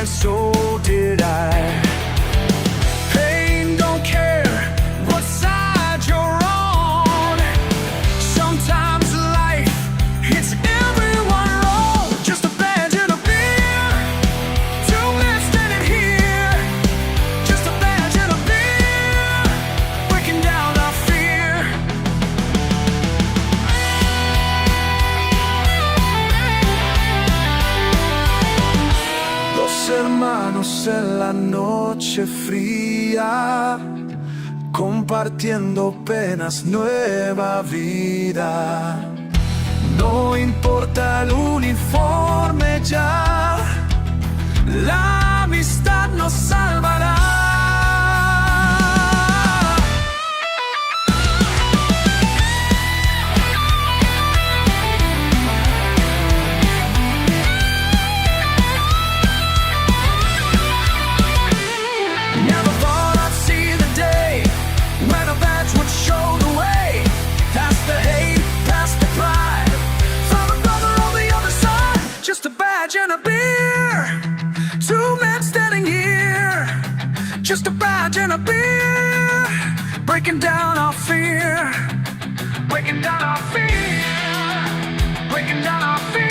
and so did I. Pain don't care what side you're on. Sometimes life hits everyone wrong. Just a badge and a beer, two men standing here. Just a badge and a beer, breaking down our fear. Dos hermanos en la noche fría, compartiendo penas, nueva vida. No importa el uniforme ya, la amistad nos salvará. Never thought I'd see the day when a badge would show the way. Past the hate, past the pride, found a brother on the other side. Just a badge and a beer, two men standing here. Just a badge and a beer, breaking down our fear. Breaking down our fear. Breaking down our fear.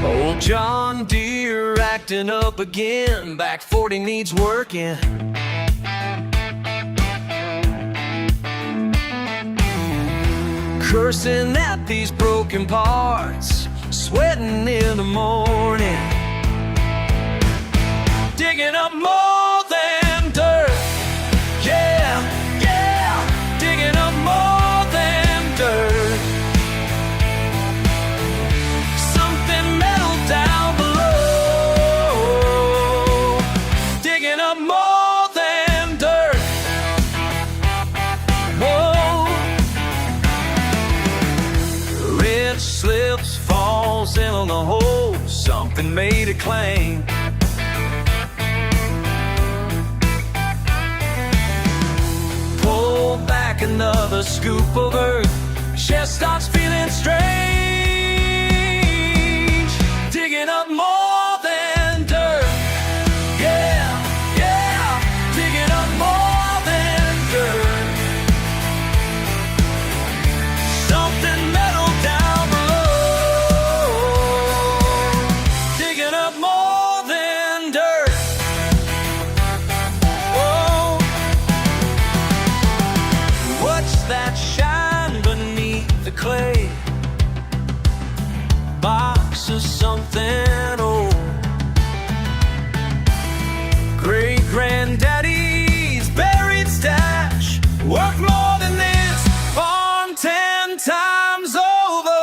Old John Deere acting up again. Back 40 needs working. Cursing at these broken parts, sweating in the morning, digging up more than dirt. Yeah, yeah, digging up more than dirt. Something metal down below, digging up more than dirt. Whoa. Red slips, falls in on the hole. Something made a claim. Pull back another scoop of earth, chest starts feeling strange. Digging up more than dirt. Yeah, yeah, digging up more than dirt. Something metal down below, digging up more than dirt. Whoa. What's that shine beneath the clay? Box of something old. Great granddaddy's buried stash, worth more than this, on 10 times over.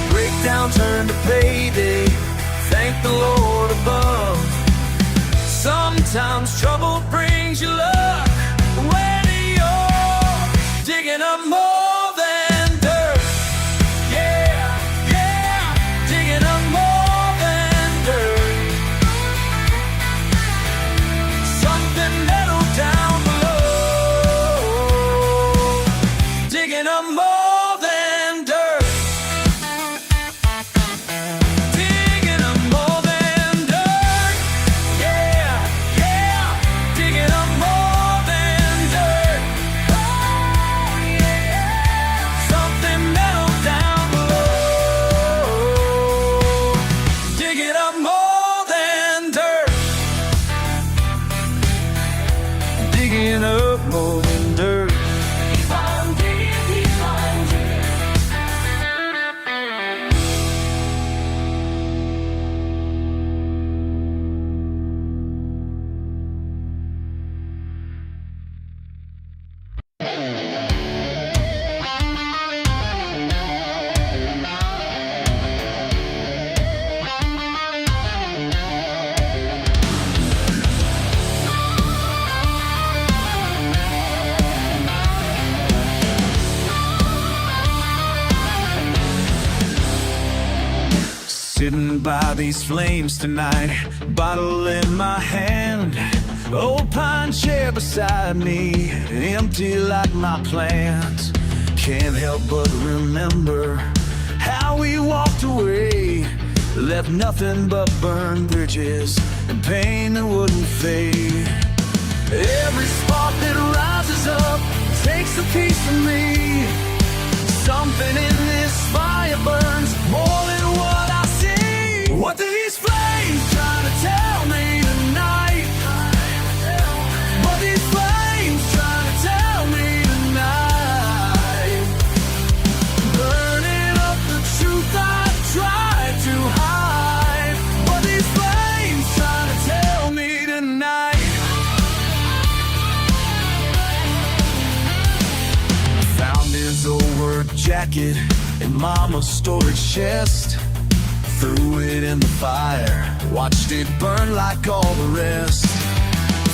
Breakdown turned to payday, thank the Lord above. Sometimes trouble brings you luck when you're digging up more than dirt. Yeah, yeah, digging up more than dirt. Something metal down below, digging up more than dirt. Digging up more than dirt. Yeah, yeah, digging Sitting by these flames tonight, bottle in my hand, old pine chair beside me, empty like my plans. Can't help but remember how we walked away, left nothing but burned bridges and pain that wouldn't fade. Every spark that rises up takes a piece of me. Something in this fire burns more than what I see. What do these flames trying to tell me tonight? What these flames trying to tell me tonight? Burning up the truth I tried to hide. What these flames trying to tell me tonight? Found his old work jacket in Mama's storage chest. Threw it in the fire, watched it burn like all the rest.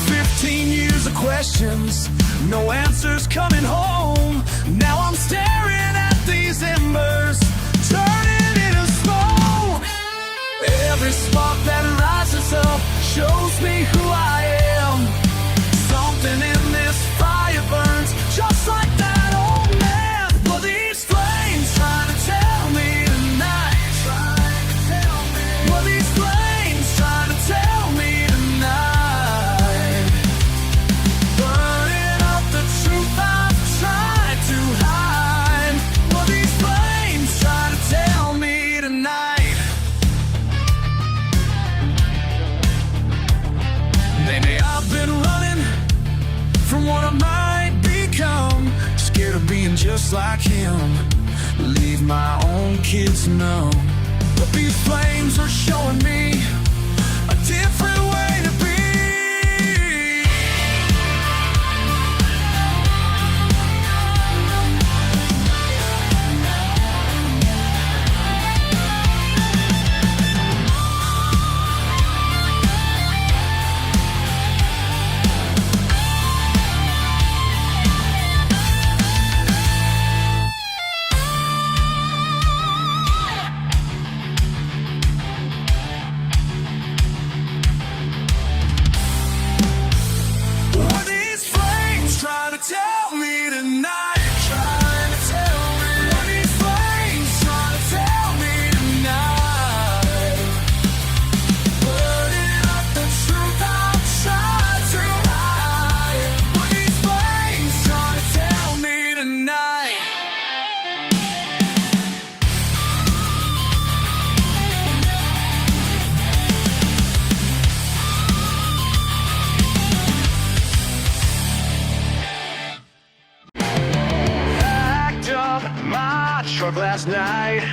15 years of questions, no answers coming home. Now I'm staring at these embers, turning into smoke. Every spark that rises up shows me who I am. Something in this fire burns just like that old man. But these flames trying to tell me tonight. What these flames trying to tell me tonight? Burning up the truth I've tried to hide. What these flames trying to tell me tonight? Maybe I've been running from what I might become, scared of being just like him, leave my own kids numb. But these flames are showing me a different way to be. Tell me tonight, trying to tell me. What these flames trying to tell me tonight? Burning up the truth I've tried to hide. What these flames trying to tell me tonight? My truck last night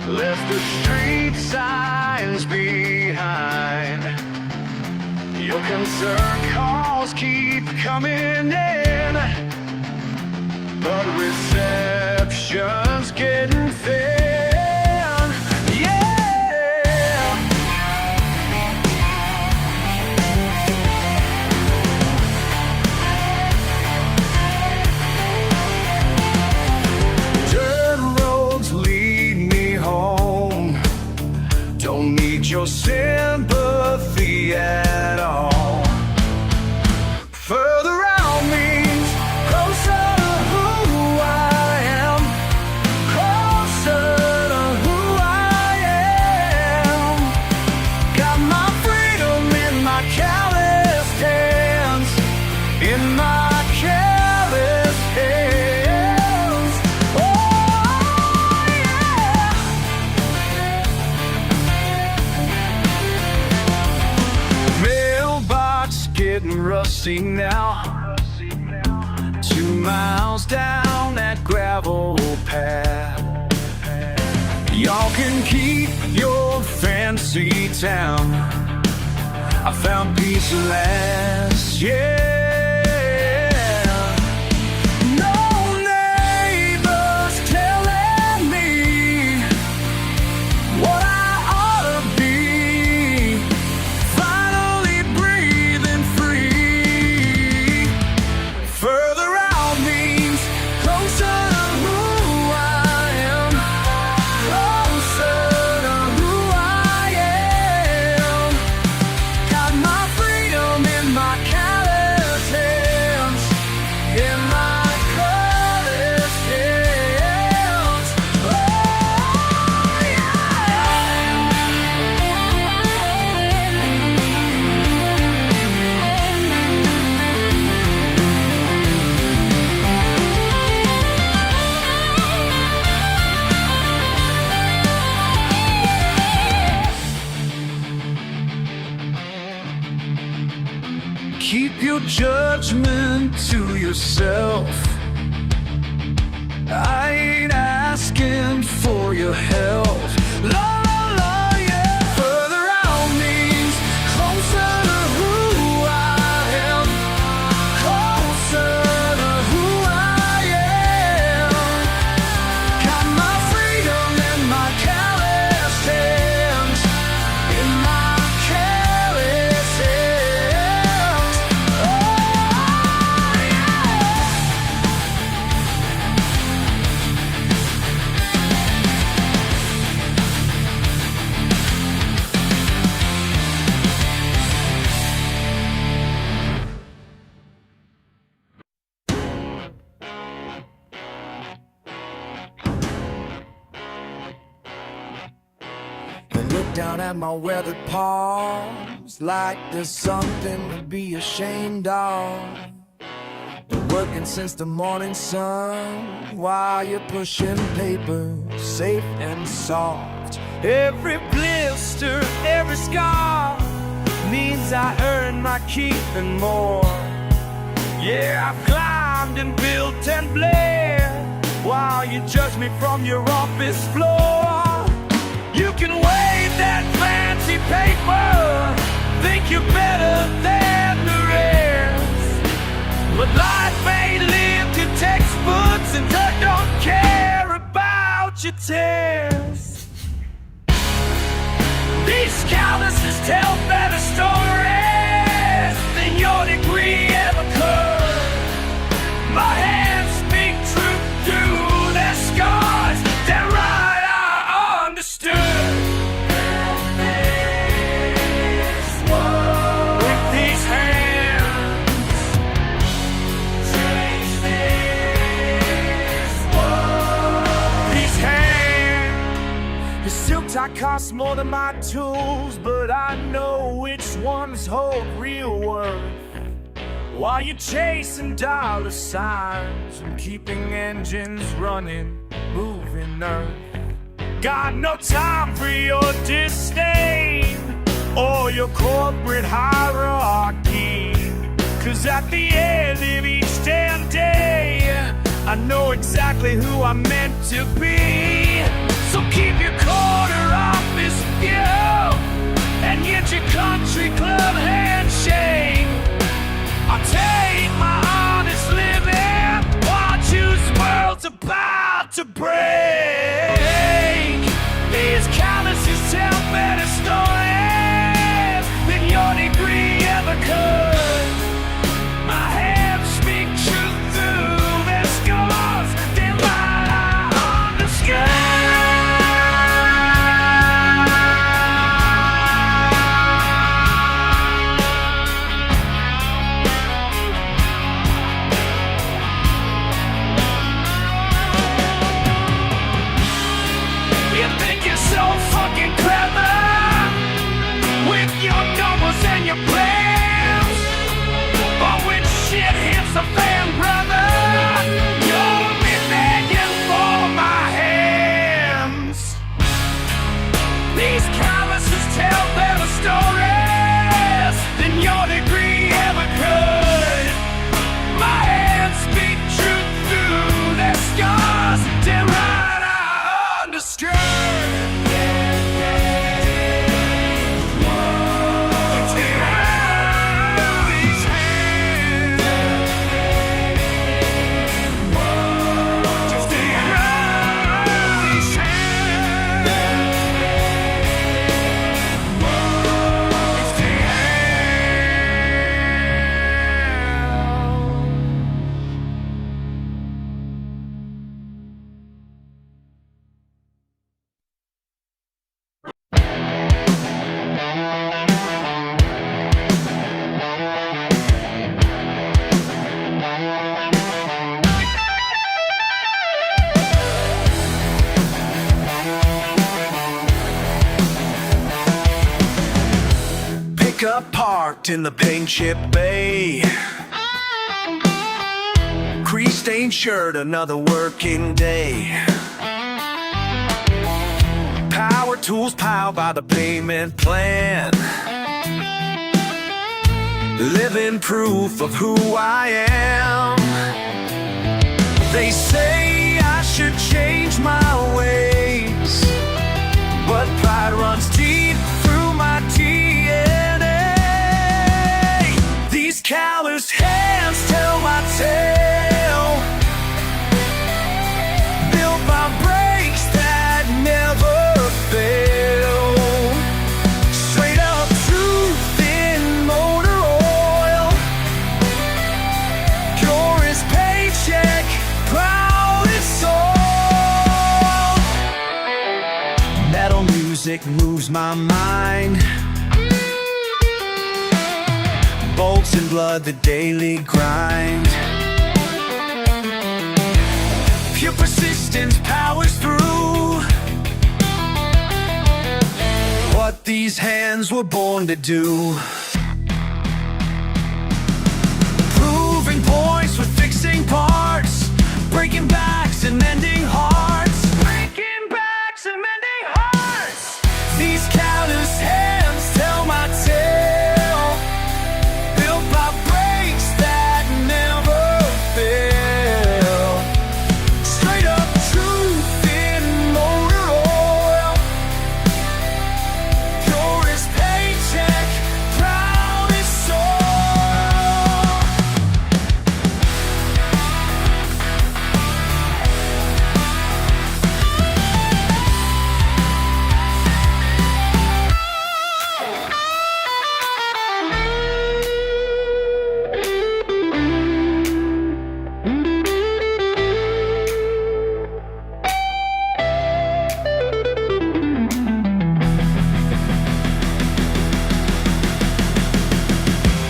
left the street signs behind. Your concern calls keep coming in, but reception's getting thin. Your sympathy at all. Further out means closer to who I am. Closer to who I am. Got my freedom in my calloused hands. In my calloused hands. Oh yeah. Getting rusty now. 2 miles down that gravel path. Y'all can keep your fancy town. I found peace at last, yeah. No neighbors telling me what I ought to be. Finally breathing free. Further out means closer to who I am. Closer to judgment to yourself. I ain't asking for your help. La la, yeah. Further out means closer to who I am. Closer to who I am. Got my freedom in my callous hands. In my callous hands. Oh, yeah. I look down at my weathered palms like there's something to be ashamed of. Been working since the morning sun while you're pushing paper safe and soft. Every blister, every scar means I earn my keep and more. Yeah, I've climbed and built and blared while you judge me from your office floor. You can wave that fancy paper, think you're better than the rest, but life ain't lived to textbooks and don't care about your tests. These calluses tell better stories than your degree ever could. My hands speak truth through their scars. They're right, I understood. With these hands, change this world. These hands, your silk tie costs more than my tools, but I know which ones hold real worth. While you're chasing dollar signs and keeping engines running, moving earth. Got no time for your disdain or your corporate hierarchy. 'Cause at the end of each damn day, I know exactly who I'm meant to be. So keep your corner office view and get your country club handshake. I'll take my honest living, watch whose world's about to break. These calluses tell better stories than your degree ever could. My hands speak truth through their scars. They might I understand. Pickup parked in the paint chip bay. Crease-stained shirt, another working day. Power tools piled by the payment plan. living proof of who I am. They say I should change my ways, but pride runs deep through my DNA. These calloused hands tell my tale, built by breaks that never fail. Straight up truth in motor oil, pure as paycheck, proud as soul. Metal music moves my mind, bolts and blood, the daily grind. Pure persistence powers through what these hands were born to do. Proving points with fixing parts, breaking backs and mending hearts. Breaking backs and mending hearts. These callous hands tell my tale, built by breaks that never fail. Straight up truth in motor oil, pure as paycheck, proud as soul.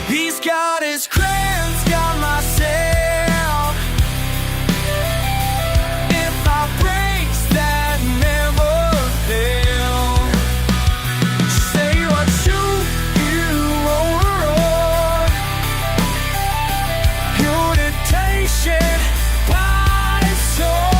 He's got his crayons, got myself. If I breaks that never fail. Say what you wrote, pure dictation, by soul.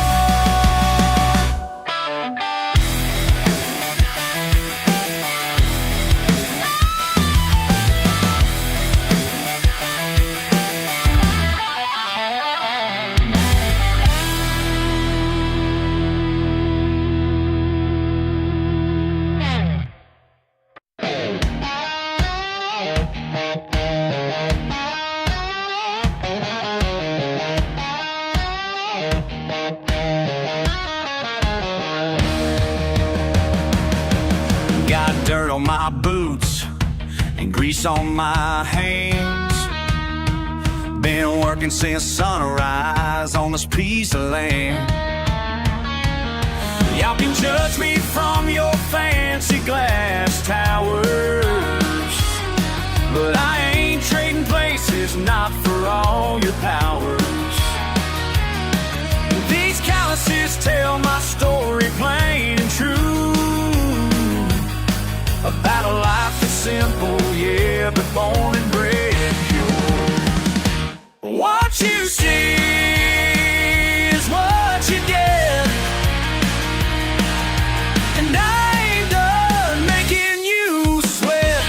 Got dirt on my boots and grease on my hands. Been working since sunrise on this piece of land. Y'all can judge me from your fancy glass towers, but I ain't trading places, not for all your powers. These calluses tell my story plain and true, about a life that's simple, yeah, but born and bred pure. What you see is what you get, and I ain't done making you sweat.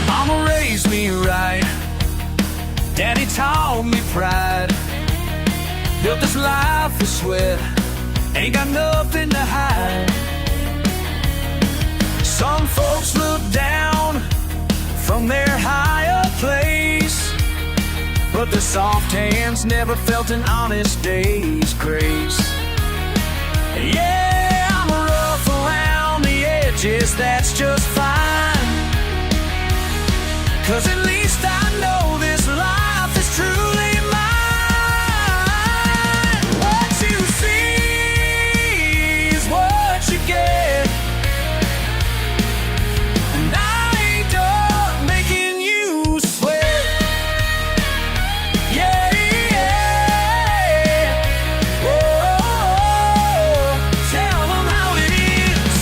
Mama raised me right, Daddy taught me pride, built this life with sweat, ain't got nothing to hide. Some folks look down from their higher place, but the soft hands never felt an honest day's grace. Yeah, I'm rough around the edges, that's just fine, 'cause at least I know this life is truly mine. What you see is what you get, and I ain't done making you sweat. Yeah, yeah. Oh, tell them how it is.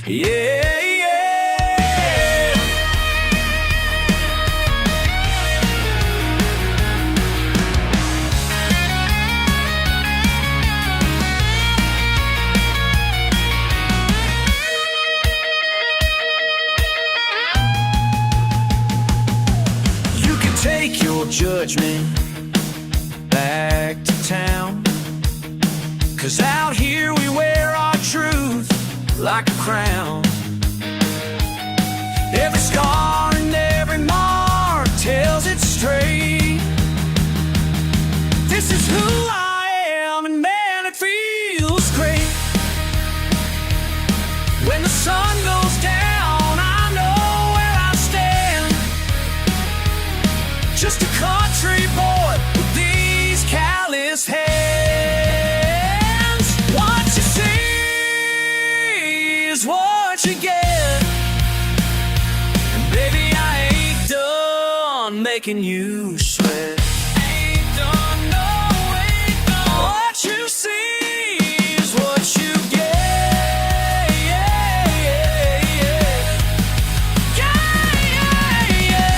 Yeah. your judgment back to town. 'Cause out here we wear our truth like a crown. Every scar and every mark tells it straight. This is who I am, and man, it feels great. When the sun goes down, I know where I stand. Just a country boy with these callous hands. What you see is what you get. And baby, I ain't done making you sweat. Ain't done, no, ain't done. What you see is what you get. Yeah, yeah, yeah. Yeah, yeah, yeah.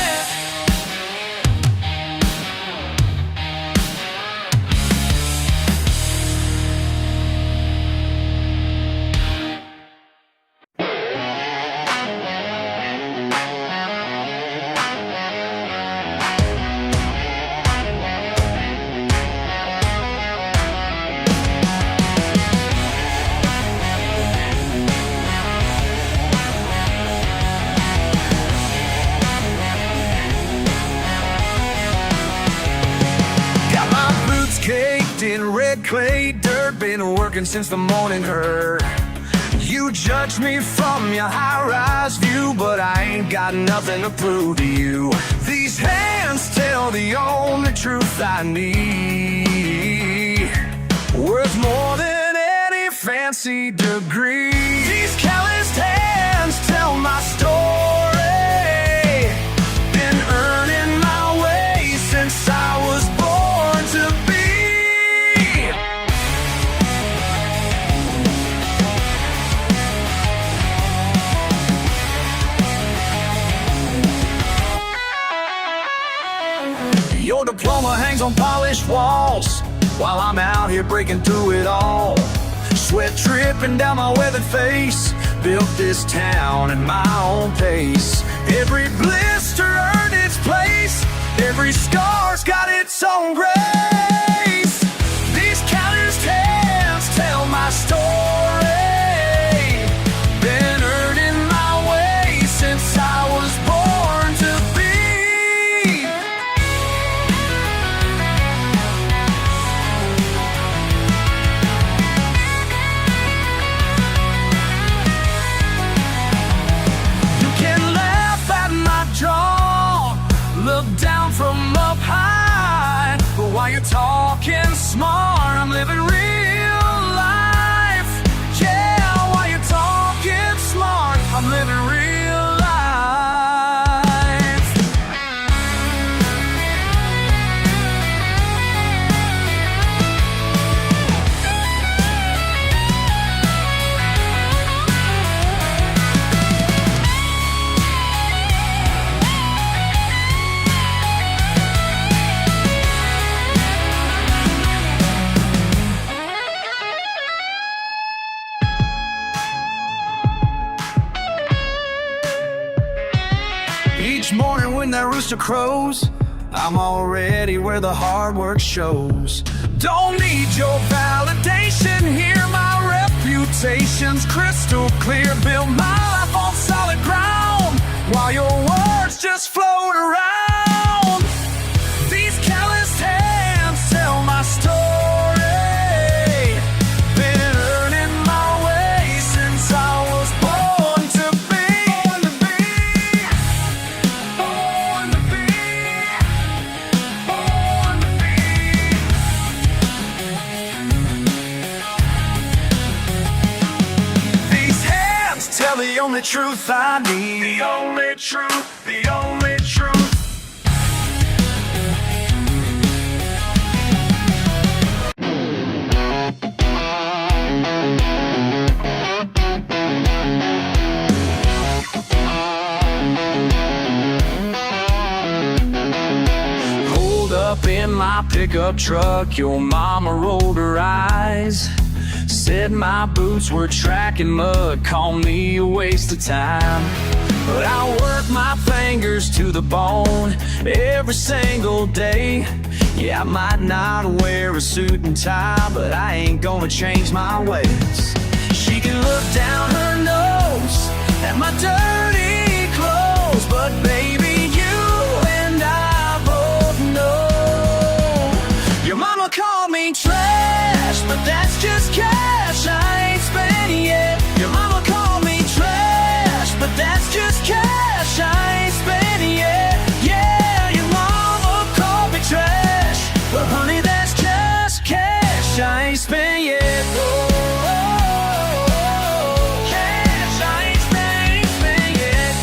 Got my boots caked in red clay dirt. Been working since the morning hurt. You judge me from your high-rise view, but I ain't got nothing to prove to you. These hands tell the only truth I need, worth more than any fancy degree. These calloused hands tell my story. Been earning my way since I was born to be. Your diploma hangs on polished walls, while I'm out here breaking through it all. Sweat dripping down my weathered face. Built this town at my own pace. Every blister earned its place. Every scar's got its own grace. These calloused hands tell my story. Been earning my way since I was born to be. You can laugh at my jaw, look down from up high, but while you're talking smart, I'm living real life. Yeah, while you're talking smart, I'm living real life. Each morning when that rooster crows, I'm already where the hard work shows. Don't need your validation here, my reputation's crystal clear. Build my life on solid ground, while your words just float around. These calloused hands tell my story. Been earning my way since I was born to be. Born to be. Born to be. These hands tell the only truth I need. The only truth, the only truth. Hold up in my pickup truck, your mama rolled her eyes. Said my boots were tracking mud, call me a waste of time. but I work my fingers to the bone every single day. Yeah, I might not wear a suit and tie, but I ain't gonna change my ways. She can look down her nose at my dirty clothes, but baby, you and I both know. Your mama called me trash, but that's just cash I ain't spent yet. Your mama called me trash, but that's just cash I ain't spent yet. Yeah, your mama called me trash, but honey, that's just cash I ain't spent yet. Cash I ain't spent yet.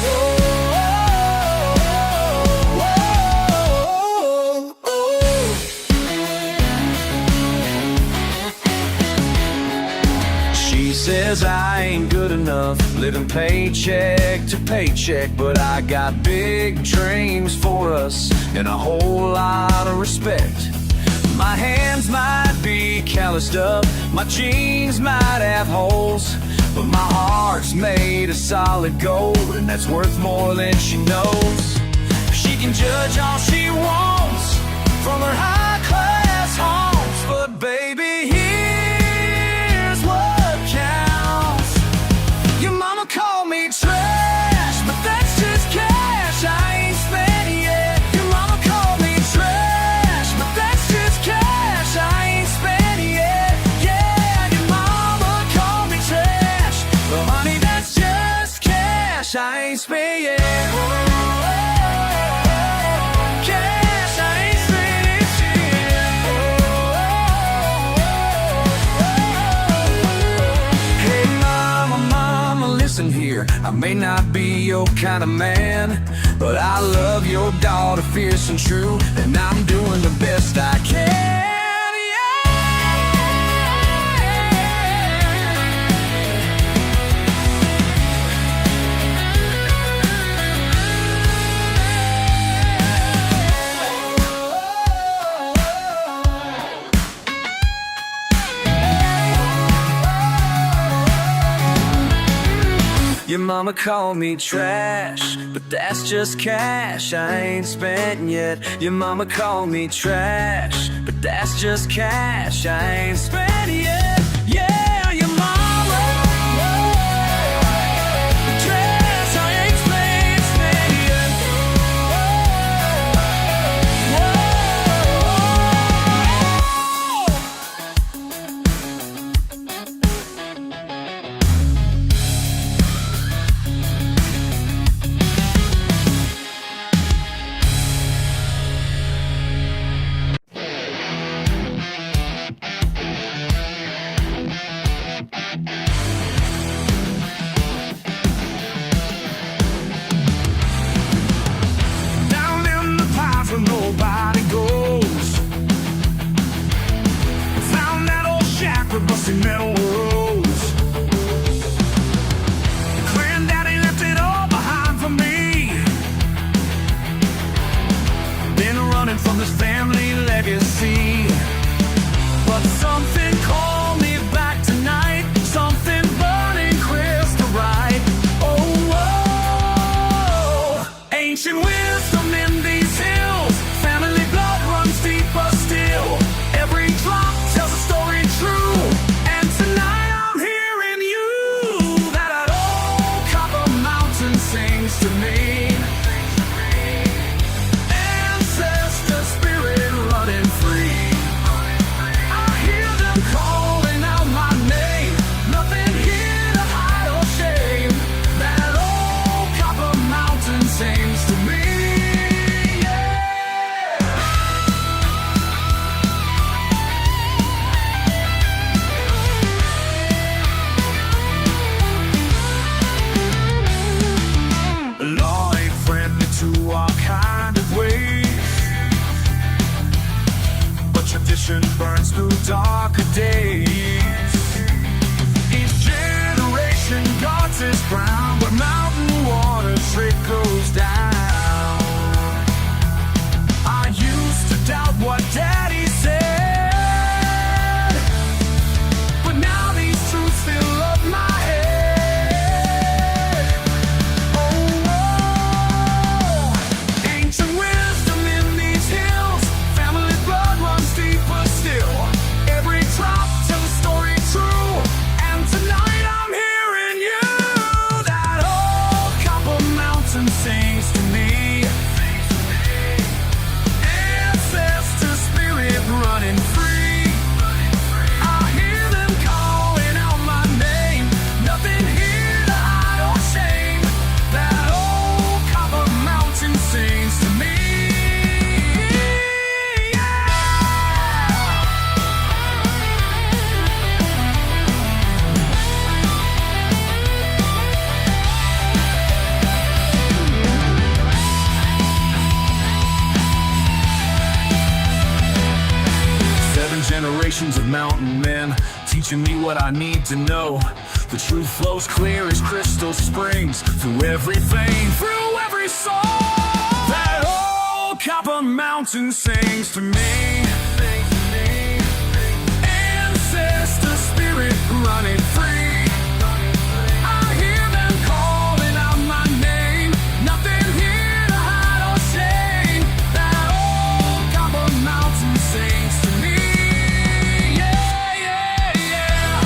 She says I ain't good enough, living paycheck to paycheck, but I got big dreams for us and a whole lot of respect. My hands might be calloused up, my jeans might have holes, but my heart's made of solid gold, and that's worth more than she knows. She can judge all she wants from her high-class homes, but baby, here's what counts. Your mama called me trash, but that's just cash I ain't spent yet. Your mama called me trash, but that's just cash I ain't spent yet. Yeah, your mama called me trash, but honey, that's just cash I ain't spent yet. Cash I ain't spent yet. Hey mama, mama, listen here, I may not be your kind of man, but I love your daughter fierce and true, and I'm doing the best I can. Your mama called me trash, but that's just cash I ain't spent yet. Your mama called me trash, but that's just cash I ain't spent yet. Yeah, your mama trash I ain't spent yet. Nobody goes. Found that old shack with rusty metal roads. Granddaddy left it all behind for me. Been running from this family legacy, but something called me back tonight. Something burning crystal right. Oh, whoa. Ancient wisdom in these hills. Family blood runs deeper still. Every drop tells a story true. And tonight I'm hearing you. That old copper mountain sings to me. Ancestor spirit running free. I hear them calling out my name. Nothing here to hide or shame. That old copper mountain sings to me. Law ain't friendly to our kind of ways, but tradition burns through darker days. Each generation guards its ground, where mountain water trickles down. I used to doubt what Daddy said, but now these truths fill up my head. Oh, teaching me what I need to know. The truth flows clear as crystal springs, through every vein, through every soul. That old copper mountain sings to me. Ancestor spirit running free. I hear them calling out my name. Nothing here to hide or shame. That old copper mountain sings to me. Yeah, yeah, yeah.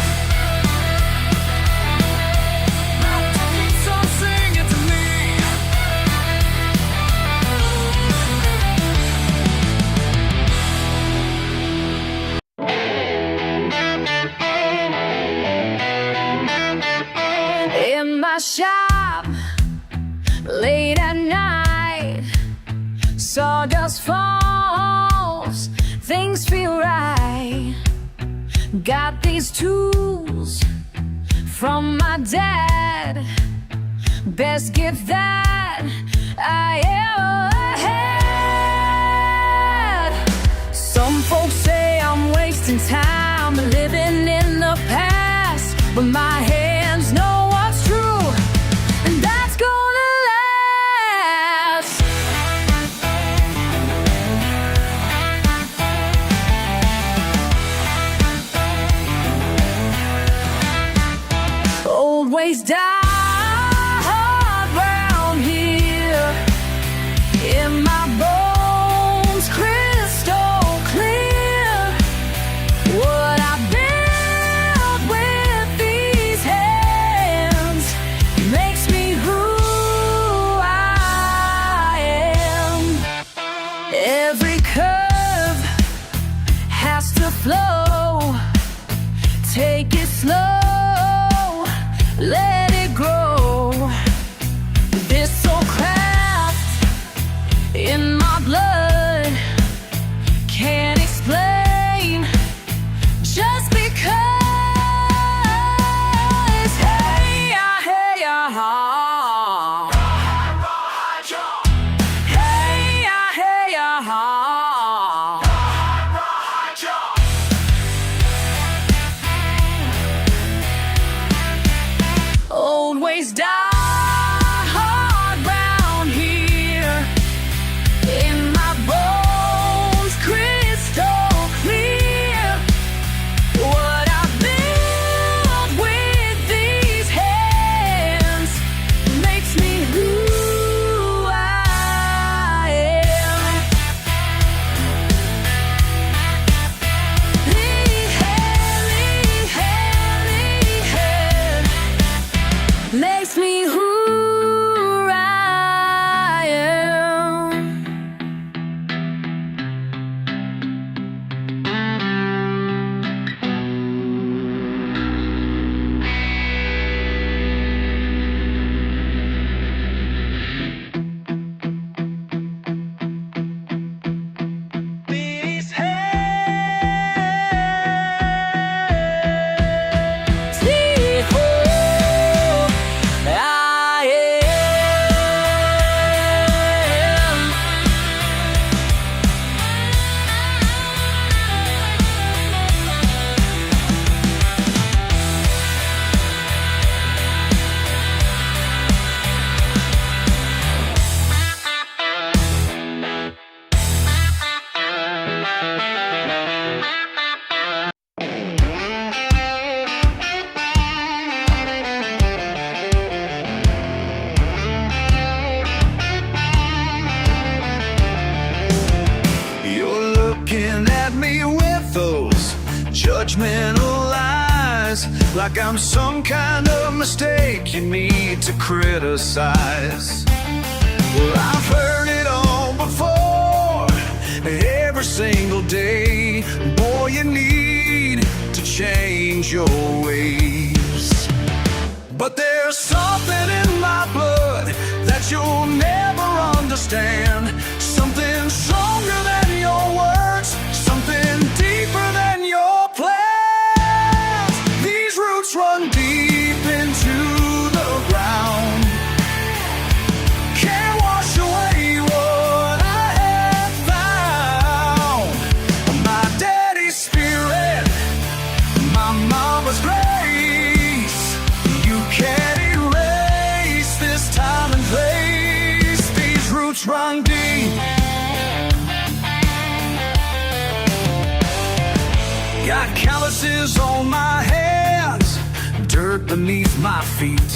So sing it to me. In my shop, late at night, sawdust falls, things feel right. Got these tools from my dad, best gift that I ever had. Some folks say I'm wasting time living in the past, but my hands know what's true, and that's gonna last. Old ways die hard round here. In my bones, crystal clear. What I built with these hands makes me who I am. Every curve has to flow. Take it slow, let it grow. This soul craft in my blood, can't explain, just because. Hey, ah, hey, ah. Hey, ah, hey, ah. Old ways die hard round here. In my bones, crystal clear. What I built with these hands makes me who I am. Makes me who I am. These hands, see who I am. You're looking at me with those judgmental eyes, like I'm some kind of mistake you need to criticize. Well, I've heard it all before, every single day. Boy, you need to change your ways. But there's something in my blood that you'll never understand. Something stronger than your words, something deeper than your plans. These roots run deep into the ground, can't wash away what I have found. My daddy's spirit, my mama calluses on my hands, dirt beneath my feet.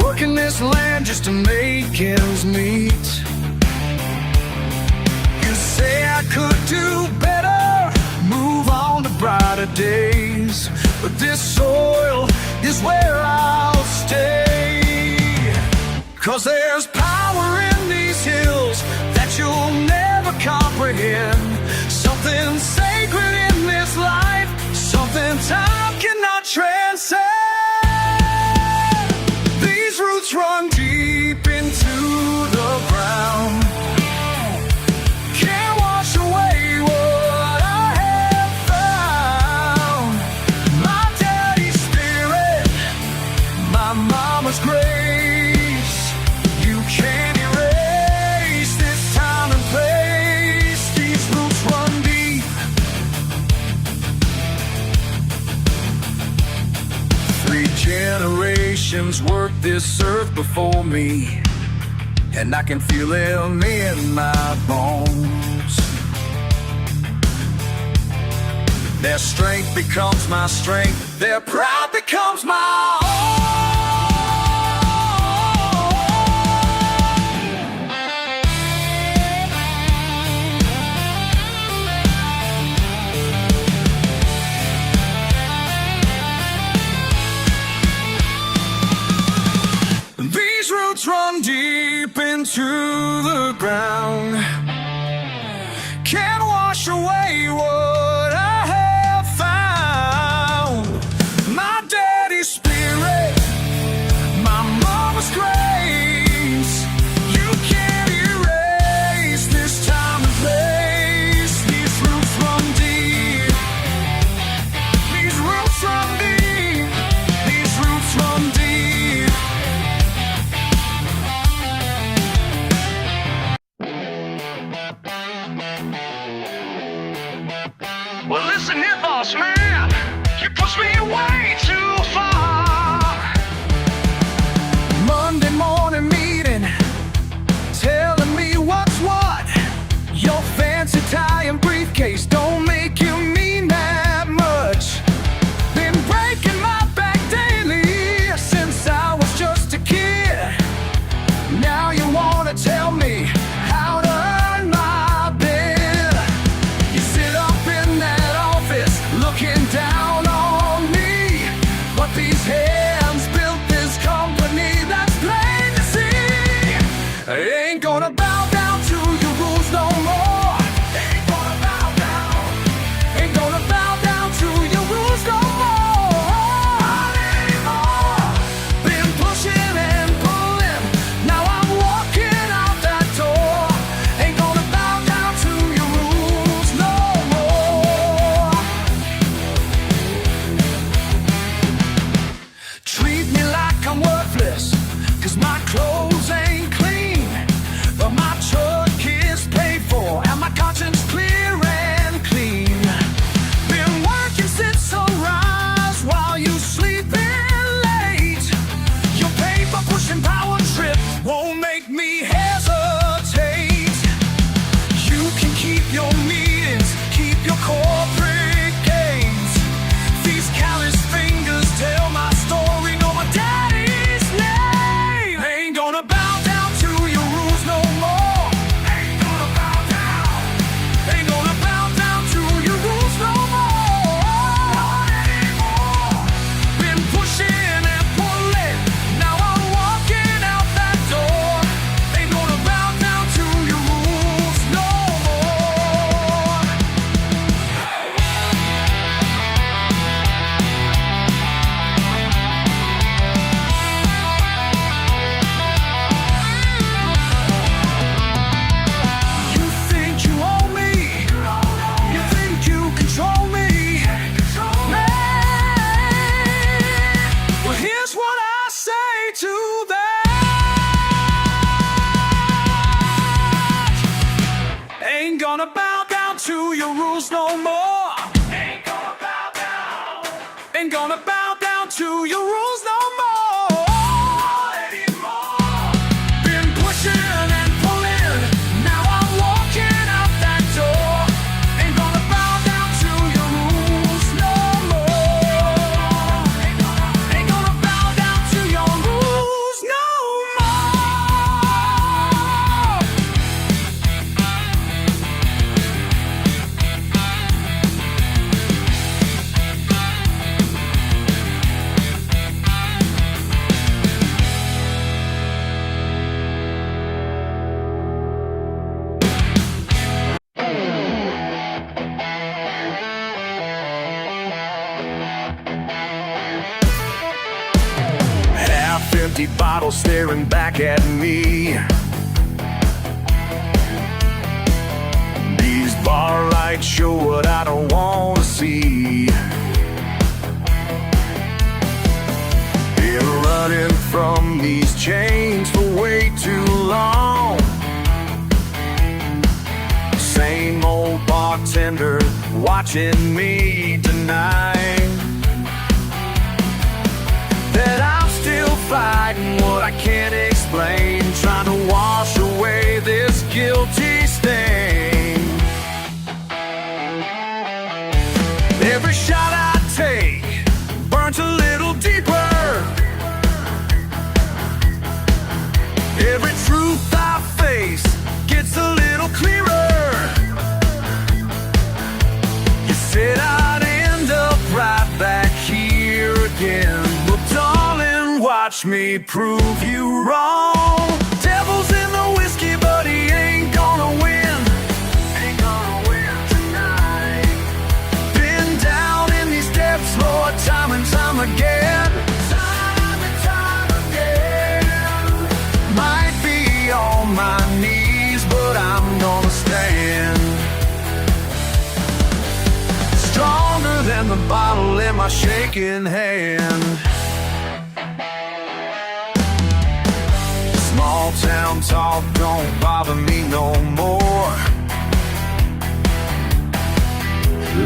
Working this land just to make ends meet. You say I could do better, move on to brighter days, but this soil is where I'll stay. 'Cause there's power in these hills that you'll never comprehend. Something sacred in this life, something time cannot transcend. These roots run deep into the ground, can't wash away what I have found. My daddy's spirit, my mama's grace, you can't erase this time and place. These roots run deep. 3 generations worked this earth before me, and I can feel them in my bones. Their strength becomes my strength, their pride becomes my own. These roots run deep into the ground, can't wash away what I have found. My daddy's spirit, my mama's grace, you can't erase this time and place. These roots run deep. These roots run deep. These roots run deep. Well, listen here, boss man, you push me way too far. Monday morning meeting, telling me what's what. Your fancy tie and briefcase don't make you mean that much. Been breaking my back daily since I was just a kid. Now you wanna tell me how to earn my bid. You sit up in that office looking down on me, but these hands built this company that's plain to see. I ain't gonna bow down to your rules no more. Ain't gonna bow down. Ain't gonna bow down to your rules no more. Not anymore. Been pushing and pulling, now I'm walking out that door. Ain't gonna bow down to your rules no more. Treat me like I'm worthless, 'cause my clothes ain't clean, but my truck is paid for and my conscience clear and clean. Been working since sunrise while you sleeping late. Your paper pushing power trip won't make me hesitate. You can keep your meetings, keep your corporate gains. These callous fingers tell my story, know my daddy's name. Ain't gonna bow down to your rules no more. Ain't gonna bow down. Ain't gonna bow down to your rules no more. Not anymore. Been pushing and pulling, now I'm walking out that door. Ain't gonna bow down to your rules no more. You think you own me? You think you control me? Man, well, here's what I say to that. Ain't gonna bow down to your rules no more. Ain't gonna bow down. Ain't gonna bow down to your rules no more. Anymore. Been pushing and pulling, now I'm walking out that door. Ain't gonna bow down to your rules bottle staring back at me. These bar lights show what I don't want to see. Been running from these chains for way too long. Same old bartender watching me tonight. That I'm still fighting what I can't explain, trying to wash away this guilty stain. Every shot I take burns a little deeper. Every truth I face gets a little clearer. You said I'd end up right back here again, but darling, watch me prove you wrong. Devil's in the whiskey, but he ain't gonna win. Ain't gonna win tonight. Been down in these depths, Lord, time and time again. Time and time again. Might be on my knees, but I'm gonna stand. Stronger than the bottle in my shaking hand. Small town talk don't bother me no more.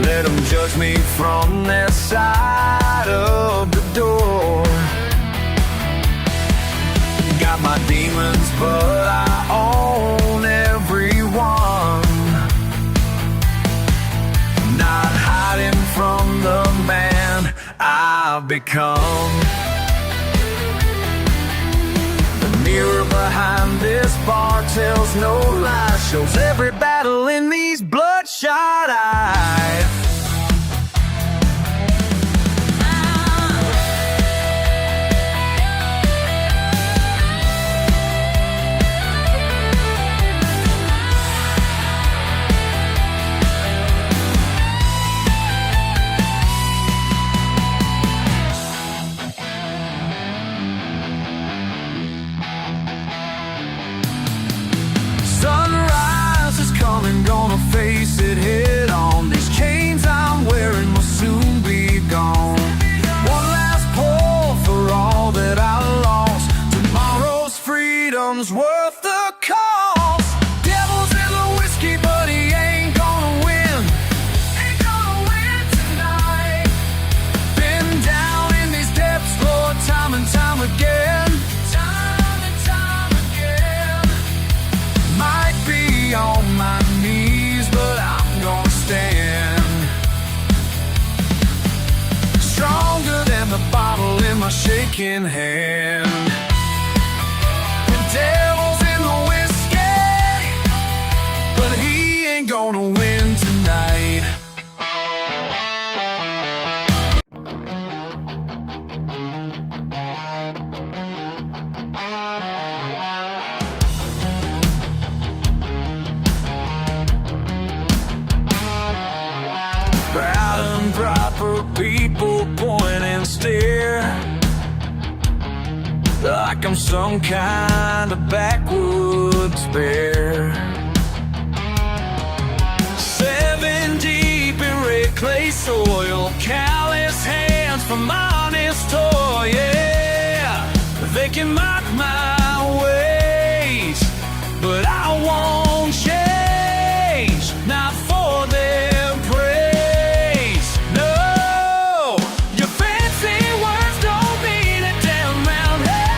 Let them judge me from their side of the door. Got my demons, but I own everyone. Not hiding from the man I've become. The mirror behind this bar tells no lies, shows every battle in these bloodshot eyes. Sunrise is coming, gonna face it head on. These chains I'm wearing will soon be gone. One last pour for all that I lost. Tomorrow's freedom's worth the cost. Devil's in the whiskey, but he ain't gonna win. Ain't gonna win tonight. Been down in these depths, Lord, time and time again. Time and time again. Might be on my knees, but I'm gonna stand. Stronger than the bottle in my shaking hand. The devil's in the whiskey, but he ain't gonna win tonight. Proud and proper people point and stare, like I'm some kind of backwoods bear. 7 deep in red clay soil, callous hands from honest toil, yeah. They can mock my ways, but I won't change, not for their praise. No, your fancy words don't mean a damn round here.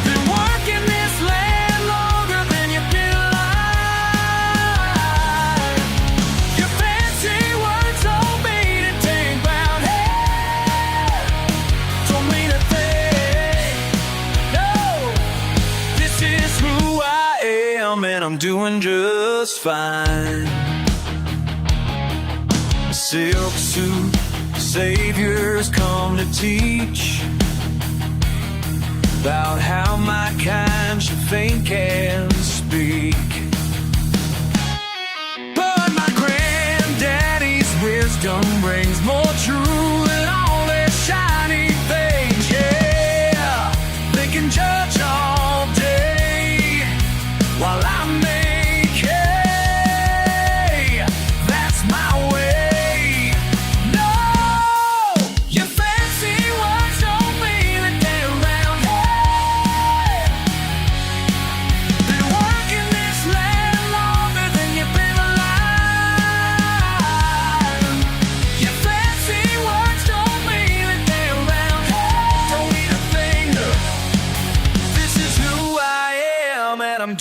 Been working this land longer than you've been alive. Your fancy words don't mean a dang round here. Don't mean a thing. No, this is who I am, and I'm doing just fine. Silk suit, saviors come to teach about how my kind should think and speak. But my granddaddy's wisdom rings more true than all their shiny things, yeah.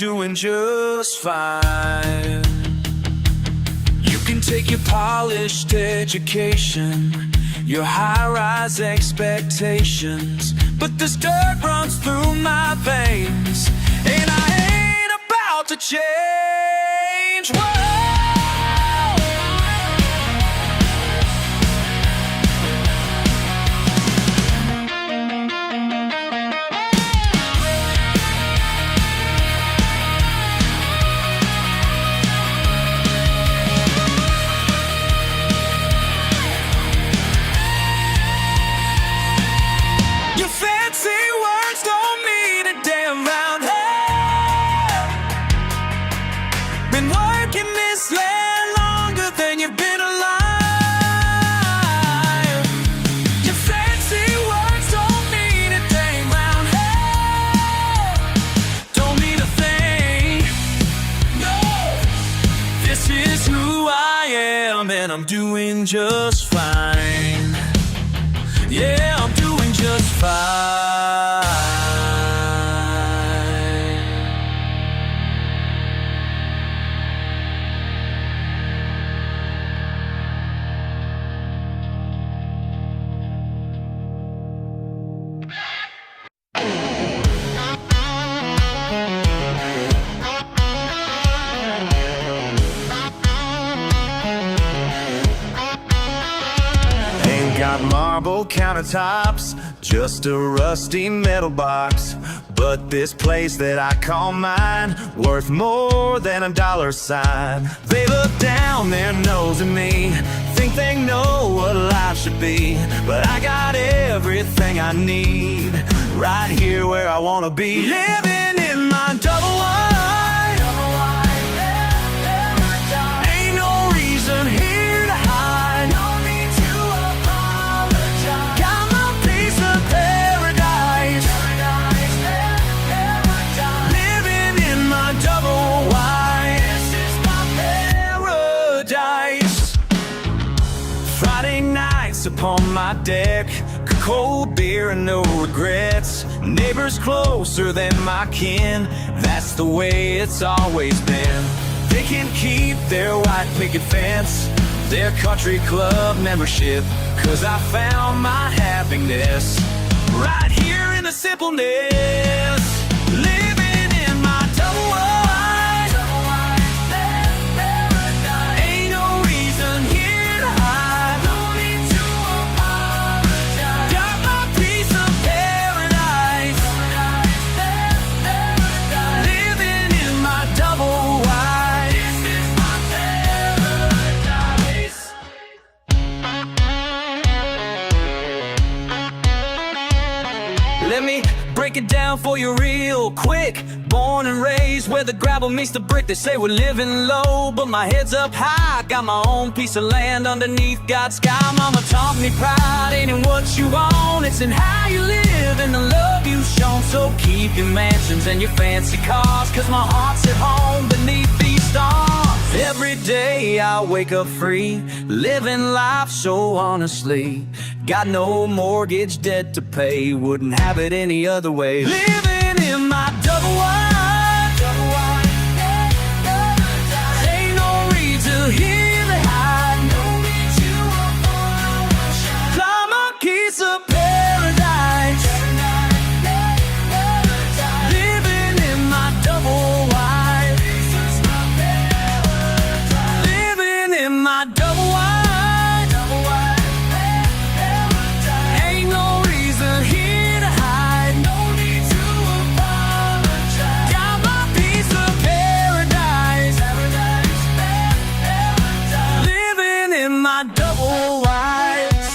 doing just fine. You can take your polished education, your high-rise expectations, but this dirt runs through my veins, and I ain't about to change. Whoa. Your fancy words don't mean a damn round here. Been working this land longer than you've been alive. Your fancy words don't mean a thing round here. Don't mean a thing. No, this is who I am, and I'm doing just fine. Yeah, I'm doing just fine. Ain't got marble countertops, just a rusty metal box. But this place that I call mine, worth more than a dollar sign. They look down their nose at me, think they know what life should be. But I got everything I need, right here where I wanna be. Living in my double wide. Ain't no reason here to hide. No need to apologize. Got my piece of paradise. Living in my double wide. This is my paradise. Friday nights upon my deck, cold beer and no regrets. Neighbors closer than my kin, that's the way it's always been. They can keep their white picket fence, their country club membership, 'cause I found my happiness right here in the simpleness. Living in my double wide. Ain't no reason here to hide. No need to apologize. Got my piece of paradise. Living in my double wide. This is my paradise. Let me break it down for you real quick. Born and raised where the gravel meets the brick. They say we're living low, but my head's up high. Got my own piece of land underneath God's sky. Mama taught me pride ain't in what you own, it's in how you live and the love you've shown. So keep your mansions and your fancy cars, 'cause my heart's at home beneath these stars. Every day I wake up free, living life so honestly. Got no mortgage debt to pay, wouldn't have it any other way. Living in my double wide. Ain't no reason here to hide. No need to apologize. Climb a piece of paradise. Living in my double wide. Living in my double wide. Ain't no reason here to hide. No need to apologize. Got my piece of paradise. Living in my double wides.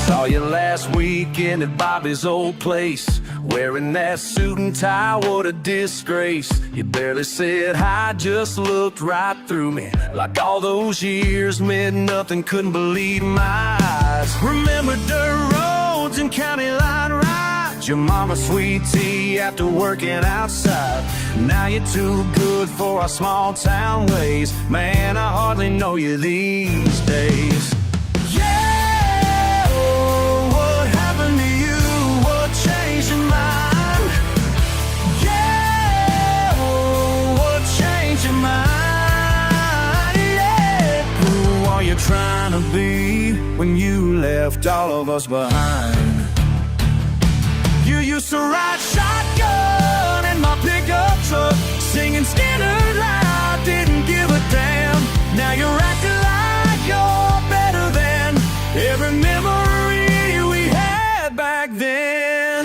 Saw you last weekend at Bobby's old place, wearing that suit and tie, what a disgrace. You barely said hi, just looked right through me, like all those years meant nothing, couldn't believe my eyes. Remember dirt roads and county line rides, your mama sweet tea after working outside. Now you're too good for our small town ways. Man, I hardly know you these days. Yeah, oh, what happened to you? What changed your mind? Yeah, oh, what changed your mind? Yeah, who are you trying to be when you left all of us behind? You used to ride shotgun in my pickup truck, singing Skynyrd loud, didn't give a damn. Now you're acting like you're better than every memory we had back then.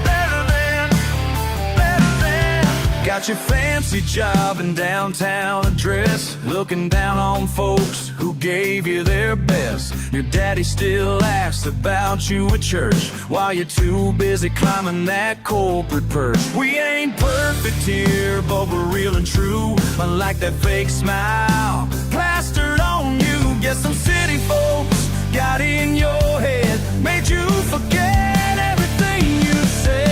Better than, better than. Got your fancy job and downtown address, looking down on folks who gave you their best. Your daddy still asks about you at church, while you're too busy climbing that corporate perch. We ain't perfect here, but we're real and true, unlike that fake smile plastered on you. Guess some city folks got in your head, made you forget everything you said.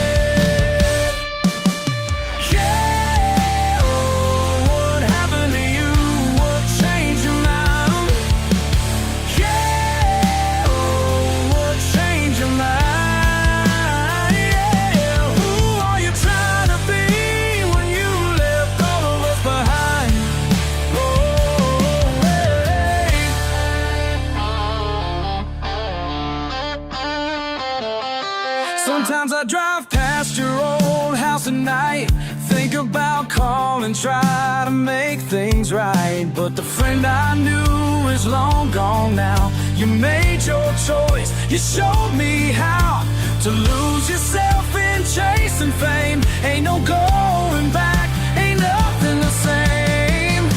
Sometimes I drive past your old house at night, think about calling, try to make things right. But the friend I knew is long gone now. You made your choice, you showed me how to lose yourself in chasing fame. Ain't no going back, ain't nothing the same.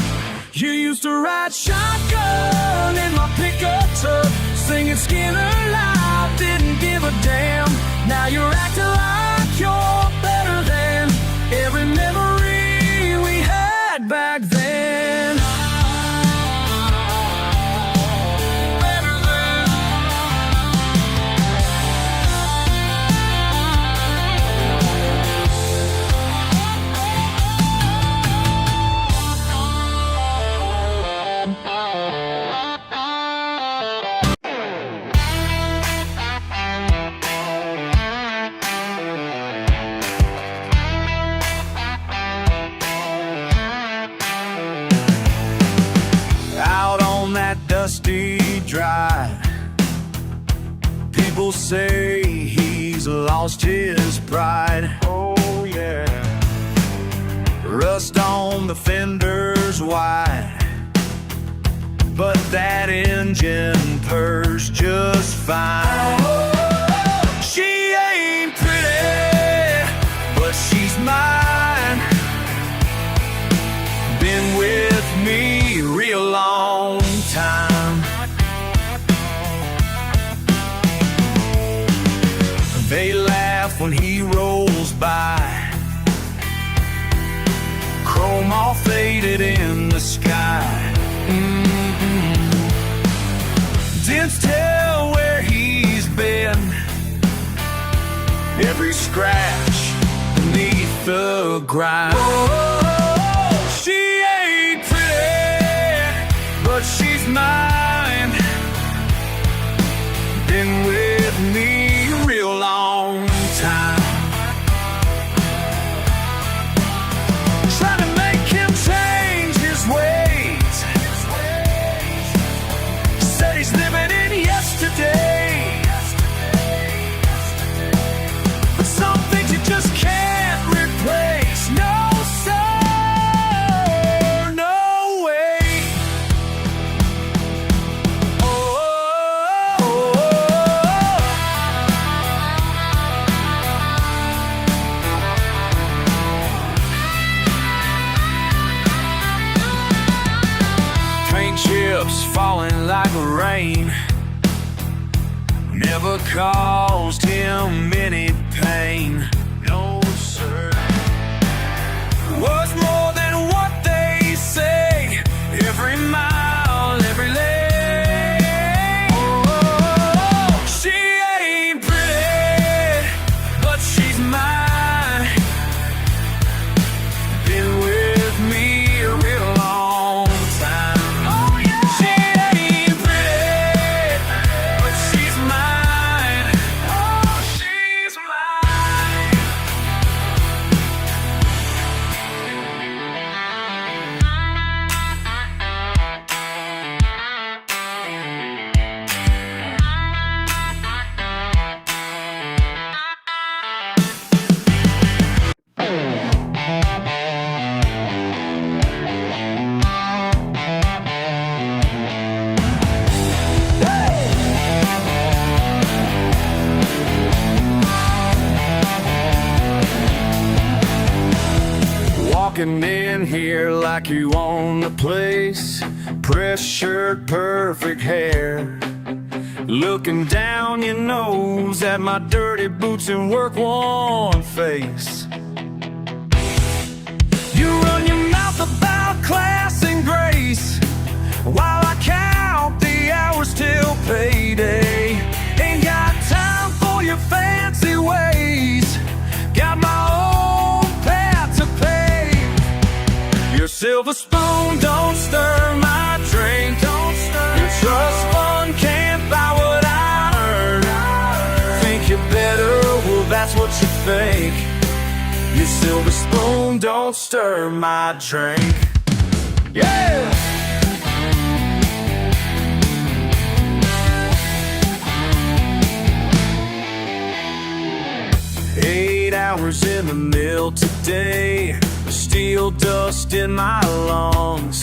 You used to ride shotgun in my pickup truck, singing Skynyrd loud, didn't give a damn. Now you're acting like you're better than every memory we had back then. Better than. Dusty drive, people say he's lost his pride. Oh yeah, rust on the fenders wide, but that engine purrs just fine. She ain't pretty, but she's mine. Been with me real long time. They laugh when he rolls by, chrome all faded in the sky. Didn't tell where he's been, every scratch beneath the grind. Oh, she ain't pretty, but she's mine. Been with me a real long time. Trying to make him change his ways. Said he's living in yesterday. But some things you just can't replace. No, sir, no way. Paint chips falling like rain never caused him any pain. No, sir. Was more than what they say. Every mile, every lane. Oh, she Walking in here like you own the place. Press shirt, perfect hair. Looking down your nose at my dirty boots and work-worn face. You run your mouth about class and grace, while I count the hours till payday. Ain't got time for your fancy ways. Got my own path to pay. Your silver spoon don't stir my drink. Your trust fund can't buy what I earn. Think you're better? Well, that's what you think. Your silver spoon don't stir my drink. Yeah! 8 hours in the mill today, steel dust in my lungs.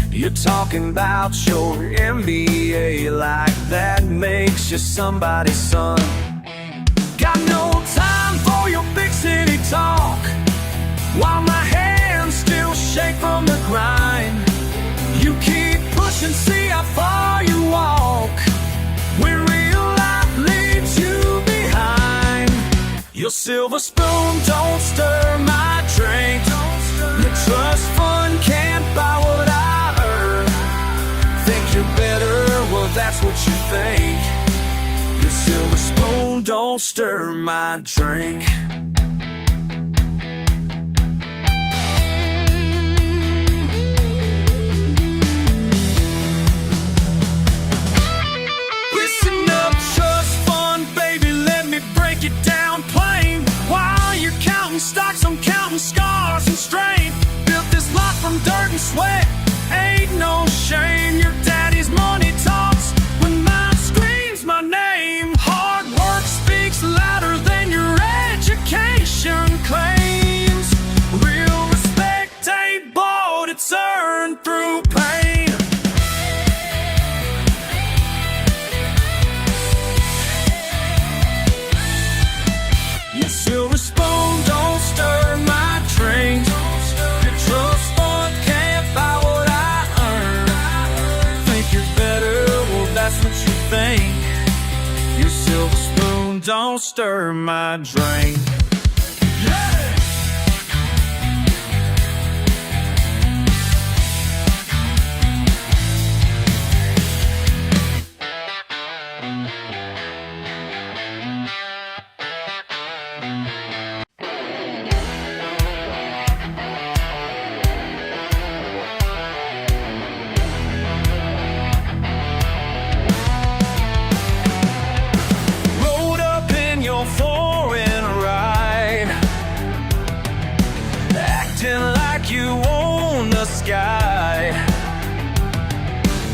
You're talking about your MBA like that makes you somebody's son. Got no time for your big city talk, while my hands still shake from the grind. You keep pushing, see how far you walk, when real life leaves you behind. Your silver spoon don't stir my drink. Your trust fund can't buy what I earn. Think you're better? Well, that's what you think. Your silver spoon don't stir my drink. Listen up, trust fund, baby, let me break it down plain. While you're counting stocks, I'm counting scars and strain. Built this lot from dirt and sweat, ain't no shame. Your daddy's money talks when mine screams my name. Hard work speaks louder than your education claims. Real respect ain't bought, it's earned through pain. Your silver spoon don't stir my drink. Your trust fund can't buy what I earn. Think you're better? Well, that's what you think. Your silver spoon don't stir my drink. Rolled up in your foreign ride, acting like you own the sky.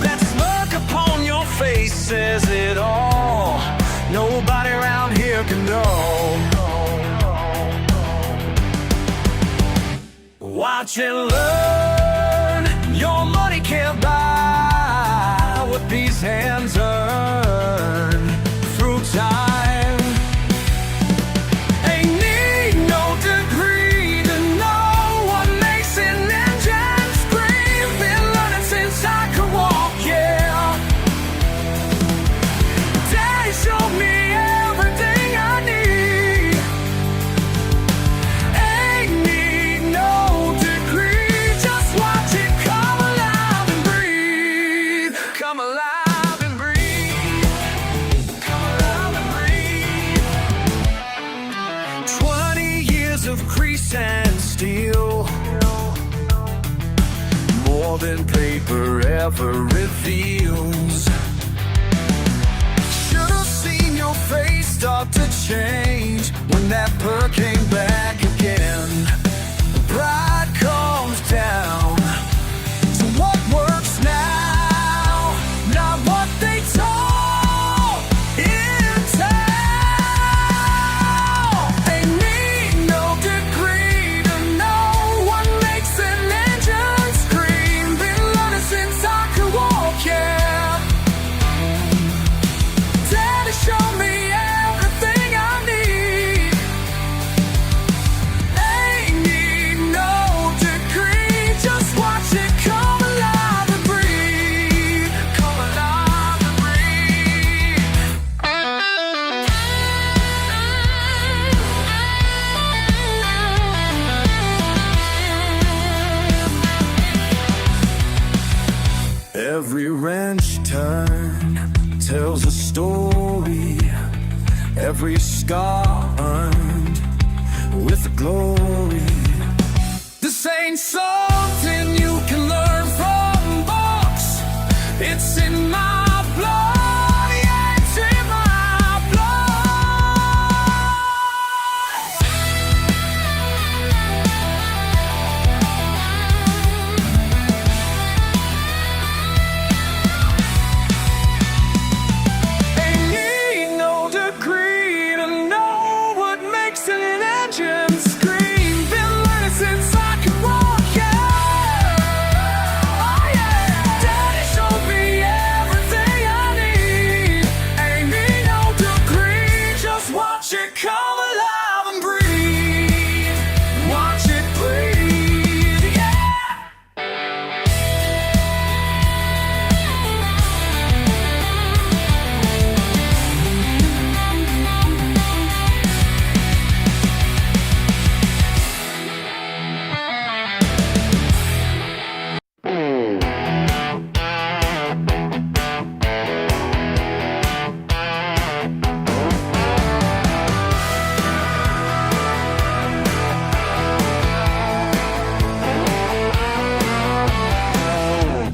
That smirk upon your face says it all. Nobody around here can know. Watch and learn. Your money can't buy what these hands earn through time. Ain't need no degree to know what makes an engine scream. Been learning since I could walk, yeah. Daddy showed me everything I need. Ain't need no degree, just watch it come alive and breathe. Come alive and breathe. Come alive and breathe. 20 years of grease and steel, more than paper ever reveals. Should've seen your face start to change when that perk came back again. The pride comes down to what works now, not what they taught in town. Ain't need no degree to know what makes an engine scream. Been learning since I could walk, yeah. Daddy showed me everything I need. tells a story, every scar earned with glory. This ain't something you can learn from books. It's in my blood, yeah, it's in my blood. Ain't need no degree to know what makes an engine scream. Been learning since I could walk, yeah. Oh yeah. Daddy showed me everything I need. Ain't need no degree, just watch it come alive and breathe. Watch it breathe, yeah.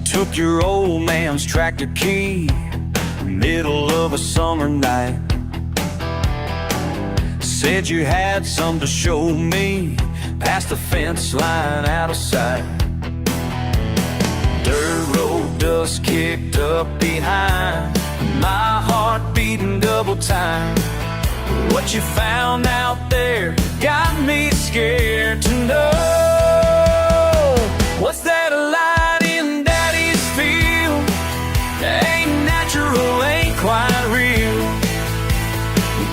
Took your old man's tractor key, middle of a summer night. Said you had some to show me, past the fence line out of sight. Dirt road dust kicked up behind, my heart beating double time. What you found out there got me scared to know. What's that light in Daddy's field? Ain't natural, ain't quite real.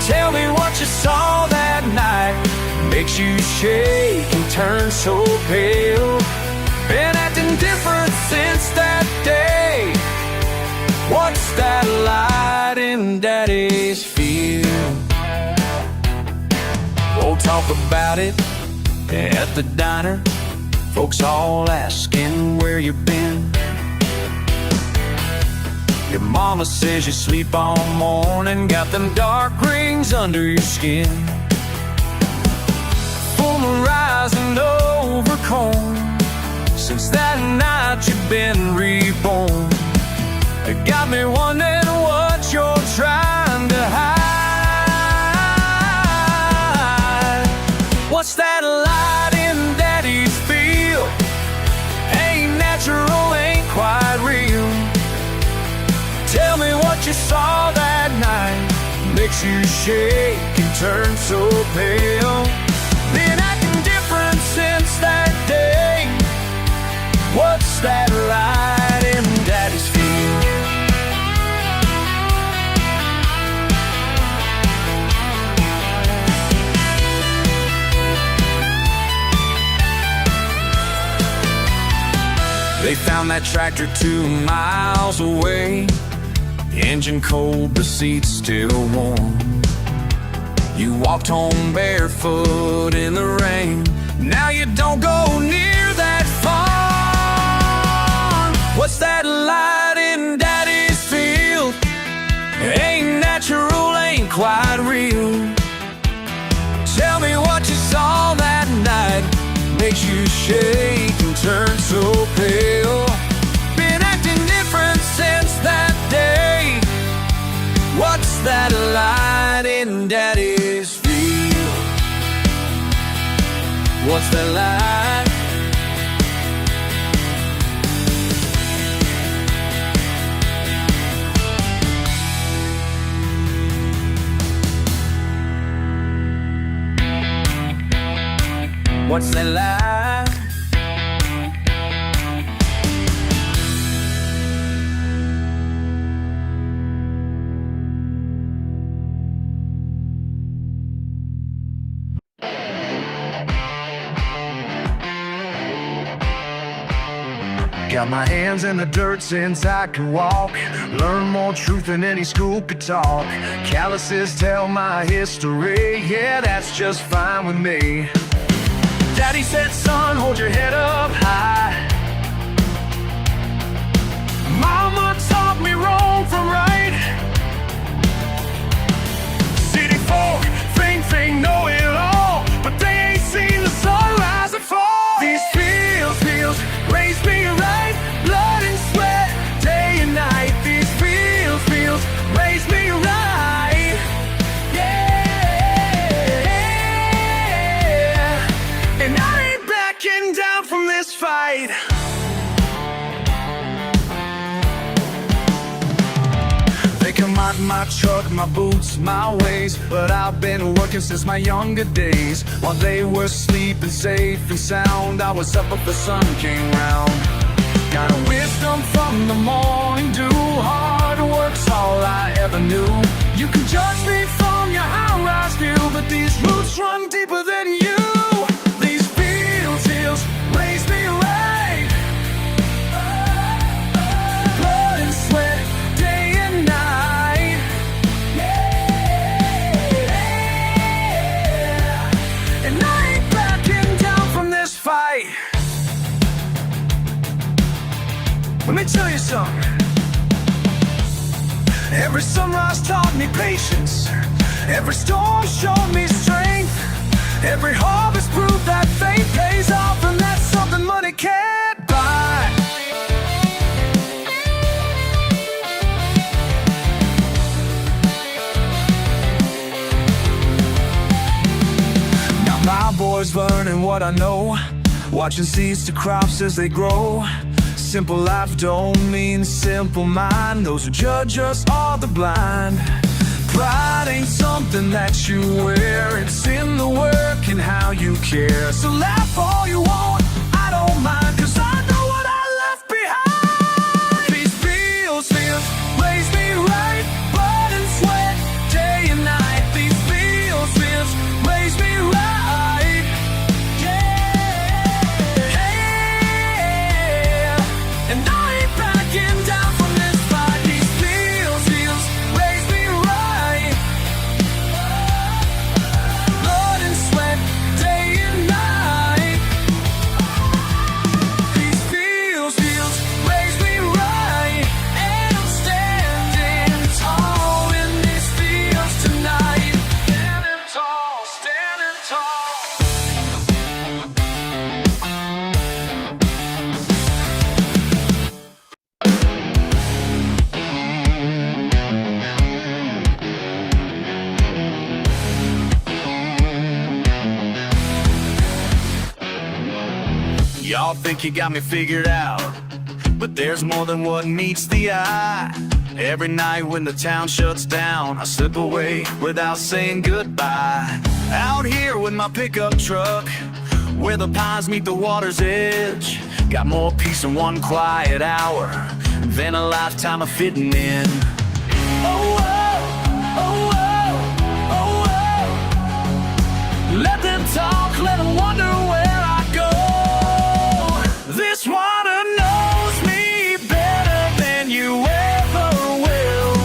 Tell me what you saw that night, makes you shake and turn so pale. Been acting different since that day. What's that light in Daddy's field? We'll talk about it at the diner, folks all asking where you been. Your mama says you sleep all morning, got them dark rings under your skin. Full moon rising over corn, since that night you've been reborn. It got me wondering what you're trying to hide. What's that light in Daddy's field? Ain't natural, ain't quite real. Tell me what you saw that night, makes you shake and turn so pale. Been acting different since that day. What's that light in Daddy's field? They found that tractor 2 miles away, engine cold, the seats still warm. You walked home barefoot in the rain, now you don't go near that farm. What's that light in Daddy's field? Ain't natural, ain't quite real. Tell me what you saw that night, makes you shake and turn so pale. Been acting different since that day. What's that light in Daddy's field? What's that light? What's that light? Got my hands in the dirt since I could walk. Learned more truth than any school could talk. Calluses tell my history, yeah, that's just fine with me. Daddy said, son, hold your head up high. Mama taught me wrong from right. my truck, my boots, my ways. But I've been working since my younger days. While they were sleeping safe and sound, I was up if the sun came round. Got a wisdom from the morning dew. Hard work's all I ever knew. You can judge me from your high-rise view, but these roots run deeper than you. These fields, hills raise me right. Blood and sweat, day and night. Yeah. And I ain't backing down from this fight. Let me tell you something. Every sunrise taught me patience. Every storm showed me strength. Every harvest proved that faith pays off, and that's something money can't buy. Now my boys learning what I know, watching seeds to crops as they grow. Simple life don't mean simple mind. Those who judge us are the blind. Pride ain't something that you wear. It's in the work and how you care. So laugh all you want, I don't mind, 'cause I know what I left behind. These fields raise me right. Blood and sweat, day and night. These fields raise me right. Yeah. And I ain't backing down from this fight. These fields raise me right. Blood and sweat, day and night. These fields raise me right. And I'm standing tall in these fields tonight. Standing tall, standing tall. Y'all think you got me figured out, but there's more than what meets the eye. Every night when the town shuts down, I slip away without saying goodbye. Out here with my pickup truck, where the pines meet the water's edge. Got more peace in one quiet hour than a lifetime of fitting in. Oh, oh, oh, oh, oh, oh. Let them talk, let them wonder where I go. This water knows me better than you ever will.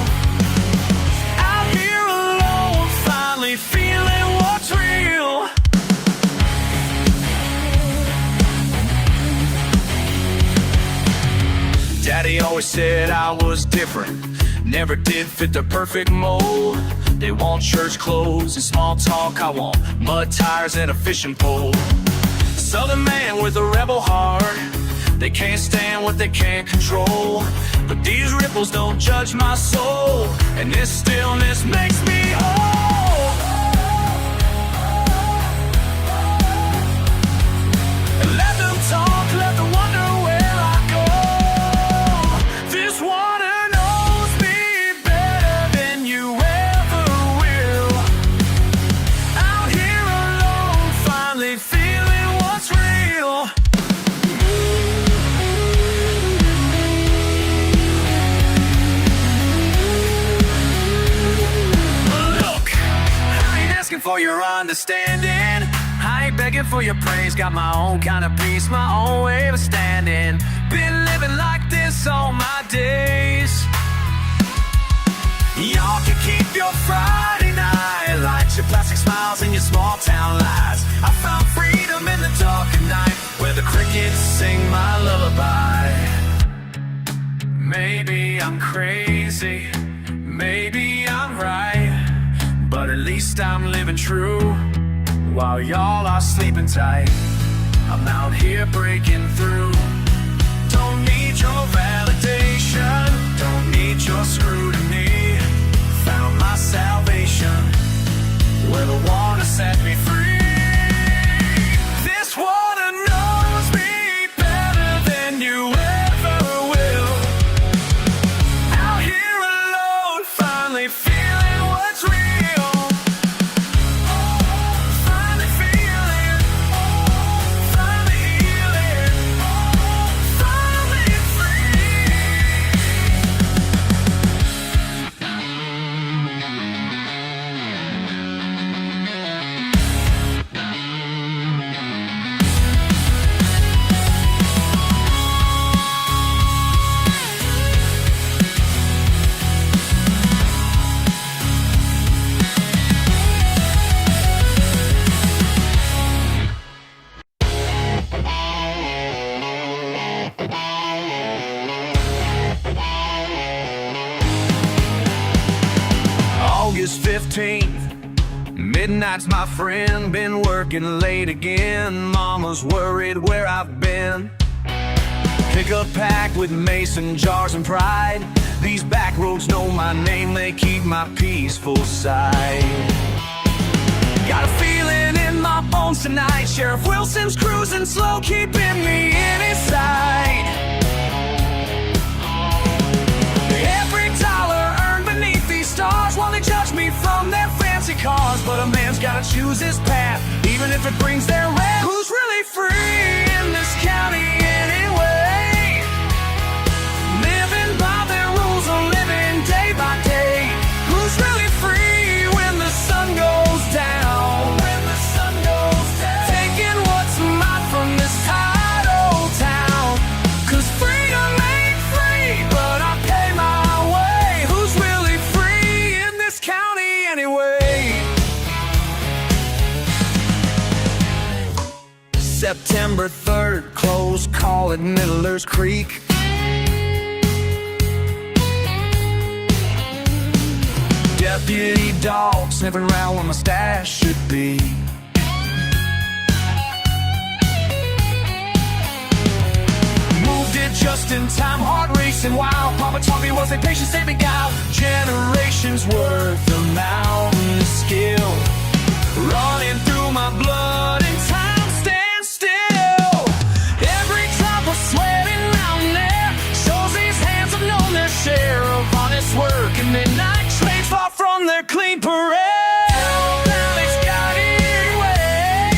Out here alone, finally feeling what's real. Daddy always said I was different, never did fit the perfect mold. They want church clothes and small talk, I want mud tires and a fishing pole. Southern man with a rebel heart, they can't stand what they can't control. But these ripples don't judge my soul, and this stillness makes me whole. And let them talk, let them wonder where I go. This water knows me better than you ever will. Out here alone, finally feeling what's real. Look, I ain't asking for your understanding, I ain't begging for your praise. Got my own kind of peace, my own way of standing. Been living like this all my days. Y'all can keep your Friday night lights, your plastic smiles and your small town lies. I found freedom in the dark at night, where the crickets sing my lullaby. Maybe I'm crazy, maybe I'm right, but at least I'm living true while y'all are sleeping tight. I'm out here breaking through. Don't need your validation, don't need your scrutiny. Found my salvation where the water set me free. This water knows me better than you ever will. Out here alone, finally is 15. Midnight's my friend, been working late again. Mama's worried where I've been. Pickup packed with mason jars and pride. These back roads know my name, they keep my peaceful side. Got a feeling in my bones tonight. Sheriff Wilson's cruising slow, keeping me in his sight. Every dollar earned beneath these stars, while they judge me from their fancy cars. But a man's gotta choose his path, even if it brings their wrath. Who's really free in this county anyway? Living by their rules or living day by day? Who's really free when the sun goes down? When the sun goes down, taking what's mine from this tight old town. 'Cause freedom ain't free, but I pay my way. Who's really free in this county anyway? September 3rd, close call at Middler's Creek. Deputy dog sniffing around where my stash should be. Moved it just in time, heart racing wild. Papa taught me was a patient, saving guile. Generations worth of mountain skill running through my blood, and time stands still. Every drop of sweat and mountain air shows these hands have known their share of honest work and midnight trades, far from their clean parade. Now it's got it way,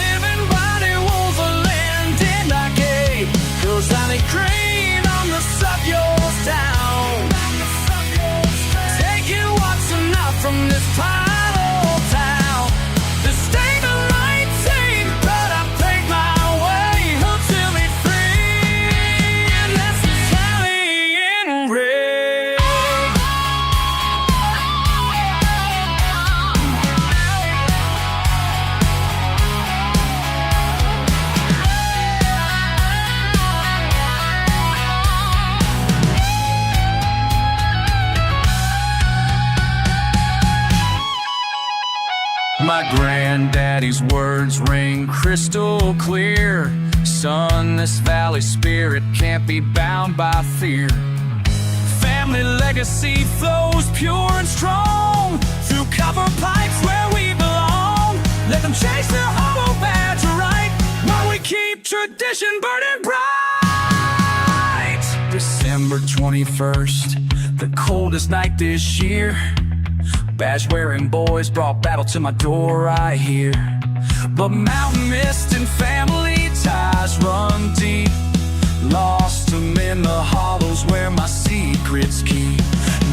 living by the rules of land in my gate. 'Cause I need green on the sub yours down, taking what's enough from this pile of town. The statement might take, but I pay my way. Who'll set me free? And that's Italian red. My granddaddy's words ring crystal clear. Son, this valley spirit can't be bound by fear. Family legacy flows pure and strong through copper pipes where we belong. Let them chase their hollow badge right, while we keep tradition burning bright. December 21st, the coldest night this year. Badge-wearing boys brought battle to my door, I hear. But mountain mist and family ties run deep. Lost them in the hollows where my secrets keep.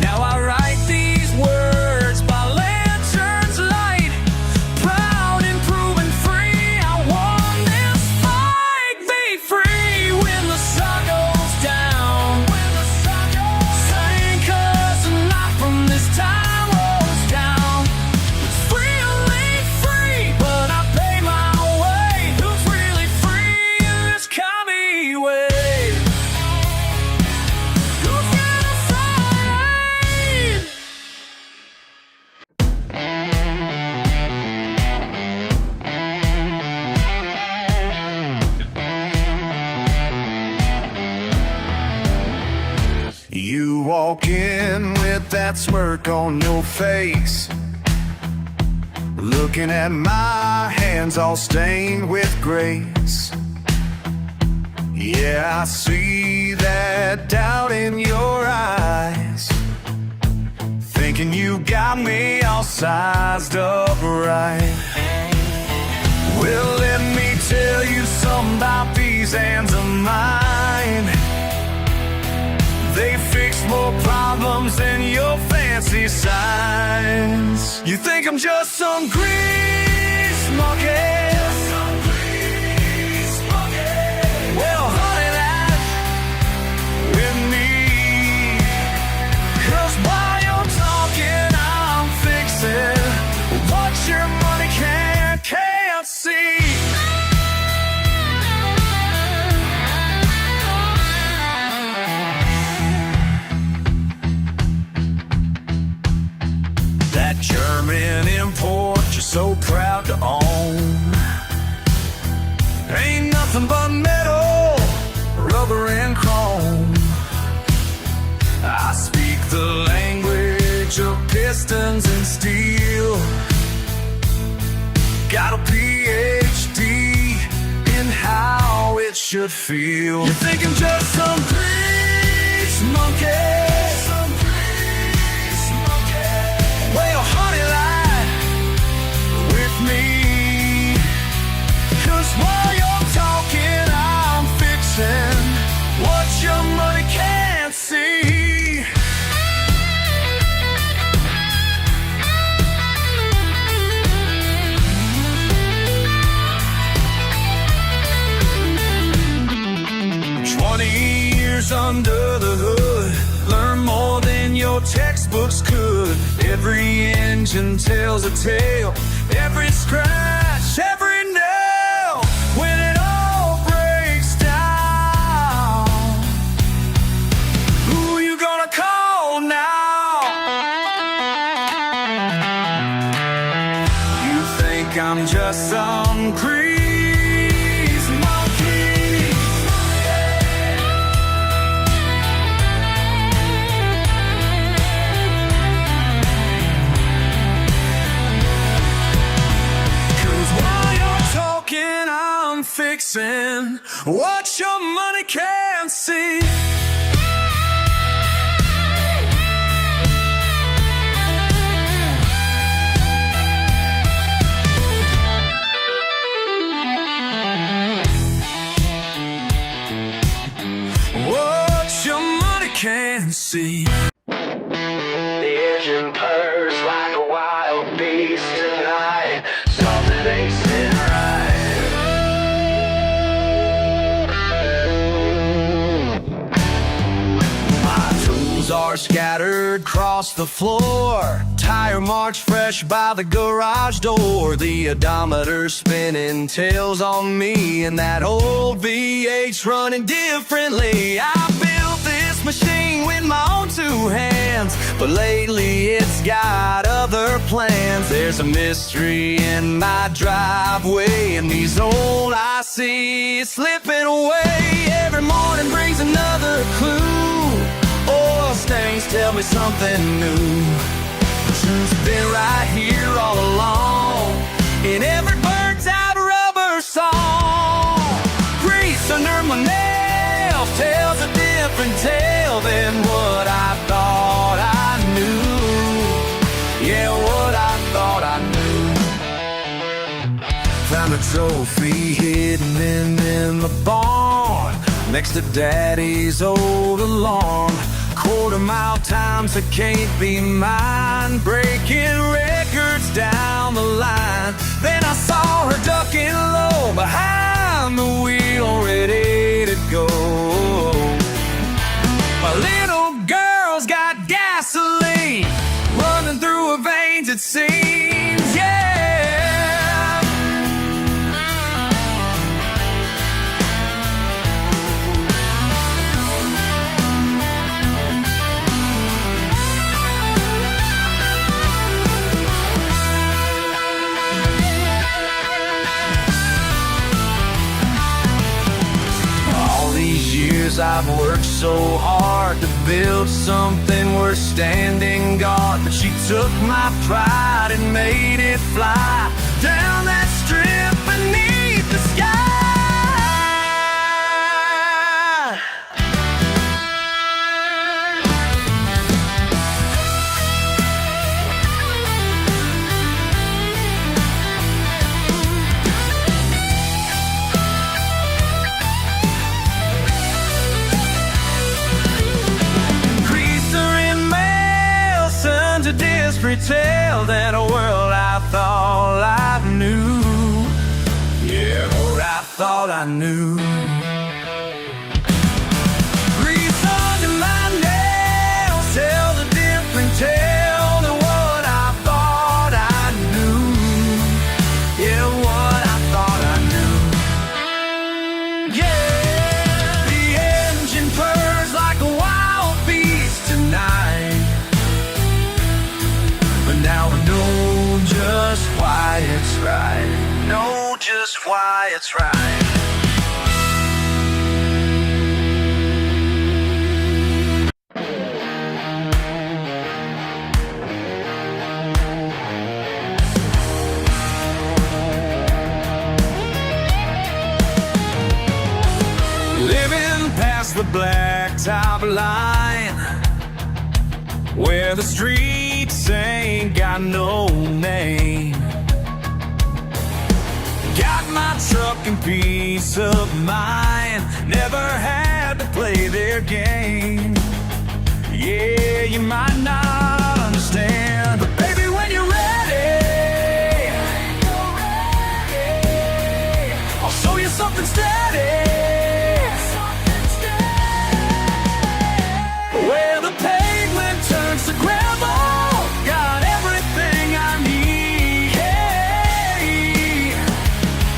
Now I write these words by lantern's light, proud and proven free. I won this fight, be free when the sun goes down. When the sun goes down, sing 'cause the light from this time. You walk in with that smirk on your face, looking at my hands all stained with grace. Yeah, I see that doubt in your eyes, thinking you got me all sized up right. Well, let me tell you something about these hands of mine. They fix more problems than your fancy signs. You think I'm just some grease monkey? Well, honey, that with me. 'Cause while you're talking, I'm fixing what your money can't see. German import you're so proud to own. Ain't nothing but metal, rubber and chrome. I speak the language of pistons and steel. Got a PhD in how it should feel. You're thinking just some grease monkey. Well, honey, lie with me. 'Cause while you're talking, I'm fixing what your money can't see. 20 years under the hood, learn more than your textbooks could. Every engine tells a tale, every scratch, every nail. When it all breaks down, who you gonna call now? You think I'm just some grease monkey? I'm fixing what your money can't see. What your money can't see. The engine purrs like a wild beast tonight. Something ain't sitting right. Are scattered across the floor. Tire march fresh by the garage door. The odometer's spinning, tails on me, and that old V8's running differently. I built this machine with my own two hands, but lately it's got other plans. There's a mystery in my driveway, and these old ICs slipping away. Every morning brings another clue. Oil stains tell me something new. The truth's been right here all along, in every burnt out rubber song. Grease under my nails tells a different tale than what I thought I knew. Yeah, what I thought I knew. Found a trophy hidden in the barn, next to Daddy's old alarm. Quarter-mile times that can't be mine, breaking records down the line. Then I saw her ducking low behind the wheel, ready to go. My little girl's got gasoline running through her veins, it seems, yeah. I've worked so hard to build something worth standing guard, but she took my pride and made it fly down that strip beneath the sky. Tale than a world I thought I knew. Yeah, what I thought I knew. Grease under my nails tells a different tale than what I thought I knew. Yeah, what I thought I knew. Yeah, the engine purrs like a wild beast tonight. Now I know why it's right. Living past the blacktop line, where the streets ain't got no name. Got my truck and peace of mind, never had to play their game. Yeah, you might not understand, but baby, when you're ready, I'll show you something steady. Where the pavement turns to gravel, got everything I need.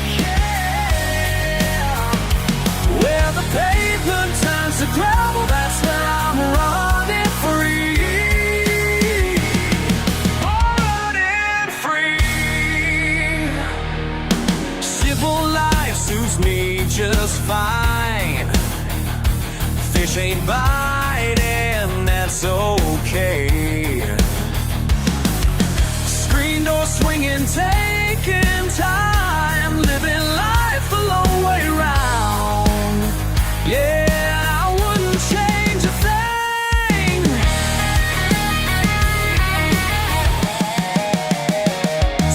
Yeah. Where the pavement turns to gravel, that's where I'm running free. Running free. Civil life suits me just fine. Fish ain't biting, that's okay. Screen door swinging, taking time, living life the long way round. Yeah, I wouldn't change a thing.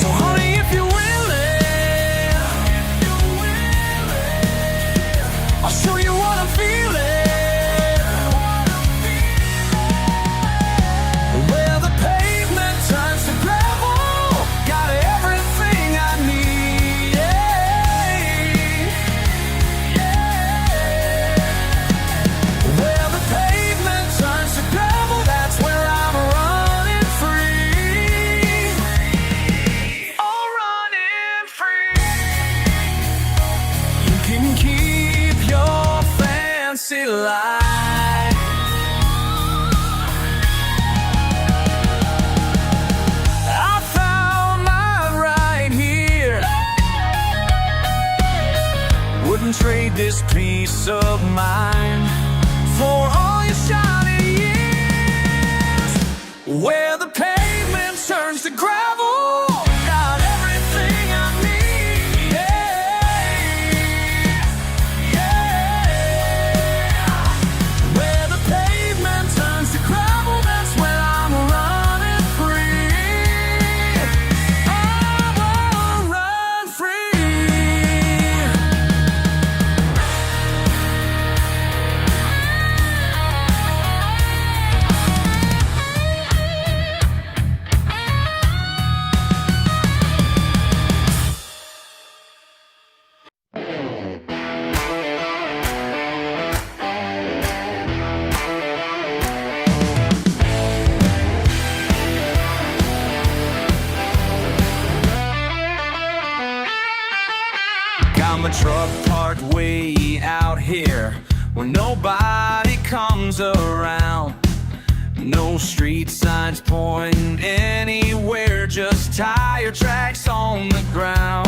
So honey, if you're willing, I'll show you what I'm feeling. I found mine right here. Wouldn't trade this peace of mind for all your shiny years. Where the pavement turns to gravel, got everything I need. Where the pavement turns to gravel, that's where I'm running free. I wanna run free. Got my truck parked way out here where nobody comes around. No street signs pointing anywhere, just tire tracks on the ground.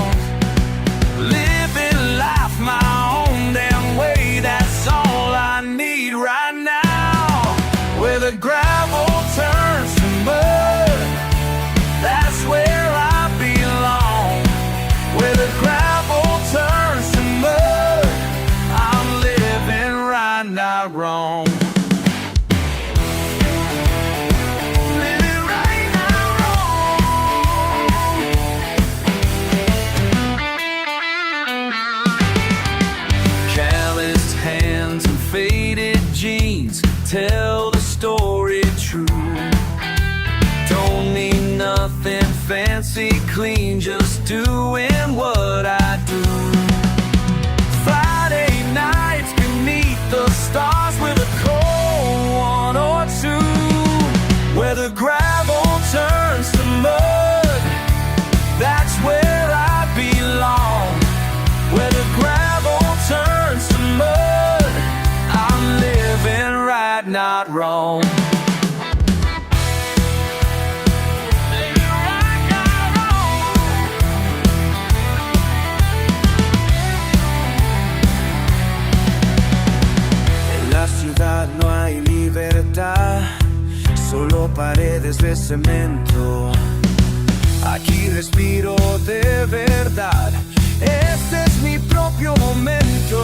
Living life my own damn way, that's all I need right now. Where the gravel turns to mud, that's where I belong. Where the gravel turns to mud, I'm living right, not wrong. Living right paredes de cemento. Aquí respiro de verdad, este es mi propio momento.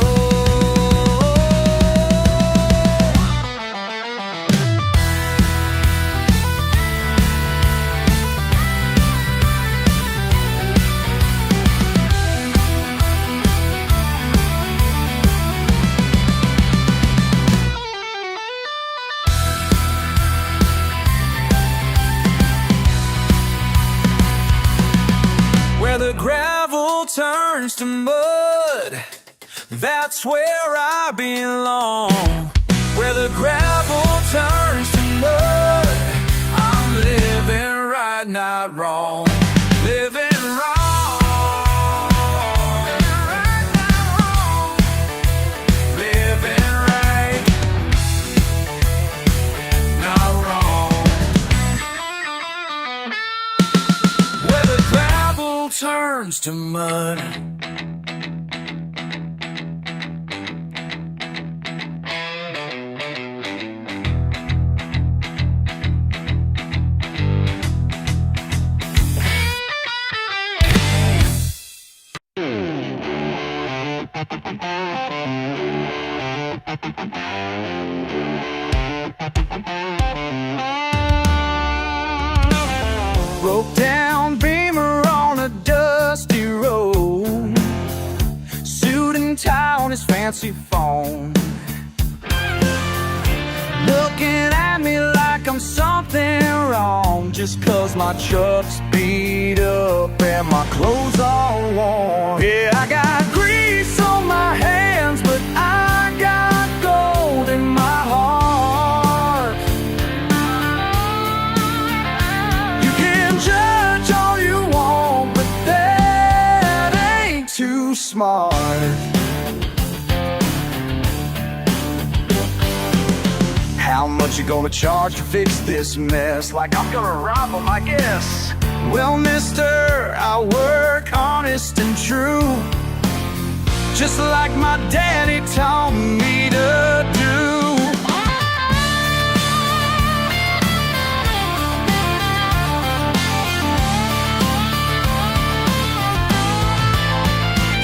Where the gravel turns to mud, that's where I belong. Where the gravel turns to mud, I'm living right, not wrong. Living wrong. Living right, not wrong. Living right, not wrong. Where the gravel turns to mud. Broke down Beamer on a dusty road, suit and tie on his fancy phone, looking at me like I'm something wrong, just 'cause my truck's beat up and my clothes all worn. Yeah, I got grease on my hands, but I got gold in my heart. You can judge all you want, but that ain't too smart. How much you gonna charge to fix this mess? Like I'm gonna rob them, I guess. Well, mister, I work honest and true, just like my daddy taught me to do.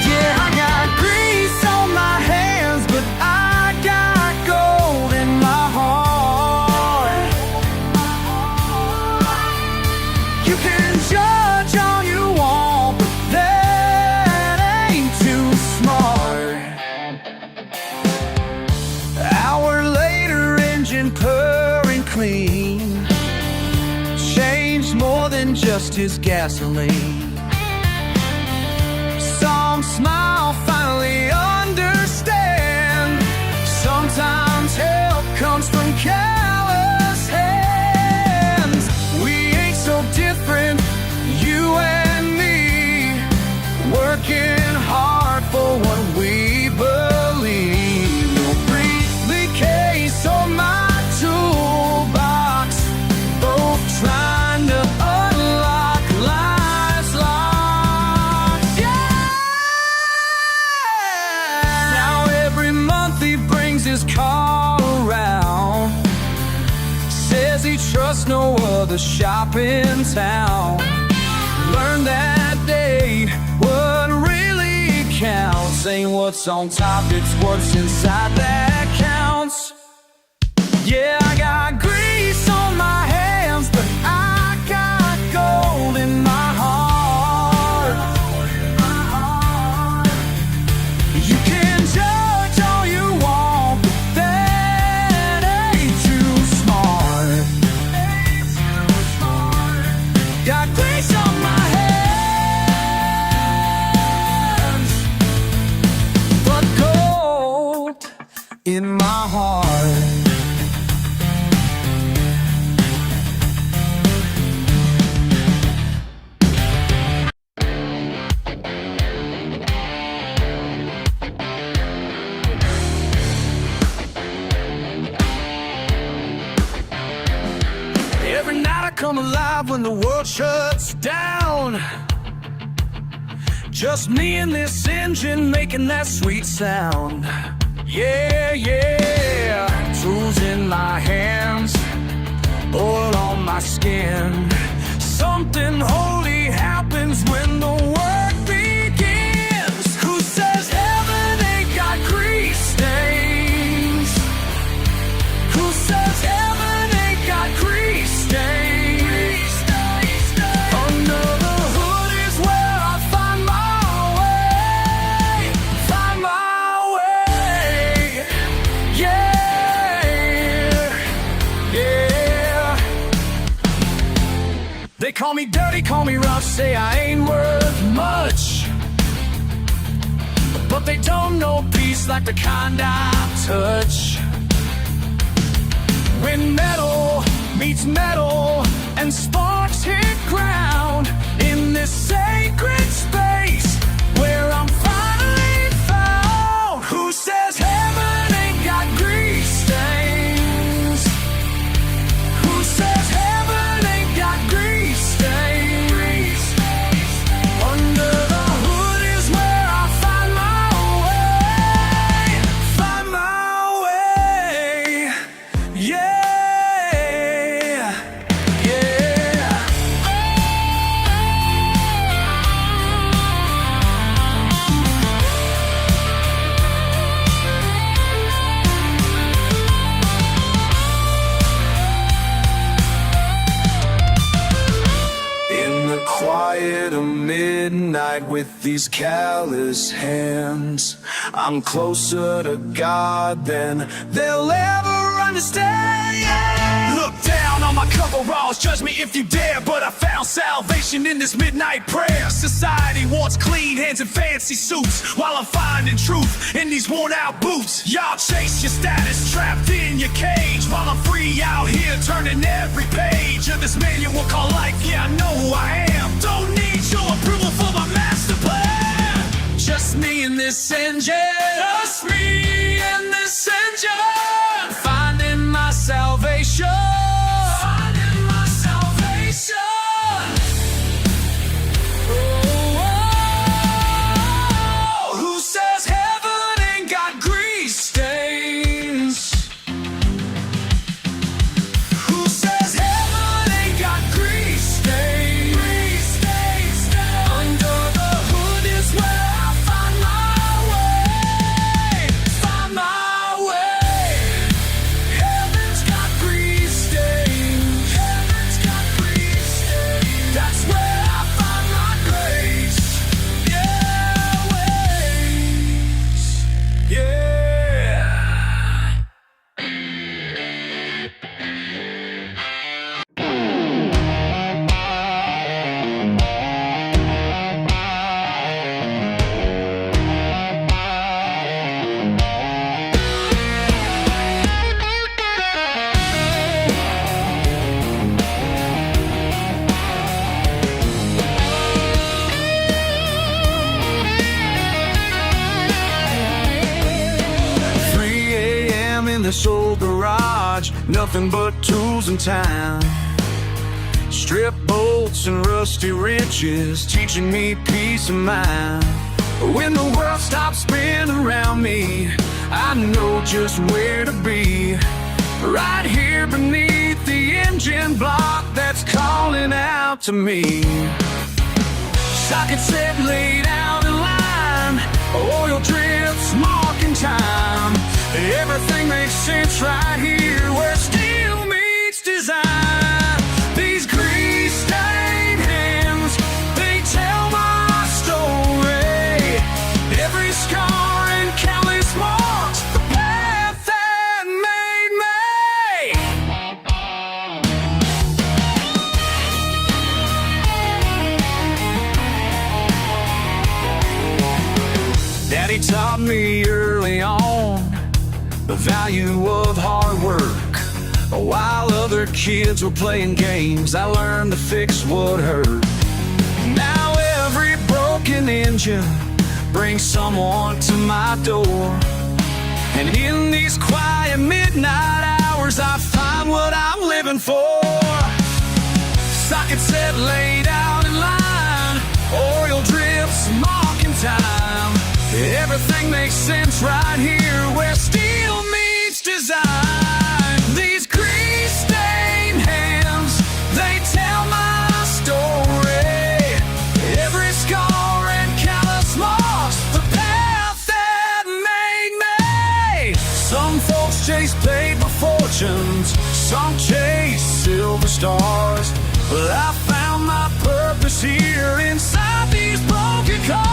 Yeah, I got grease on my hands, but I got gold in my heart. You can judge all you want, but that ain't too smart. Hour later, engine purring clean, changed more than just his gasoline. Some smile, finally understand, sometimes help comes from callous hands. We ain't so different, you and me, working hard for what we believe. No briefcase on my toolbox, both trying to unlock life's locks. Yeah! Now every month he brings his car around, says he trusts no other shop in town. Learned that day what really counts ain't what's on top, it's what's inside that counts. Yeah, I got grease on my hands, but I got gold in my heart. You can judge all you want, but that ain't too smart. Got grease on my hands, but gold in my heart. Every night I come alive when the world shuts down. Just me and this engine making that sweet sound. Yeah, yeah. Tools in my hands, oil on my skin. Something holy happens when the work begins. Who says heaven ain't got grease stains? Who says heaven ain't got grease stains? Under the hood is where I find my way. Find my way. Yeah. Yeah. They call me dirty, call me rough, say I ain't worth much. But they don't know peace like the kind I touch. When metal meets metal and sparks hit ground in this sacred space where I'm finally found. Who says heaven ain't got grease stains? Who says heaven ain't got grease stains? Under the hood is where I find my way. Find my way. Yeah. Quiet of midnight with these callous hands, I'm closer to God than they'll ever understand. Look down on my coveralls, judge me if you dare, but I found salvation in this midnight prayer. Society wants clean hands and fancy suits, while I'm finding truth in these worn out boots. Y'all chase your status trapped in your cage, while I'm free out here turning every page of this manual called life. Yeah, I know who I am. Don't need your approval for my master plan. Just me and this engine. Just me and this engine. Finding my salvation. Finding my salvation. Oh, who says heaven ain't got grease stains? Who says heaven ain't got grease stains? Under the hood is where I find my way. Find my way. Heaven's got grease stains. Heaven's got grease stains. That's where I find my grace. Yeah, ways. Yeah. This old garage, nothing but tools and time. Strip bolts and rusty wrenches, teaching me peace of mind. When the world stops spinning around me, I know just where to be. Right here beneath the engine block that's calling out to me. Socket set laid out in line, oil drips marking time. Everything makes sense right here where steel meets design. These grease-stained hands, they tell my story. Every scar and countless marks, the path that made me. Daddy taught me early on the value of hard work. While other kids were playing games, I learned to fix what hurt. Now every broken engine brings someone to my door. And in these quiet midnight hours, I find what I'm living for. Socket set laid out in line, oil drips marking time. Everything makes sense right here where steel meets design. These grease-stained hands Well, I found my purpose here inside these broken cars.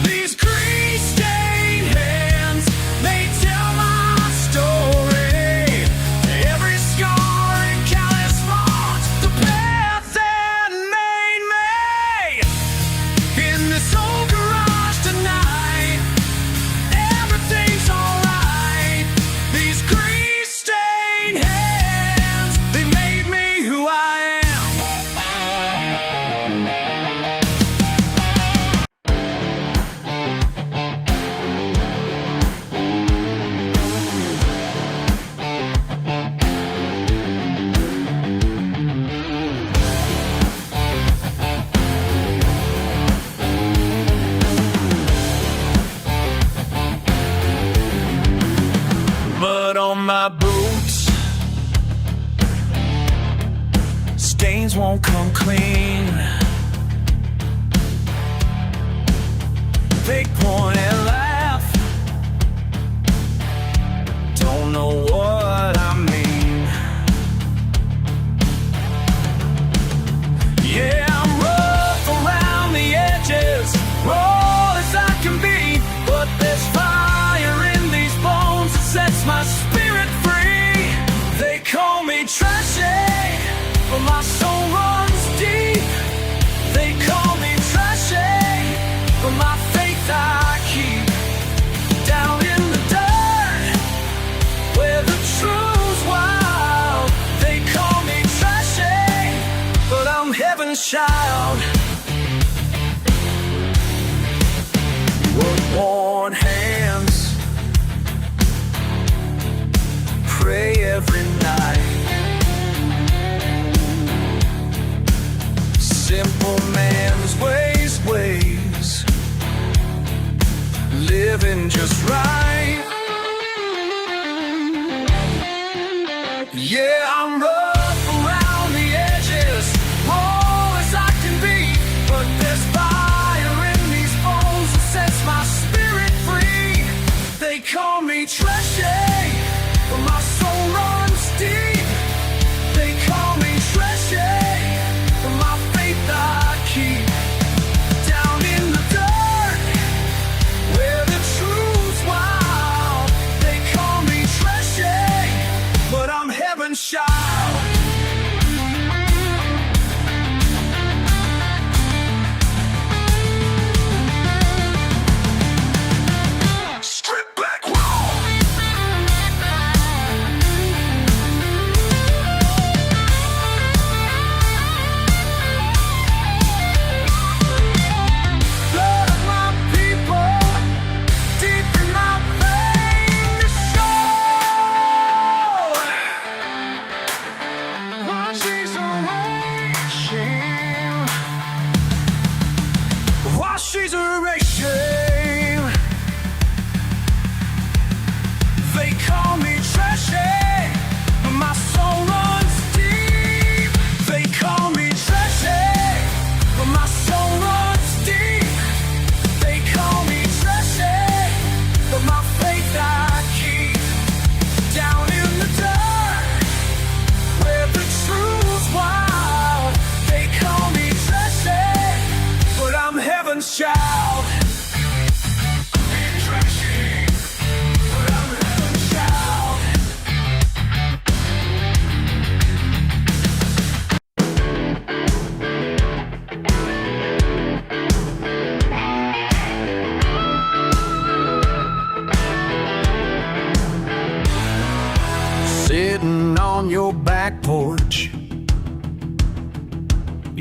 These grease-stained hands, they tell my story. Every scar and callous mark, the path that made me. In this old garage tonight, everything's alright. These grease-stained hands, they made me who I am. Mud on my boots, stains won't come clean. They point and laugh, don't know what I mean. Yeah, I'm rough around the edges, raw as I can be, but there's fire in these bones that sets my spirit free. They call me trashy, but my soul runs deep. They call me trashy, but my faith I keep. Down in the dirt, where the truth's wild. They call me trashy, but I'm heaven's child. Work-worn hands, pray every night. Simple man's ways, living just right. Yeah, I'm rough around the edges, raw as I can be, but there's fire in these bones that sets my spirit free. They call me trashy, but my soul runs deep. They call me trashy, but my faith I keep. Down in the dirt, where the truth's wild.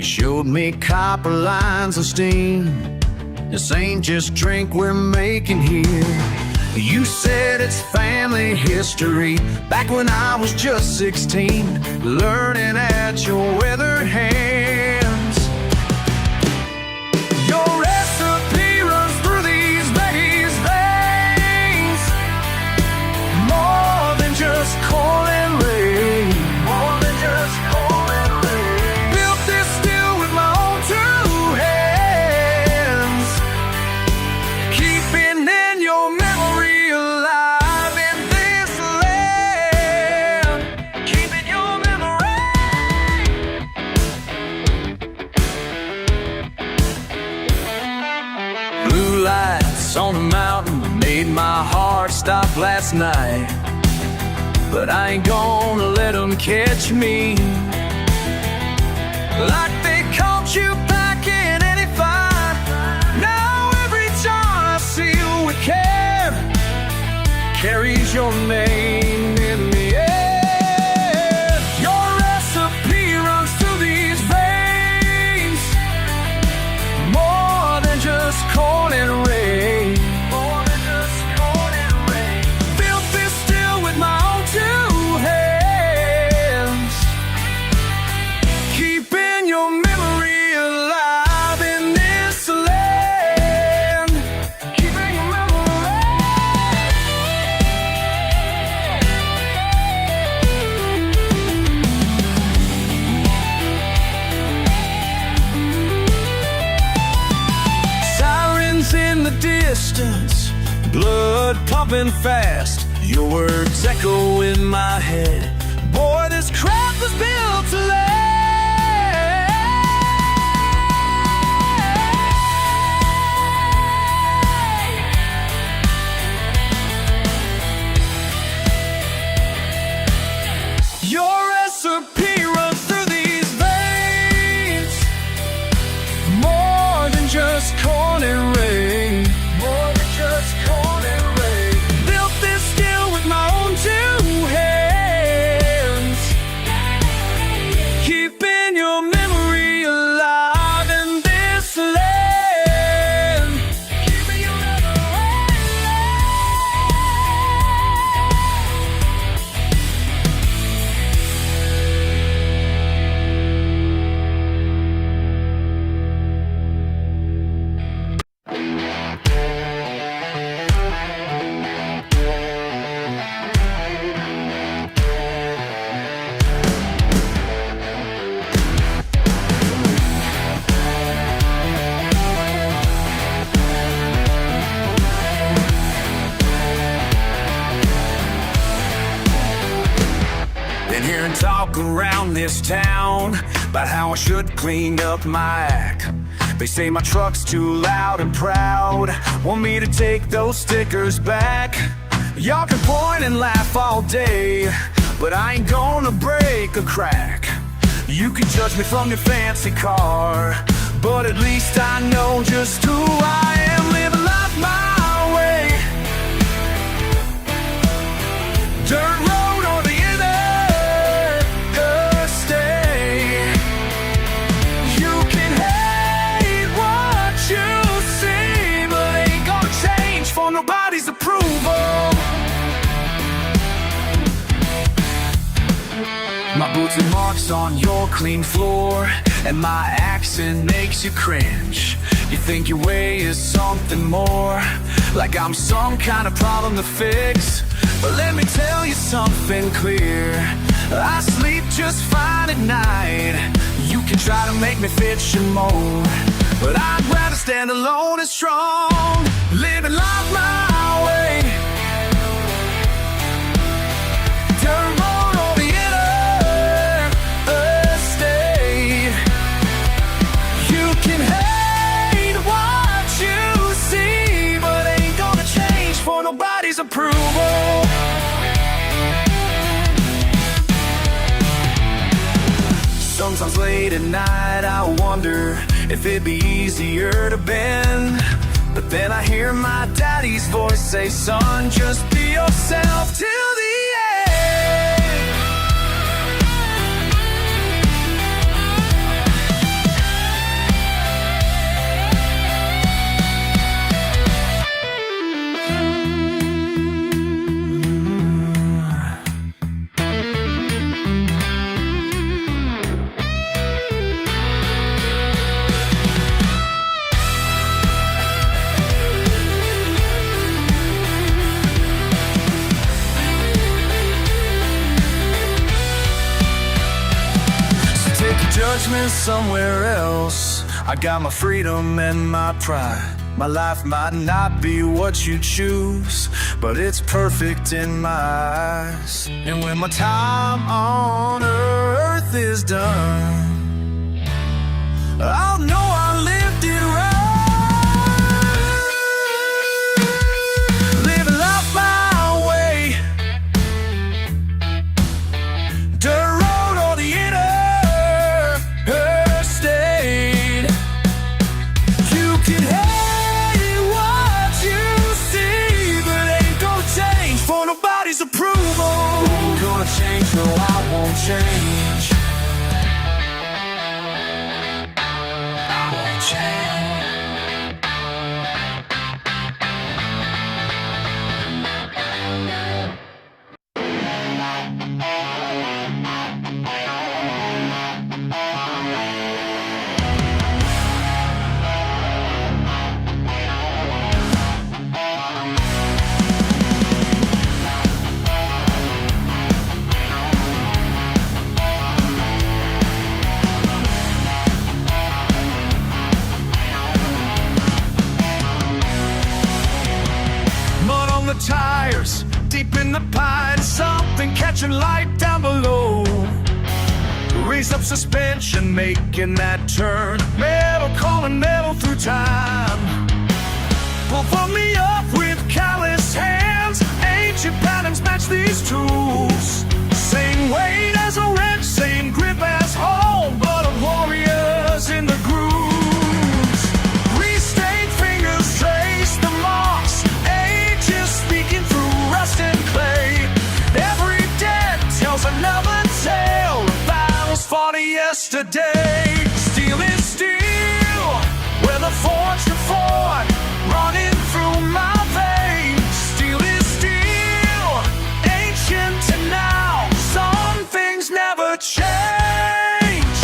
You showed me copper lines of steam. This ain't just drink we're making here. You said it's family history. Back when I was just 16, learning at your weathered hands. Your recipe runs through these veins. More than just corn and rain. More than just corn and rain. Built this still with my own two hands. Keeping in your memory alive in this land. Keeping your memory. Blue lights on the mountain made my heart stop last night. But I ain't gonna let them catch me. Like they caught you back in '85. Now every time I see you with care, carries your name in the air. Your recipe runs through these veins. More than just corn and rain. More than just corn and rain. Built this still with my own two hands. Keeping your memory alive in this land. Keeping your memory. Sirens in the distance, blood pumping fast. Your words echo in my head. Boy, this craft was built to last. Your recipe runs through these veins. More than just corn and rain. More than just corn and rain. Built this still with my own two hands. Keeping your memory alive in this land. Keeping your memory. Been hearing talk around this town about how I should clean up my act. They say my truck's too loud and proud, want me to take those stickers back. Y'all can point and laugh all day, but I ain't gonna break a crack. You can judge me from your fancy car, but at least I know just who I am. Living life my way. Dirt road or the interstate. You can hate what you see, but ain't gonna change for nobody's approval. My boots and marks on your clean floor, and my accent makes you cringe. You think your way is something more, like I'm some kind of problem to fix. But let me tell you something clear, I sleep just fine at night. You can try to make me fit your mold, but I'd rather stand alone and strong. Living life my way. Dirt road or the interstate. You can hate what you see, but ain't gonna change for nobody's approval. Sometimes late at night I wonder if it'd be easier to bend. But then I hear my daddy's voice say, son, just be yourself till the end. me somewhere else. I got my freedom and my pride. My life might not be what you choose, but it's perfect in my eyes. And when my time on earth is done, I'll know I lived it right. Living life my way, dirt road or the interstate. You can hate what you see, but ain't gonna change for nobody's approval. Ain't gonna change, no, I won't change. Tires deep in the pine, something catching light down below. Raise up suspension, making that turn. Metal calling metal through time. Pull me up with callous hands. Ancient patterns match these tools. Same weight as a wrench, same grip as home, but a warrior's in the grooves. Restained fingers trace the marks. Speaking through rust and clay. Every dead tells another tale of battles fought yesterday. Steel is steel, where the forged are fought, running through my veins. Steel is steel, ancient to now. Some things never change.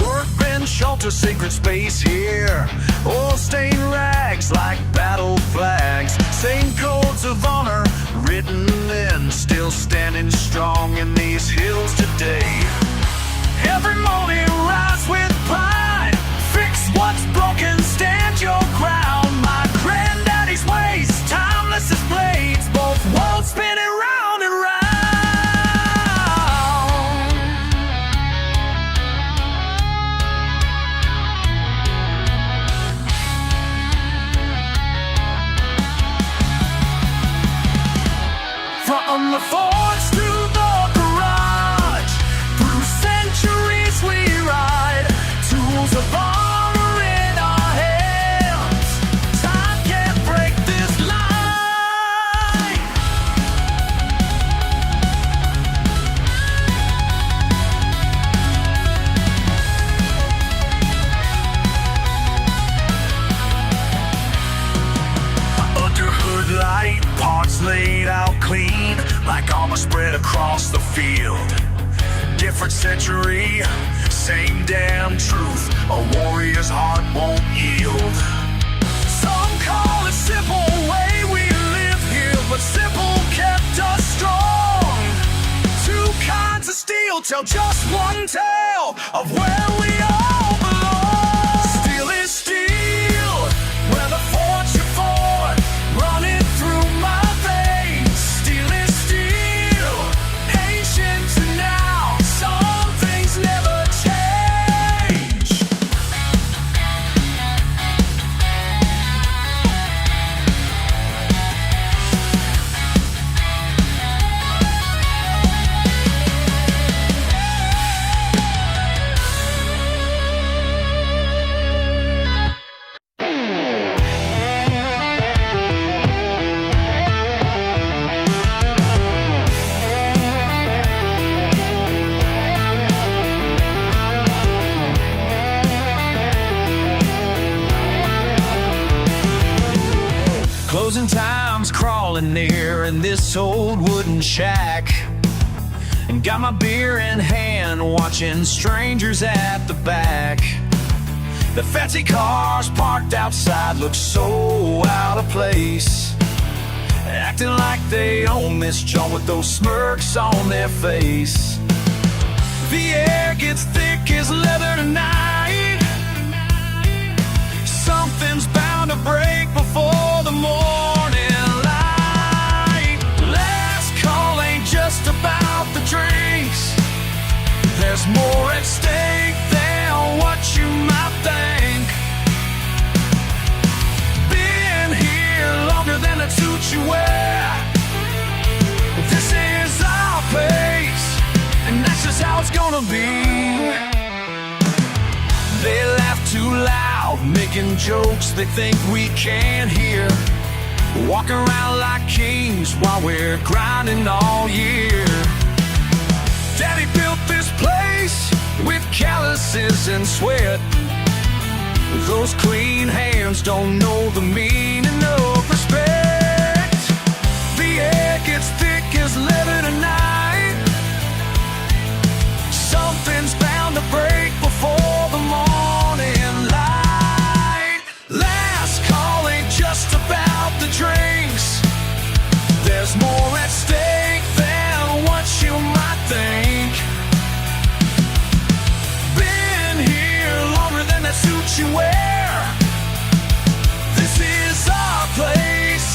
Workbench, shelter, sacred space here. Oil stained rags like battle flags. Same codes of honor written in, still standing strong in these hills today. Every morning rise with pride. Fix what's broken, stand your ground. My granddaddy's ways, timeless as blades. Both worlds spinning round and round. From the forge to the garage, through centuries we ride. Tools of honor in our hands. Time can't break this line. Under hood light, parts laid out clean, like armor spread across the field. Different century, same damn truth. A warrior's heart won't yield. Some call it simple way we live here, but simple kept us strong. Two kinds of steel tell just one tale of where we all belong. Steel is steel, where the forged are fought, running through my veins. Steel is steel, ancient to now. Some things never change. Closing time's crawling near in this old wooden shack. And got my beer in hand, watching strangers at the back. The fancy cars parked outside look so out of place, acting like they own this joint with those smirks on their face. gets thick as leather tonight. Something's bound to break before the morning light. Last call ain't just about the drinks. There's more at stake than what you might think. Been here longer than the suit you wear. This is our place, and that's just how it's gonna be. They laugh too loud, making jokes they think we can't hear. Walk around like kings while we're grinding all year. Daddy built this place with calluses and sweat. Those clean hands don't know the meaning of respect. The air gets thick as leather tonight. Something's bound to break before the morning light. Last call ain't just about the drinks. There's more at stake than what you might think. Been here longer than that suit you wear. This is our place,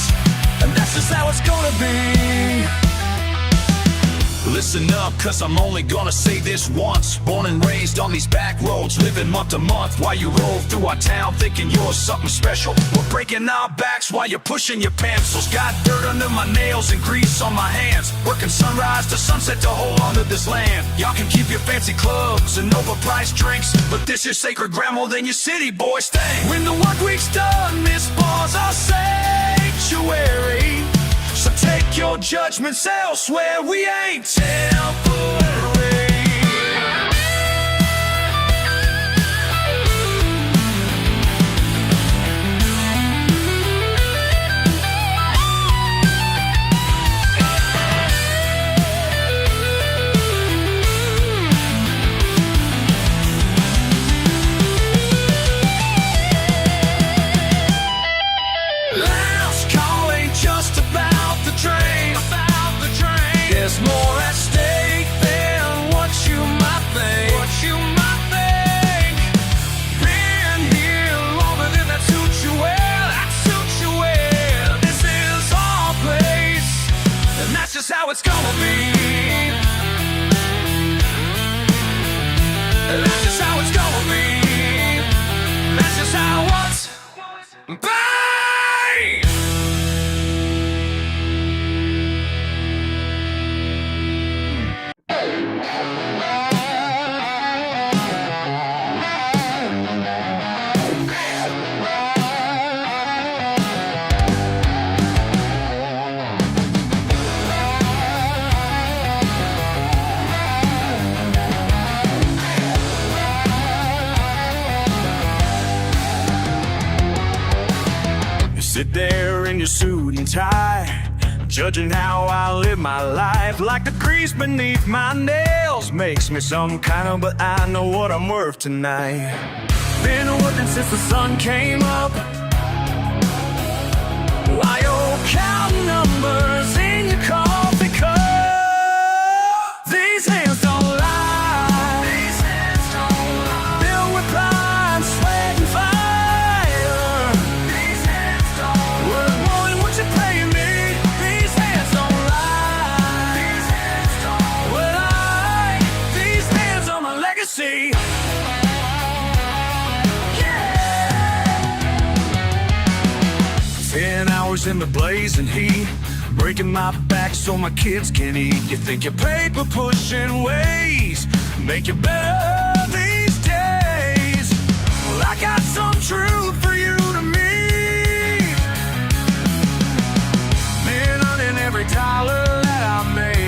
and that's just how it's gonna be. Listen up, cause I'm only gonna say this once. Born and raised on these back roads, living month to month while you roll through our town thinking you're something special. We're breaking our backs while you're pushing your pencils. Got dirt under my nails and grease on my hands. Working sunrise to sunset to hold on to this land. Y'all can keep your fancy clubs and overpriced drinks, but this is sacred ground more than your city boys think. When the work week's done, this bar's our sanctuary. So take your judgments elsewhere, we ain't temporary. There's more at stake than what you might think. Been here longer than that suit you wear. This is our place, and that's just how it's gonna be. And that's just how it's gonna be. That's just how what's bye. Sit there in your suit and tie, judging how I live my life. Like the grease beneath my nails makes me some kind of, but I know what I'm worth tonight. Been working since the sun came up, while you're counting numbers in your coffee cup. These hands don't lie. Filled with pride, sweat, and fire. See, 10 hours in the blazing heat, breaking my back so my kids can eat. You think your paper pushing ways make you better these days? Well, I got some truth for you to meet. Been earning every dollar that I make.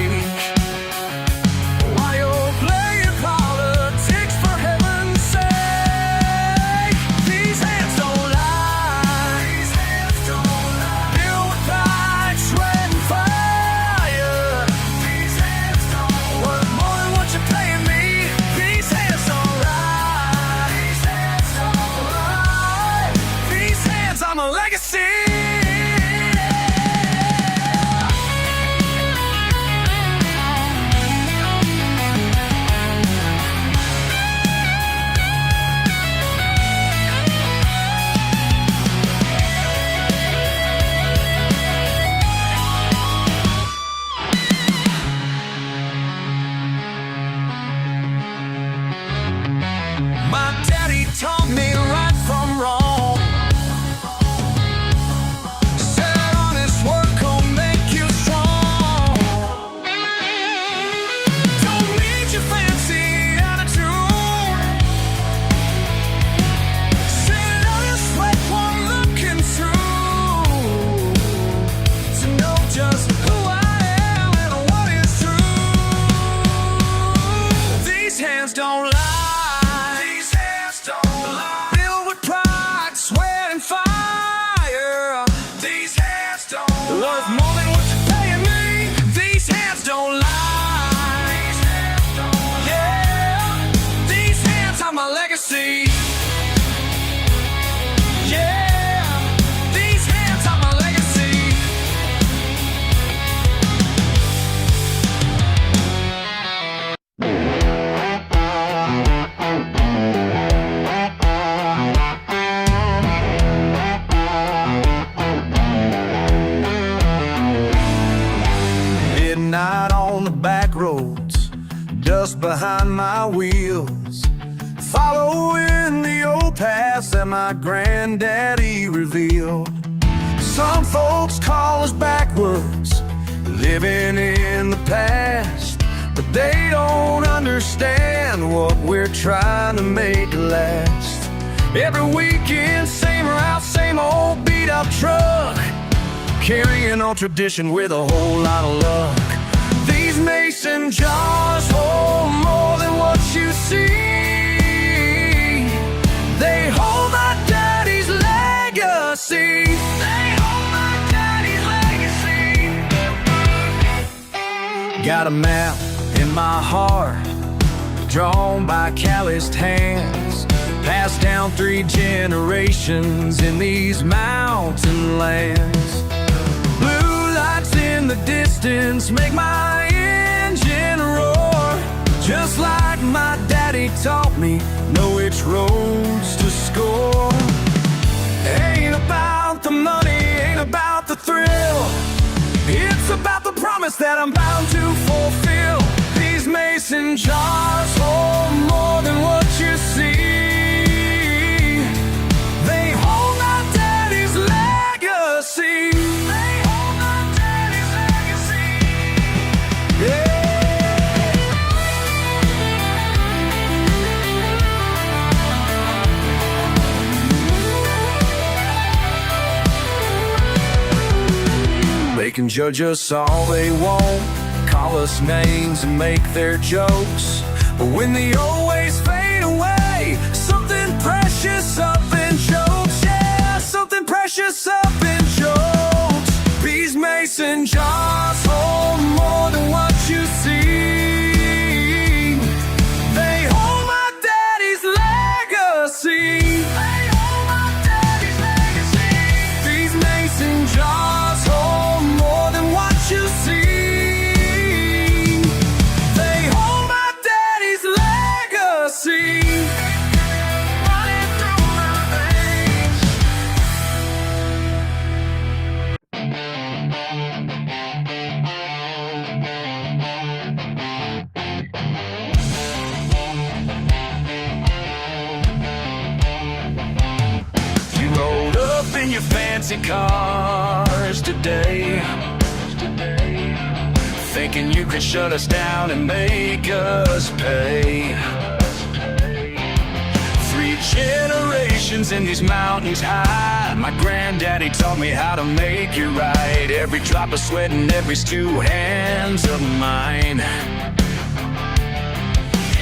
My daddy taught me right from wrong. Said honest work will make you strong. Don't need your fancy attitude. Said honest sweat one looking through to know just who I am and what is true. These hands don't lie. Worth more than what you're paying me. These hands don't lie. Yeah, these hands are my legacy. Yeah, these hands are my legacy. Midnight on the back roads, dust behind my wheels, following the old paths that my granddaddy revealed. Some folks call us backwards, living in the past, but they don't understand what we're trying to make last. Every weekend, same route, same old beat-up truck, carrying on tradition with a whole lot of luck. These mason jars hold more than what you see. They hold my daddy's legacy. They hold my daddy's legacy. Got a map in my heart, drawn by calloused hands, passed down 3 generations in these mountain lands. Blue lights in the distance make my engine roar, just like my daddy taught me, know which roads to score. Ain't about the money, ain't about the thrill, it's about the promise that I'm bound to fulfill. These mason jars hold more than what you see. They hold my daddy's legacy. They can judge us all they want, call us names and make their jokes, but when the old ways fade away, something precious up in jokes. Yeah, something precious up in jokes. These mason jars hold more than what you see. They hold my daddy's legacy. They hold my daddy's legacy. These mason jars hold more than what you see. They hold my daddy's legacy. Running through my veins. You rolled up in your fancy cars today, thinking you could shut us down and make us pay. 3 generations in these mountains high, my granddaddy taught me how to make it right. Every drop of sweat and every 2 hands of mine.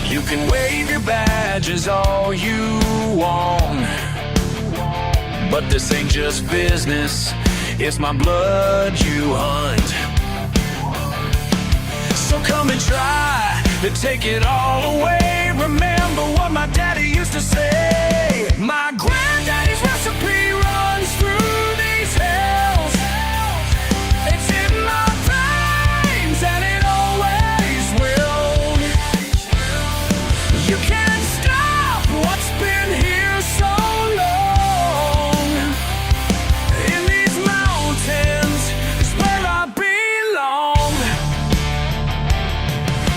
You can wave your badges all you want, but this ain't just business, it's my blood you hunt. So come and try to take it all away. Remember what my daddy used to say. My granddaddy's recipe runs through these hills. It's in my veins and it always will. You can't stop what's been here so long. In these mountains is where I belong.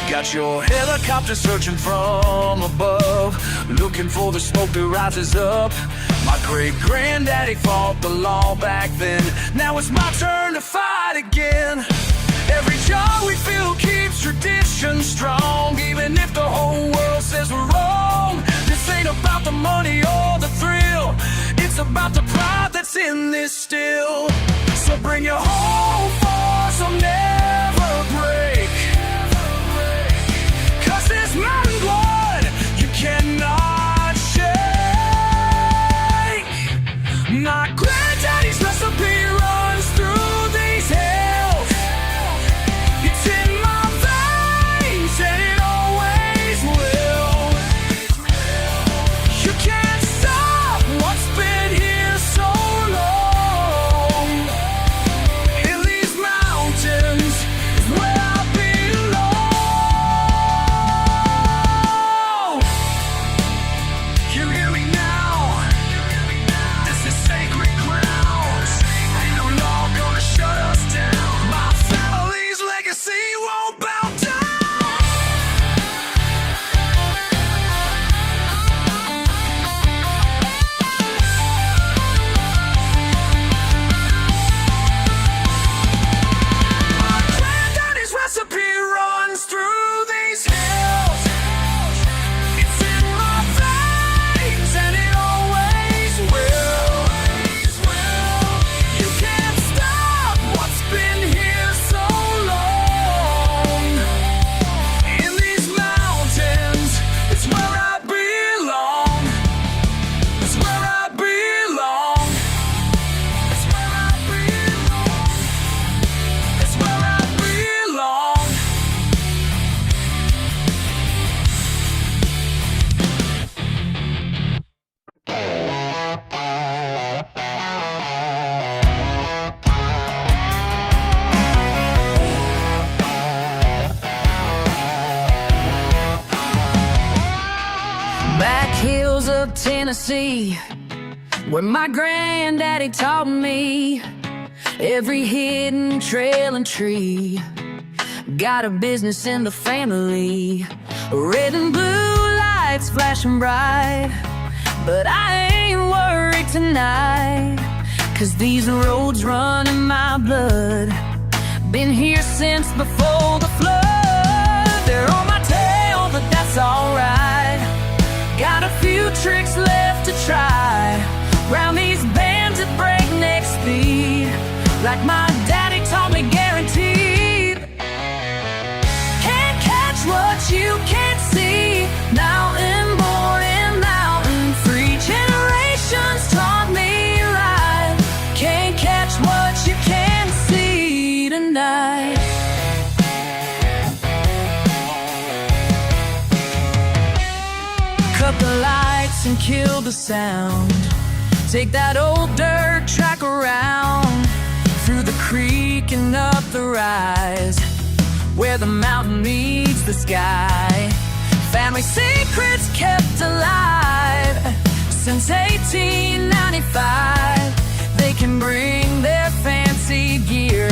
Got got your helicopter searching from above, looking for the smoke that rises up. My great-granddaddy fought the law back then. Now it's my turn to fight again. Every jar we fill keeps tradition strong, even if the whole world says we're wrong. This ain't about the money or the thrill, it's about the pride that's in this still. So bring your whole force, I'll never break. 'Cause this mountain blood you cannot shake. My granddaddy's recipe runs through these hills. It's in my veins and it always will. You can't stop what's been here so long. In these mountains is where I belong. You hear me now? This is sacred ground. Ain't no law gonna shut us down. My family's legacy won't bow down. My granddaddy's recipe runs through these hills. It's in my veins and it always will. You can't stop what's been here so long. In these mountains, it's where I belong. It's where I belong. It's where I belong. It's where I belong. Back hills of Tennessee, where my granddaddy taught me every hidden trail and tree. Got a business in the family, red and blue lights flashing bright. But I ain't worried tonight, 'cause these roads run in my blood. Been here since before the flood. They're on my tail, but that's alright. Got a few tricks left to try, round these bends at breakneck speed, like my daddy taught me, guaranteed. Can't catch what you can't see. Mountain born and mountain free, generations taught me right. Can't catch what you can't see tonight. Cut the lights and kill the sound. Take that old dirt track around, through the creek and up the rise, where the mountain meets the sky. Family secrets kept alive since 1895. They can bring their fancy gear,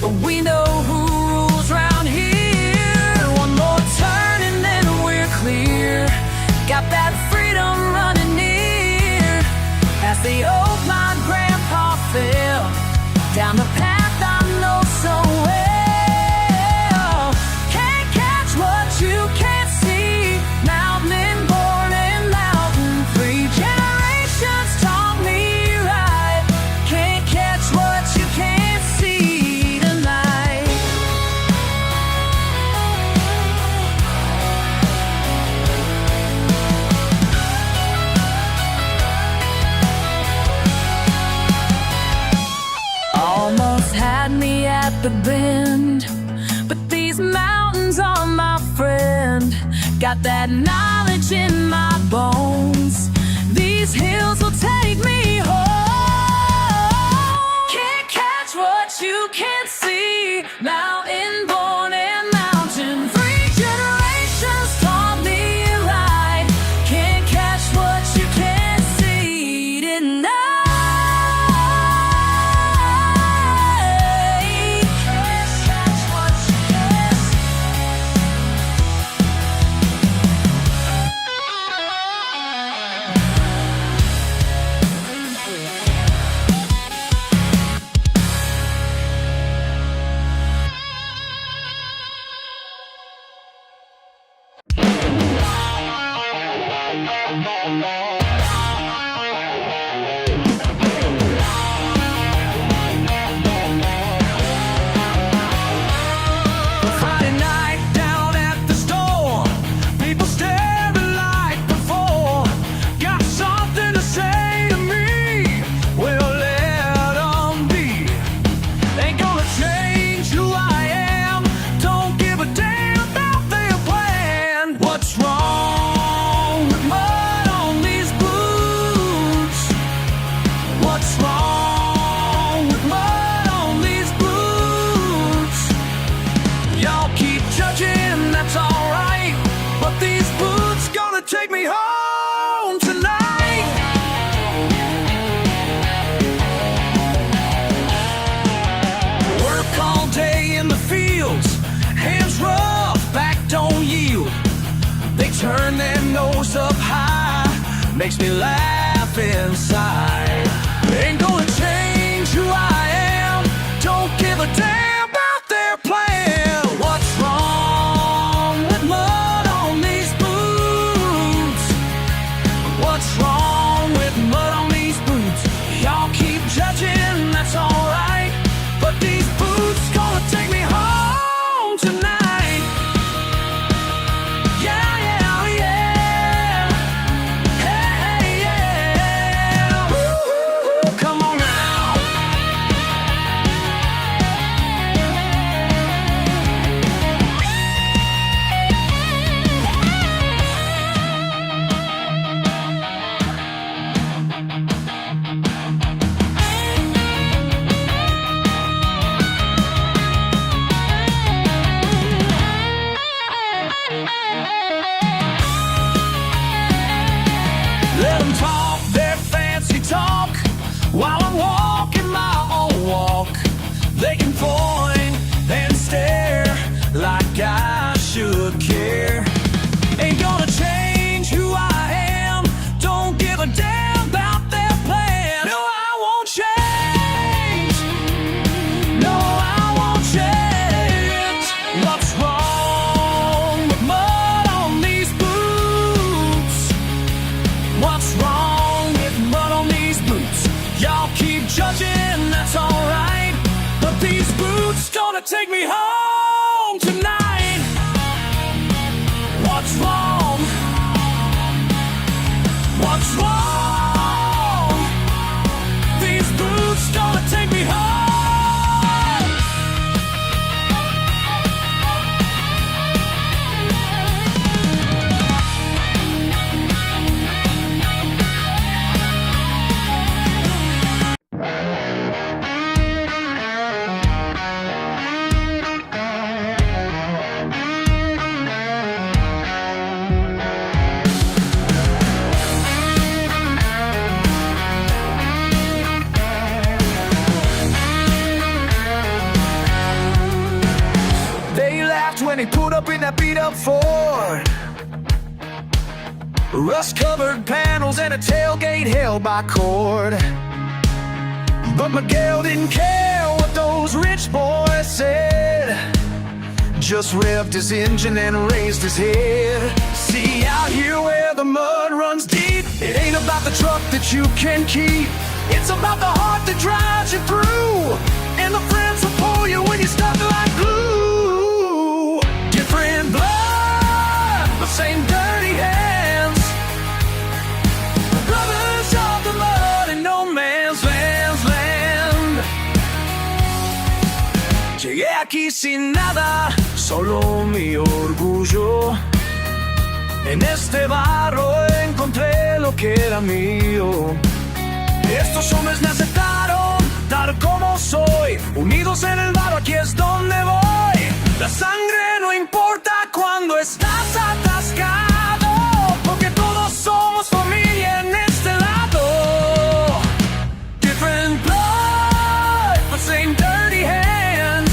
but we know who rules round here. One more turn and then we're clear. Got that freedom running near, past the oak my grandpa fell, down the path I know so well. Can't catch what you can't see. Mountain born and mountain free, generations taught me right. Can't catch what you can't see tonight. Almost had me at the bend, but these mountains are my friend. Got that knowledge in my bones. These hills will take me home. Can't catch what you can't see. Mountain born and mountain free, generations taught me right. Can't catch what you can't see tonight. Can't catch what you can't see. Friday night down at the store, people staring like before. Got something to say to me, well let 'em be. Ain't gonna change who I am, don't give a damn about their plan. What's wrong with mud on these boots? What's wrong with mud on these boots? Y'all keep judging, that's alright, but these boots gonna take me home tonight. Work all day in the fields, hands rough, back don't yield. They turn their nose up high, makes me laugh inside. Ain't gonna change who I am, don't give a damn about their plan. What's wrong with mud on these boots? What's wrong with mud on these boots? Y'all keep judging, that's alright, but these boots gonna take me home tonight. Yeah, yeah, yeah. Hey, hey, yeah. Woo, come on now. Let 'em talk their fancy talk while I'm walking my own walk. They can point and stare like I should care. Ain't gonna change who I am, don't give a damn about their plan. No, I won't change. No, I won't change. What's wrong with mud on these boots? What's wrong with mud on these boots? Y'all keep judging, that's alright, but these boots gonna take me home tonight. What's wrong? What's wrong? These boots gonna take me home. They laughed when he pulled up in that beat-up Ford. Rust-covered panels and a tailgate held by cord. But Miguel didn't care what those rich boys said. Just revved his engine and raised his head. See, out here where the mud runs deep, it ain't about the truck that you can keep, it's about the heart that drives you through, and the friends will pull you when you're stuck like glue. Different blood, the same dirty hands, brothers of the mud in no man's land. Llegué aquí sin nada, solo mi orgullo. En este barro encontré lo que era mío. Estos hombres me aceptaron tal como soy. Unidos en el barro, aquí es donde voy. La sangre no importa cuando estás atascado, porque todos somos familia en este lado. Different blood, but same dirty hands,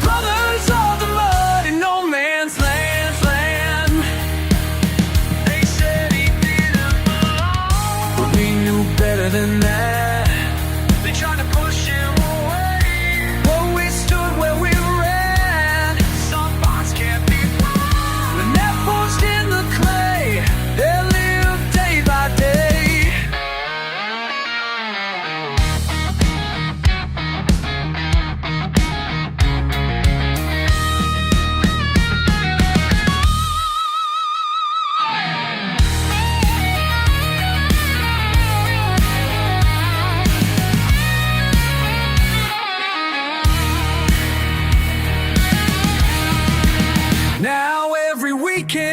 brothers of the mud in no man's land. They said he didn't belong, but we knew better than that. They tried to push him away, but we stood where we ran. Some bonds can't be broken.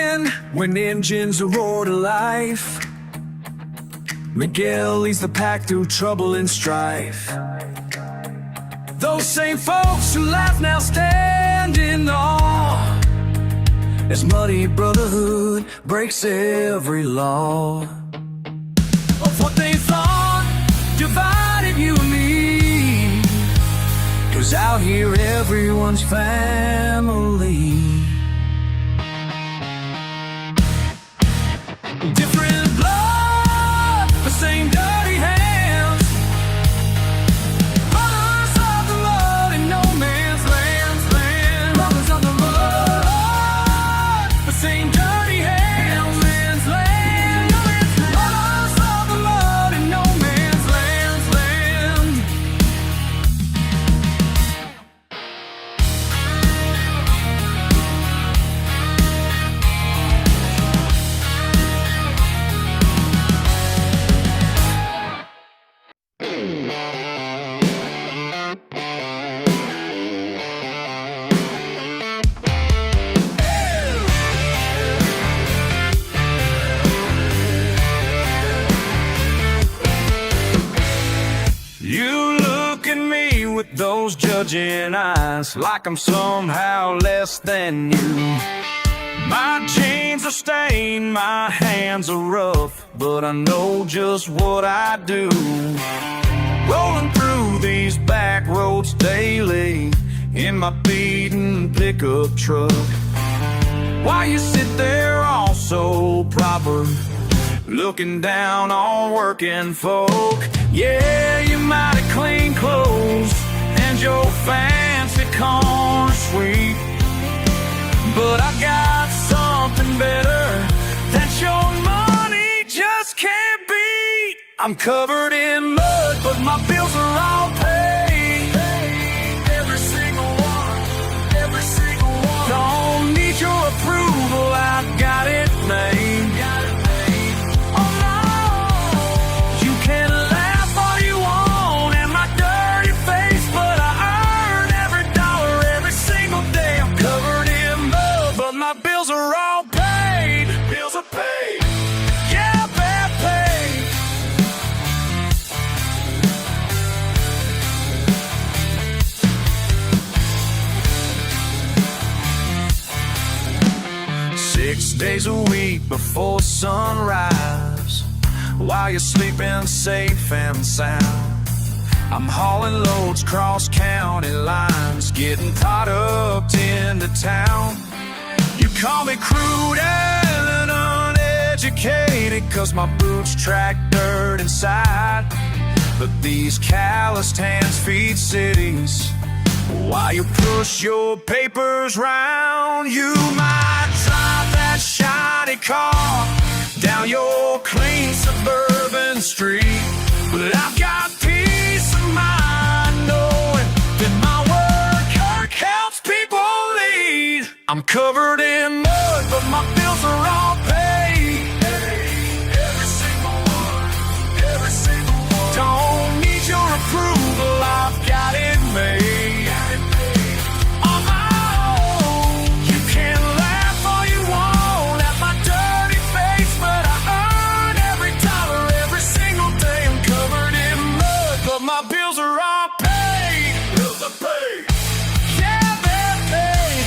in when engines roar to life. Miguel leads the pack through trouble and strife. Those same folks who laugh now stand in awe as muddy brotherhood breaks every law of what they thought divided you and me. 'Cause out here everyone's family. Different blood, the same dirty hands. Brothers of the mud in no man's land. Brothers of the mud, the same dirty hands. Man's land. Brothers of the mud in no man's land. You look at me with those judging eyes, like I'm somehow less than you. My jeans are stained, my hands are rough, but I know just what I do. Rolling through these back roads daily in my beaten pickup truck. While you sit there all so proper, looking down on working folk. Yeah, you might have clean clothes and your fancy corner sweet, but I got something better that your money just can't beat. I'm covered in mud, but my bills are all paid. Every single one, every single one. Don't need your approval, I've got it made. Oh no, you can laugh all you want at my dirty face, but I earn every dollar every single day. I'm covered in mud, but my bills are all paid. Bills are paid. Yeah, bad paid. Six days a week before sunrise, while you're sleeping safe and sound, I'm hauling loads cross county lines, getting caught up into town. You call me crude and uneducated, 'cause my boots track dirt inside. But these calloused hands feed cities while you push your papers round. You might drive that shiny car down your clean suburban street, but I've got peace of mind knowing that my work helps people lead. I'm covered in mud, but my bills are all paid. Every single one, every single one. Don't need your approval, I've got it made. My bills are all paid. Bills are paid. Yeah, they're paid.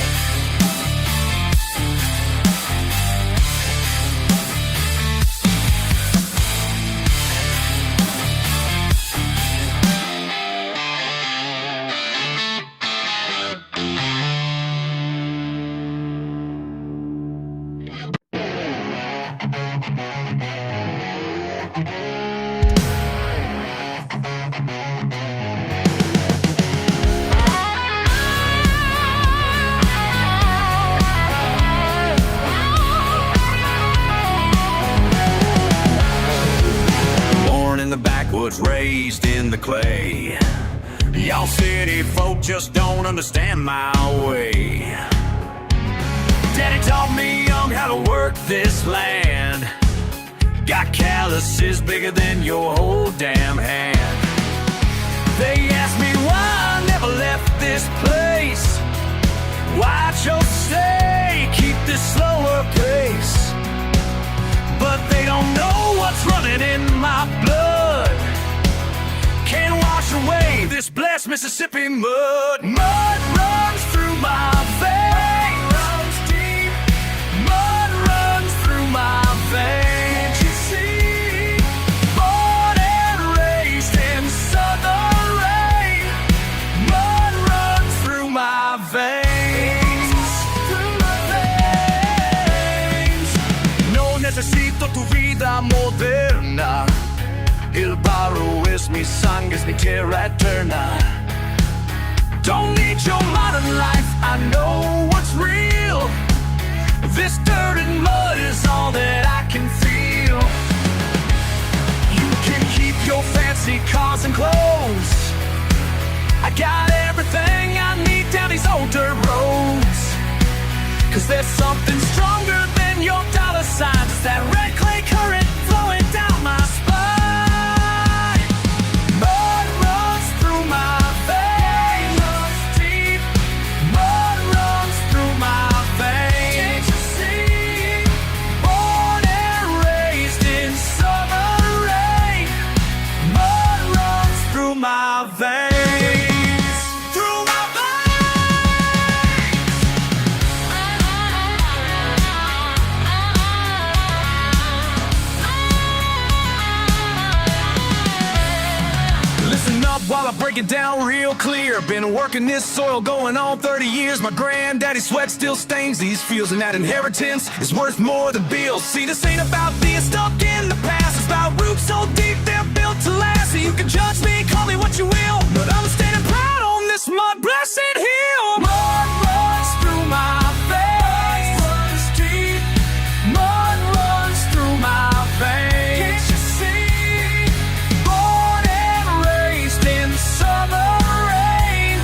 Raised in the clay, y'all city folk just don't understand my way. Daddy taught me young how to work this land. Got calluses bigger than your whole damn hand. They asked me why I never left this place, why I chose to stay, keep this slower pace, but they don't know what's running in my blood. Can't wash away this blessed Mississippi mud. Mud runs through my veins. Mud runs deep. Mud runs through my veins. Can't you see? Born and raised in southern rain. Mud runs through my veins. Through my veins. No necesito tu vida moderna. El barro es mi sangre, es mi tierra eterna. Don't need your modern life, I know what's real. This dirt and mud is all that I can feel. You can keep your fancy cars and clothes. I got everything I need down these old dirt roads. Cause there's something stronger than your dollar signs. It's that red clay current flowing down my spine. While I break it down real clear, been working this soil going on 30 years. My granddaddy's sweat still stains these fields, and that inheritance is worth more than bills. See, this ain't about being stuck in the past, it's about roots so deep they're built to last. So you can judge me, call me what you will, but I'm standing proud on this mud-blessed hill. Mud runs through my veins. Mud runs deep. Mud runs through my veins. Can't you see? Born and raised in summer rain.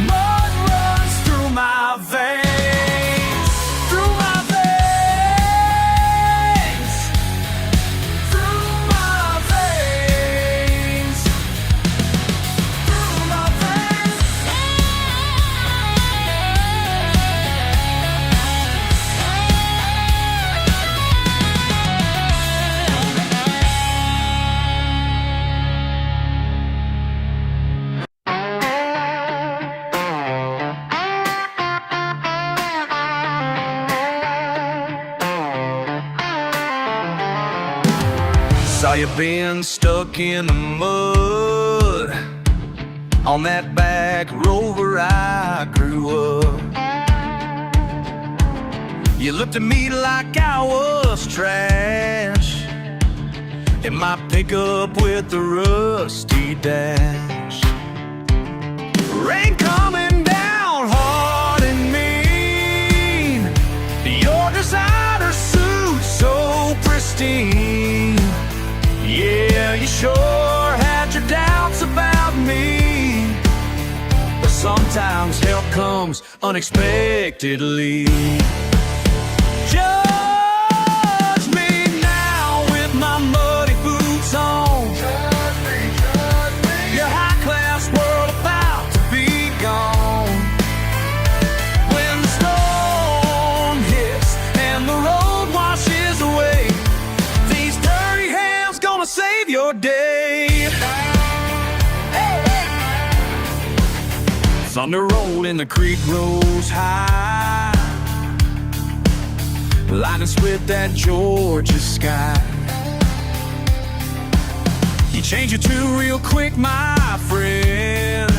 Mud runs through my veins. Through my veins. Through my veins. Through my veins. Saw you been stuck in the mud on that back road where I grew up. You looked at me like I was trash in my pickup with the rusty dash. Rain coming down hard and mean. Your designer suit so pristine. Yeah, you sure had your doubts about me, but sometimes help comes unexpectedly. Judge me now with my muddy boots on. Judge me, judge me. Your high-class world about to be gone. When the storm hits and the road washes away, these dirty hands gonna save your day. Thunder rolling, the creek rose high, lighting us with that Georgia sky. You change your tune real quick, my friend,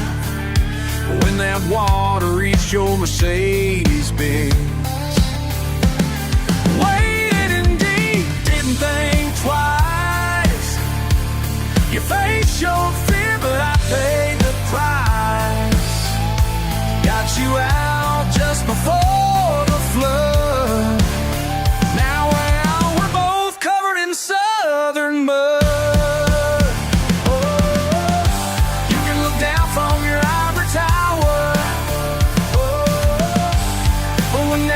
when that water reached your Mercedes-Benz. Waded in deep, didn't think twice. Your face showed fear, but I paid the price. Got you out just before the flood. Now, well, we're both covered in southern mud. Oh, you can look down from your ivory tower. Oh, when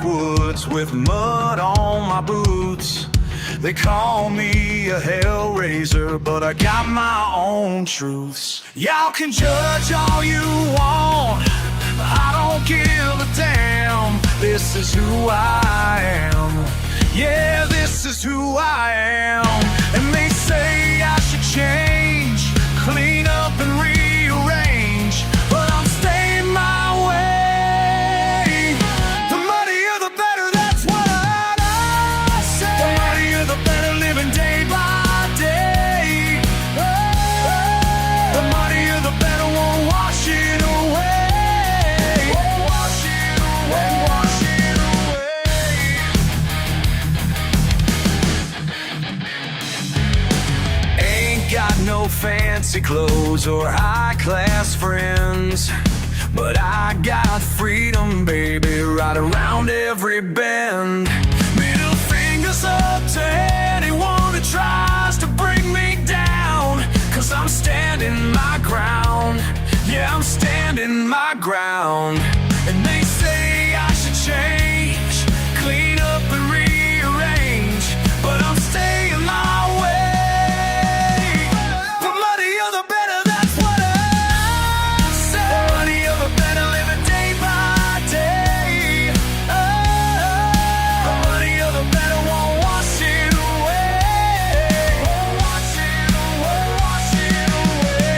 backwoods with mud on my boots. They call me a hellraiser, but I got my own truths. Y'all can judge all you want, I don't give a damn. This is who I am. Yeah, this is who I am. And they say I should change, clean up and rearrange, but I'm staying my way. The muddier the better, that's what I say. The muddier the better, living day by day. The muddier the better, won't wash it away. Won't wash it away. Won't wash it away. Ain't got no fancy clothes or high-class friends, but I got freedom, baby, right around every bend. Middle fingers up to anyone that tries to bring me down, 'cause I'm standing my ground. Yeah, I'm standing my ground. And they say I should change, clean up and rearrange, but I'm staying my way. The muddier the better, that's what I say. The muddier the better, living day by day. The muddier the better, won't wash it away. Won't wash it away. Wash it away.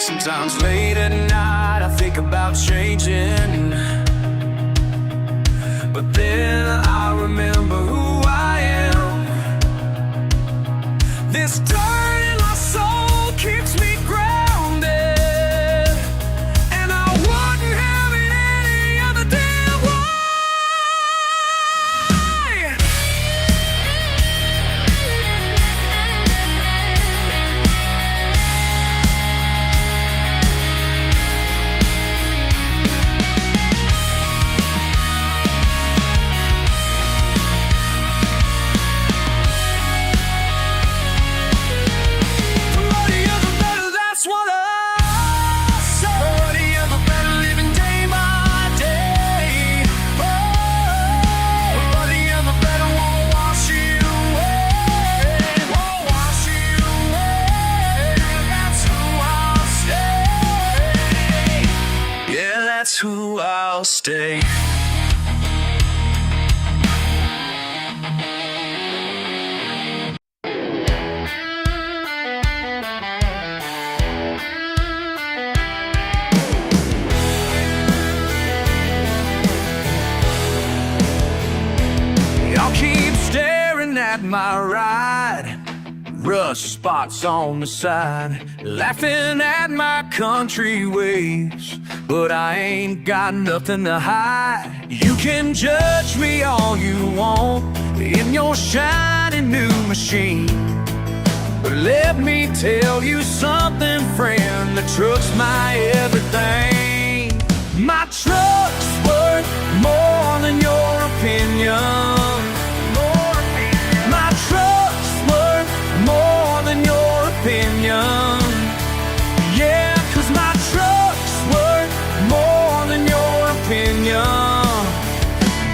Sometimes late at night I think about changing, but then I remember who I am. This dirt in my soul keeps me grounded, and I wouldn't have it any other damn way. The muddier the better, that's what I say. The muddier the better, living day by day. Oh, the muddier the better, won't wash it away. Won't wash it away. That's who I'll stay. Yeah, that's who I'll stay. Y'all keep staring at my ride, rust spots on the side, laughing at my country ways, but I ain't got nothing to hide. You can judge me all you want in your shiny new machine, but let me tell you something, friend, the truck's my everything. My truck's worth more than your opinion. My truck's worth more than your opinion. Yeah, 'cause my truck's worth more than your opinion.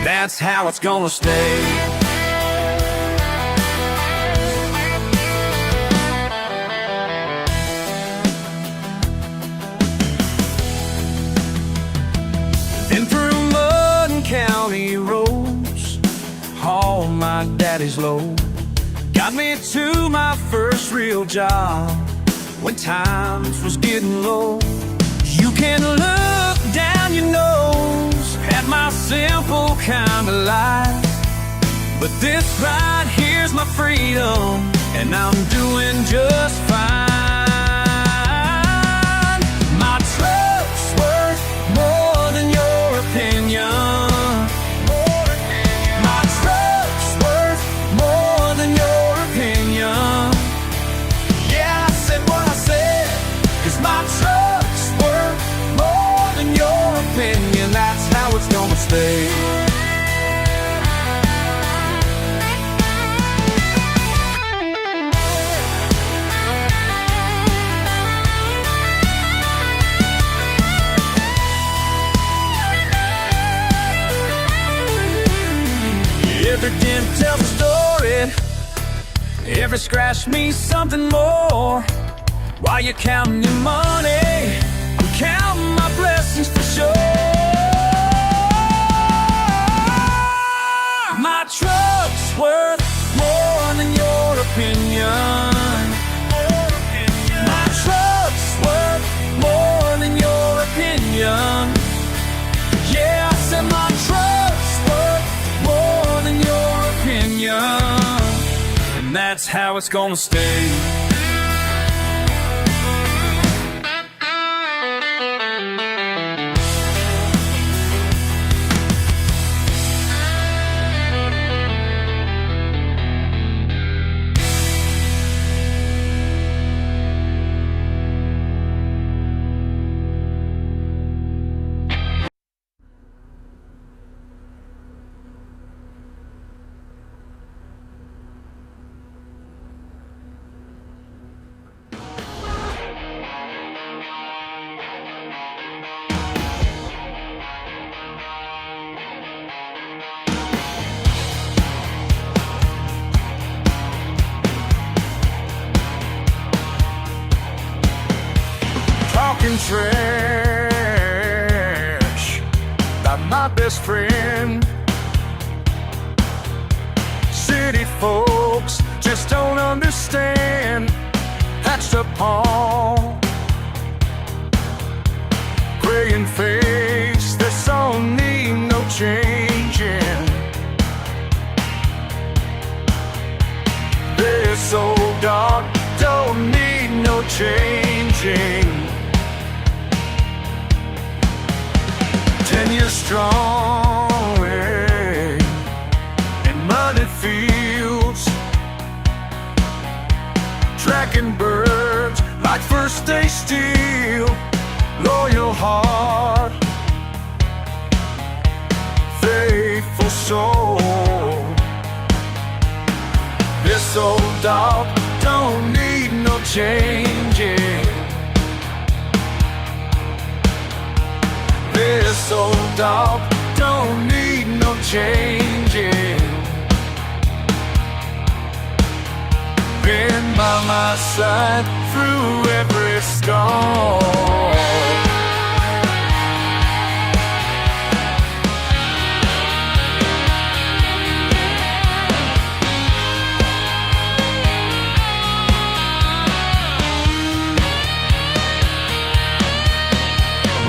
That's how it's gonna stay. Been through mud and county roads, hauled my daddy's load, got me to my first real job when times was getting low. You can look down your nose at my simple kind of life, but this right here's my freedom, and I'm doing just fine. My truck's worth more than your opinion. My truck's worth more than your opinion. Yeah, I said what I said, 'cause my truck's worth more than your opinion. That's how it's gonna stay. surface, scratch me something more. While you're counting your money, I'm counting my blessings for sure. My truck's worth more than your opinion. My truck's worth more than your opinion. Yeah, I said my truck's worth more than your opinion. And that's how it's gonna stay. Talking trash about my best friend. City folks just don't understand. That's the Paul. Praying face, this don't need no changing. This old dog don't need no changing. 10 years strong, in muddy fields, tracking birds like first they steal. Loyal heart, faithful soul. This old dog don't need no changing. This old dog don't need no changing. Been by my side through every storm.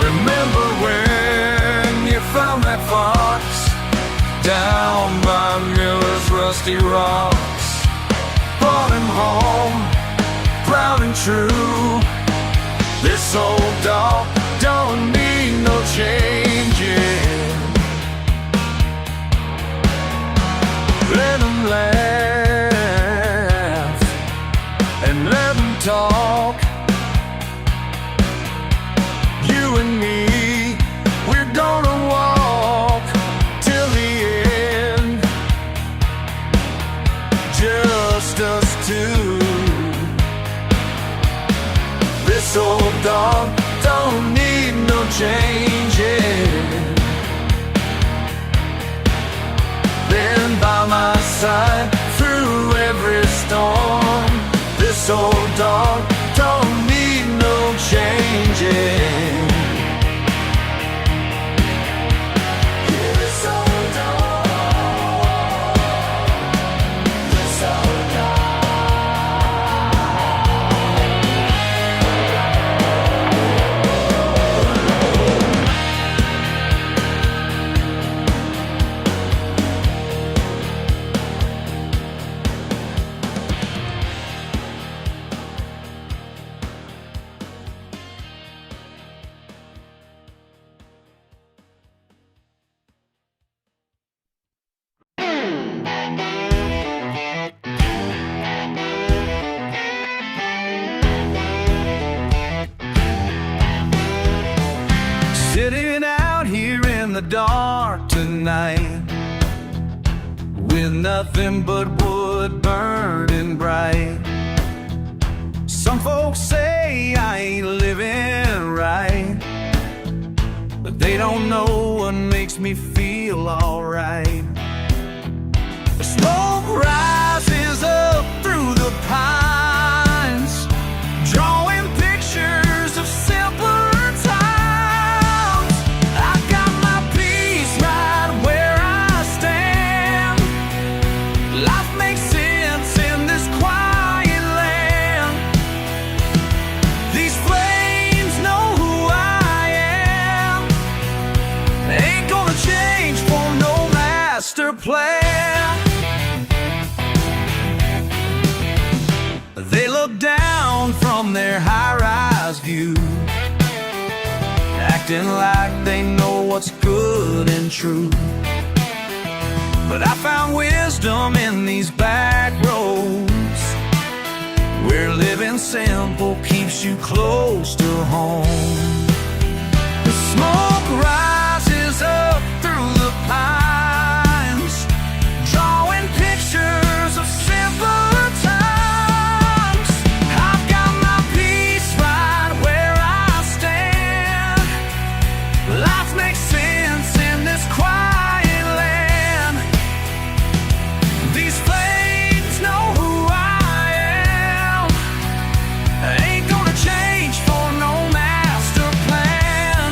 Remember when you found that fox down by Miller's rusty rocks? Brought him home, proud and true. This old dog don't need no changing. Let him laugh and let him talk. You and me, we're gonna walk till the end. Just us two. This old dog don't need no changing. Been by my side through every storm. This old dog don't need no changing. Sitting out here in the dark tonight, with nothing but wood burning bright. Some folks say I ain't living right, but they don't know what makes me feel alright. The smoke rises up through the plan. They look down from their high-rise view, acting like they know what's good and true. But I found wisdom in these back roads, where living simple keeps you close to home. The smoke rises up through the pines, drawing pictures of simpler times. I've got my peace right where I stand. Life makes sense in this quiet land. These flames know who I am. I ain't gonna change for no master plan.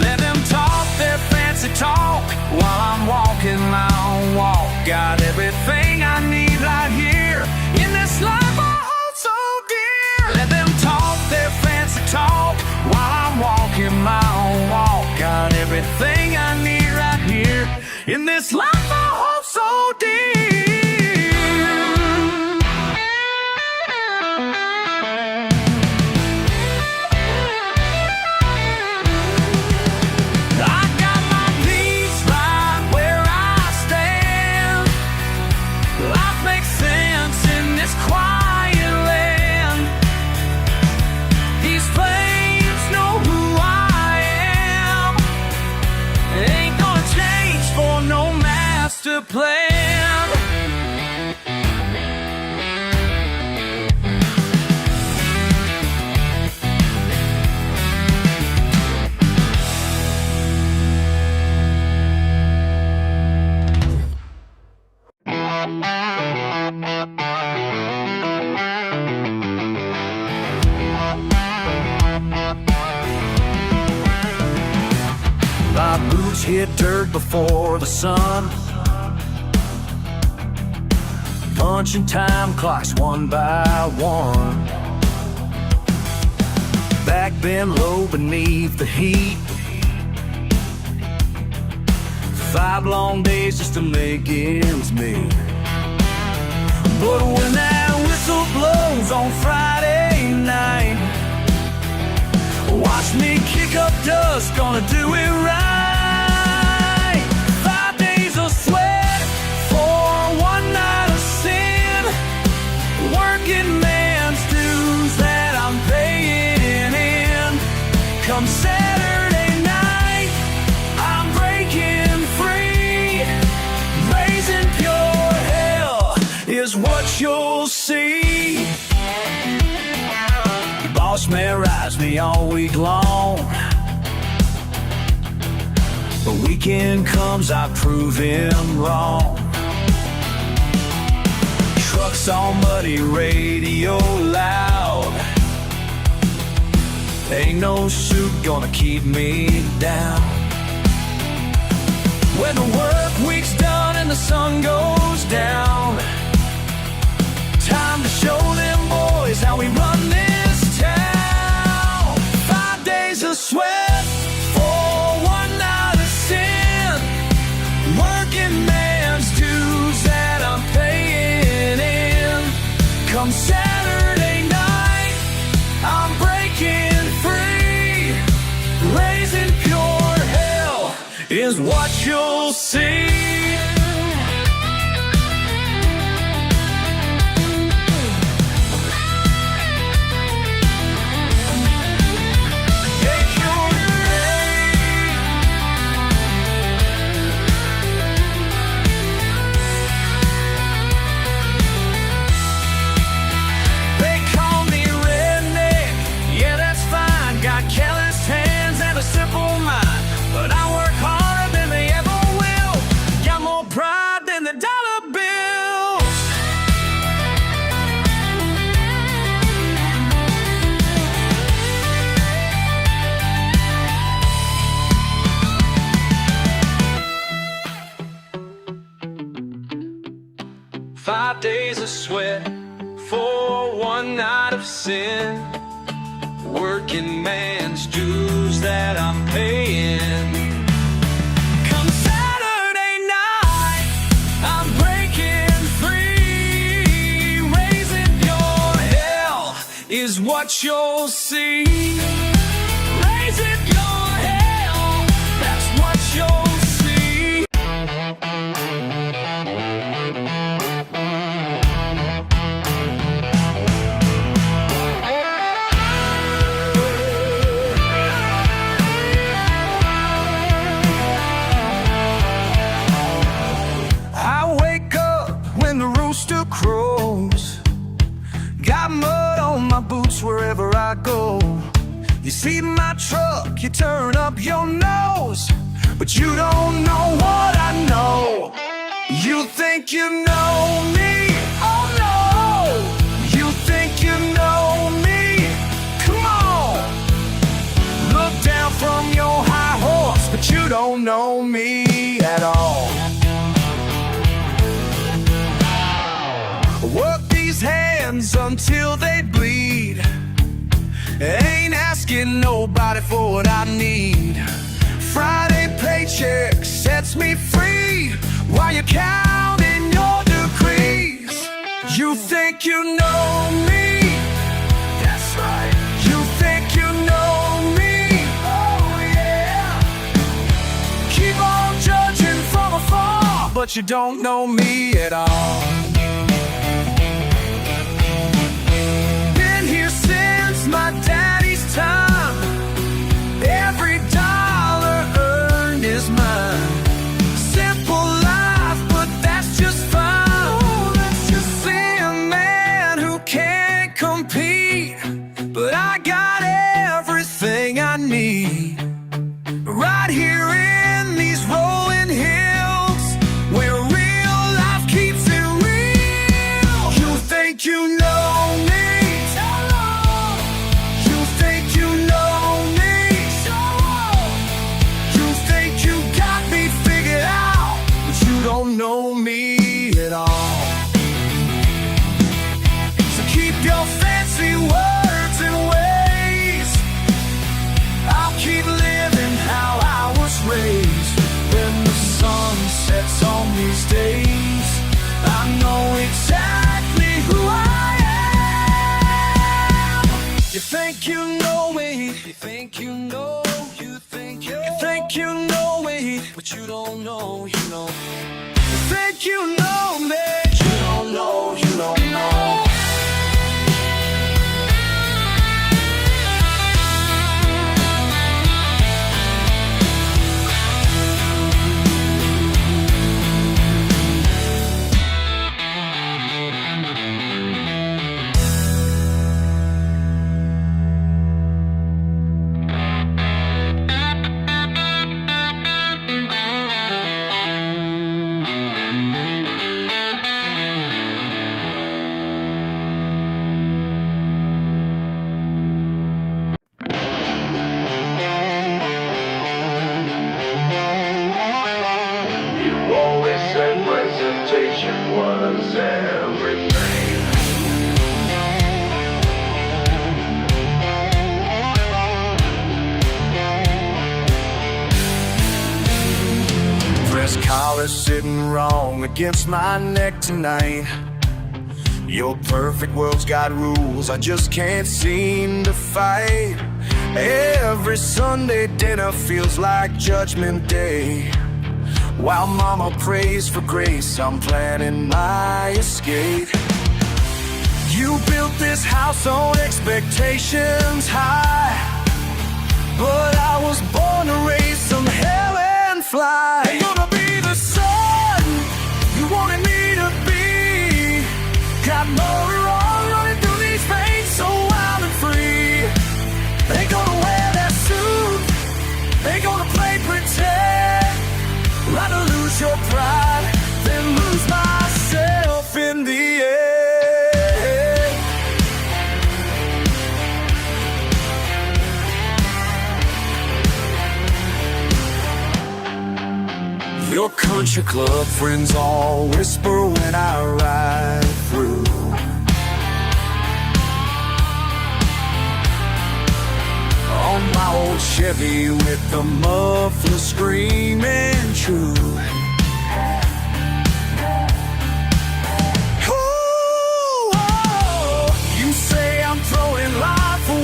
Let them talk their fancy talk while I'm walking my own walk. Got everything I need right here in this life I hold so dear. Let them talk their fancy talk while I'm walking my own walk. Got everything I need right here in this life I hold so dear. I got my peace right where I stand. Life makes sense in this quiet land. These flames know who I am. Ain't gonna change for no master plan. My boots hit dirt before the sun, punching time clocks one by one. Back bend low beneath the heat, 5 long days just to make ends meet. But when that whistle blows on Friday night, watch me kick up dust, gonna do it right. 5 days of sweat for one night of sin, working man's dues that I'm paying in. Come Saturday night, I'm breaking free. Raising pure hell is what you'll see. Boss man rides me all week long, but weekend comes, I prove him wrong. Trucks all muddy, radio loud, ain't no suit gonna keep me down. When the work week's done and the sun goes down, time to show them boys how we run this town. 5 days of sweat for one night of sin, working man's dues that I'm paying in. Come Saturday night, I'm breaking free. Raising pure hell is what you'll see. Simple mind, but I work harder than they ever will. Got more pride than the dollar bills. Five days of sweat for one night of sin, working man's dues that I'm paying. Come Saturday night, you'll see. Raising your hell, that's what you'll see. I wake up when the rooster crows. Got mud on my boots wherever I go. You see my truck, you turn up your nose, but you don't know what I know. You think you know me, oh no. You think you know me, come on. Look down from your high horse, but you don't know me at all. Work these hands until they bleed. Ain't asking nobody for what I need. Friday paycheck sets me free while you're counting your degrees. You think you know me, that's right. You think you know me, oh yeah. Keep on judging from afar, but you don't know me at all. My daddy's time, every dollar earned is mine. Simple life, but that's just fine. Oh, let's just see a man who can't compete, but I got everything I need right here in these rolling hills, where real life keeps it real. You think you know me, know me at all. So keep your fancy words and ways. I'll keep living how I was raised. When the sun sets on these days, I know exactly who I am. You think you know me, you think you know, you think you know me, but you don't know, you know. Think you know me, you don't know, you don't know. Was everything. Dress collar sitting wrong against my neck tonight. Your perfect world's got rules I just can't seem to fight. Every Sunday dinner feels like Judgment Day. While mama prays for grace, I'm planning my escape. You built this house on expectations high, but I was born to raise some hell and fly. Ain't gonna be the son you wanted me to be. Got more wrong running through these veins, so wild and free. Ain't gonna wear that suit, ain't gonna play pretend. Rather lose your pride than lose myself in the end. Your country club friends all whisper when I ride through. On my old Chevy with the muffler screaming true. Ooh, oh, you say I'm throwing life away.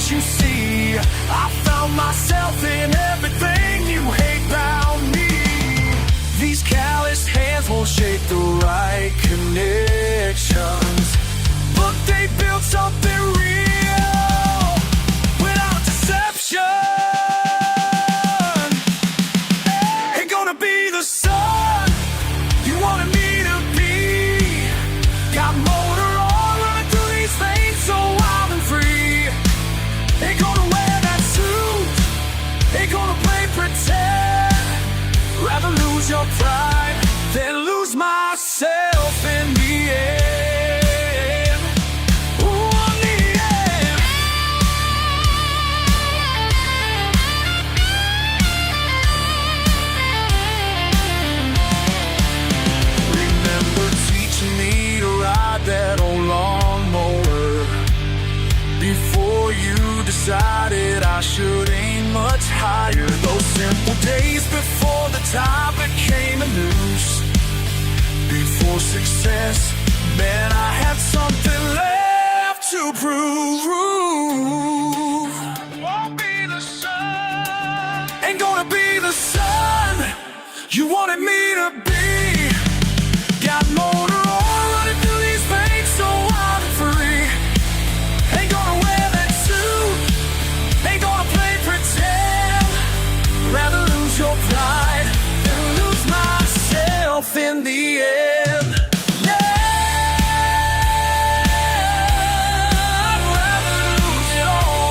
can't you see? I found myself in everything you hate about me. These calloused hands won't shape the right connections, but they built something real without deception. Ain't gonna be the sun you wanted me to be. Got motor on running through these veins so wild and free. Ain't gonna wear that suit, ain't gonna play pretend. Rather lose your pride than lose myself in the end. Ooh, in the end. Remember teaching me to ride that old lawnmower before you decided I should aim much higher. Those simple days before the top became a noose, before success, man, I had something left to prove. Won't be the sun, ain't gonna be the sun you wanted me to be. Got motor on running through these veins so wild and free. Ain't gonna wear that suit, ain't gonna play pretend. Rather lose your pride than lose myself in the end. Yeah, I'd rather lose it all.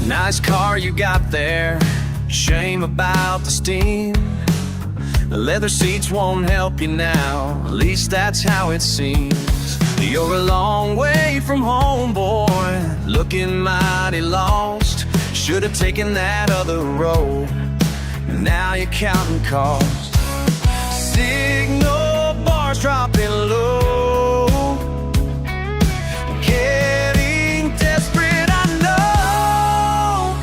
Nice car you got there, shame about the steam. The leather seats won't help you now, at least that's how it seems. You're a long way from home, boy, looking mighty lost. Should've taken that other road, now you're counting costs. Signal bars dropping low, getting desperate, I know.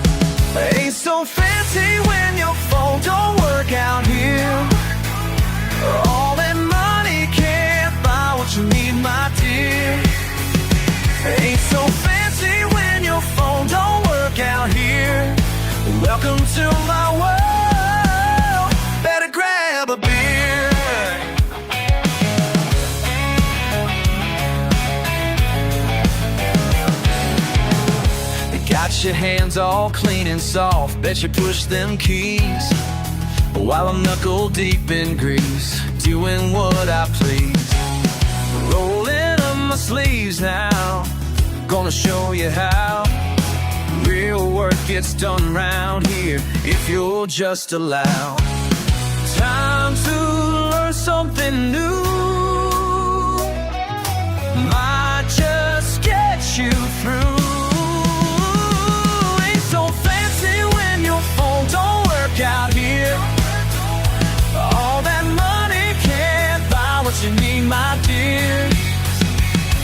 Ain't so fancy when your phone don't work out here. All that money can't buy what you need, my dear. Ain't so fancy when your phone don't work out here. Welcome to my world, better grab a beer. Got your hands all clean and soft, bet you push them keys while I'm knuckle deep in grease, doing what I please. Rolling up my sleeves now, gonna show you how real work gets done round here, if you'll just allow. Time to learn something new, might just get you through. Out here, all that money can't buy what you need, my dear.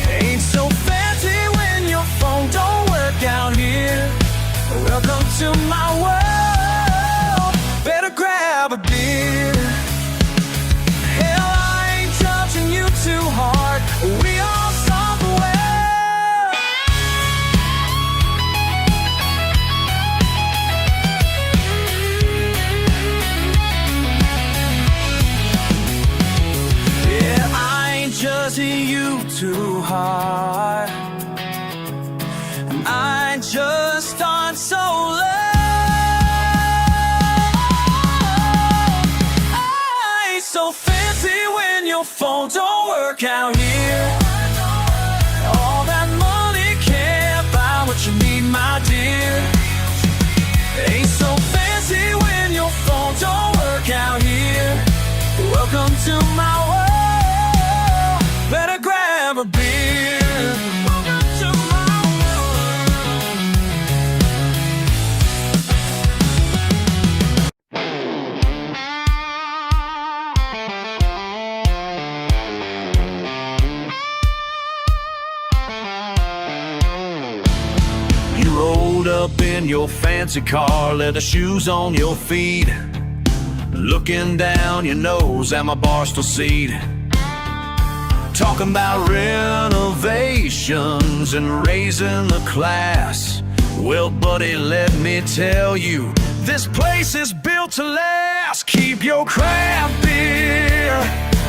Ain't so fancy when your phone don't work out here. Welcome to my world, better grab a beer. Hell, I ain't judging you too hard, we all suffer well. Just you too hard, I just aren't so low. I ain't so fancy when your phone don't work out here. All that money can't buy what you need, my dear. Ain't so fancy when your phone don't work out here. Welcome to my world, better grab a beer. Welcome to my world. rolled up in your fancy car, leather shoes on your feet, looking down your nose at my barstool seat. Talking about renovations and raising the class. Well, buddy, let me tell you, this place is built to last. Keep your craft beer,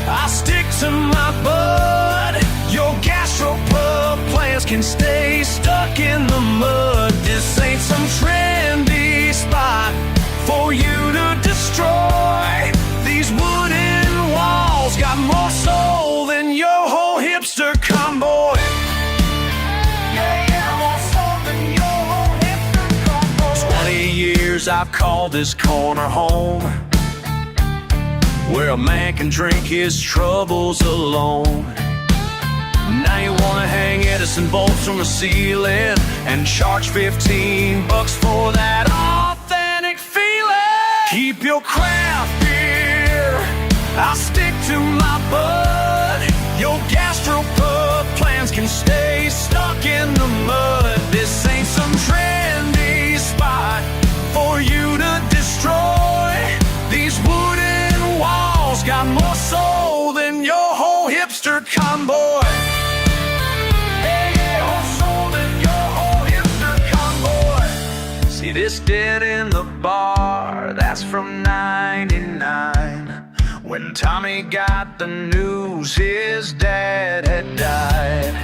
I stick to my bud. Your gastropub plans can stay stuck in the mud. This ain't some trendy spot for you to destroy. These wooden walls got more soul than your whole hipster convoy. More soul than your whole hipster convoy. 20 years I've called this corner home, where a man can drink his troubles alone. Now you wanna hang Edison bolts from the ceiling and charge 15 bucks for that authentic feeling. Keep your craft beer, I'll stick to my bud. Your gastropub plans can stay stuck in the mud. This ain't some trendy spot for you to destroy. These wooden walls got more soul than your whole hipster convoy. See this dead in the bar, that's from '99, when Tommy got the news his dad had died.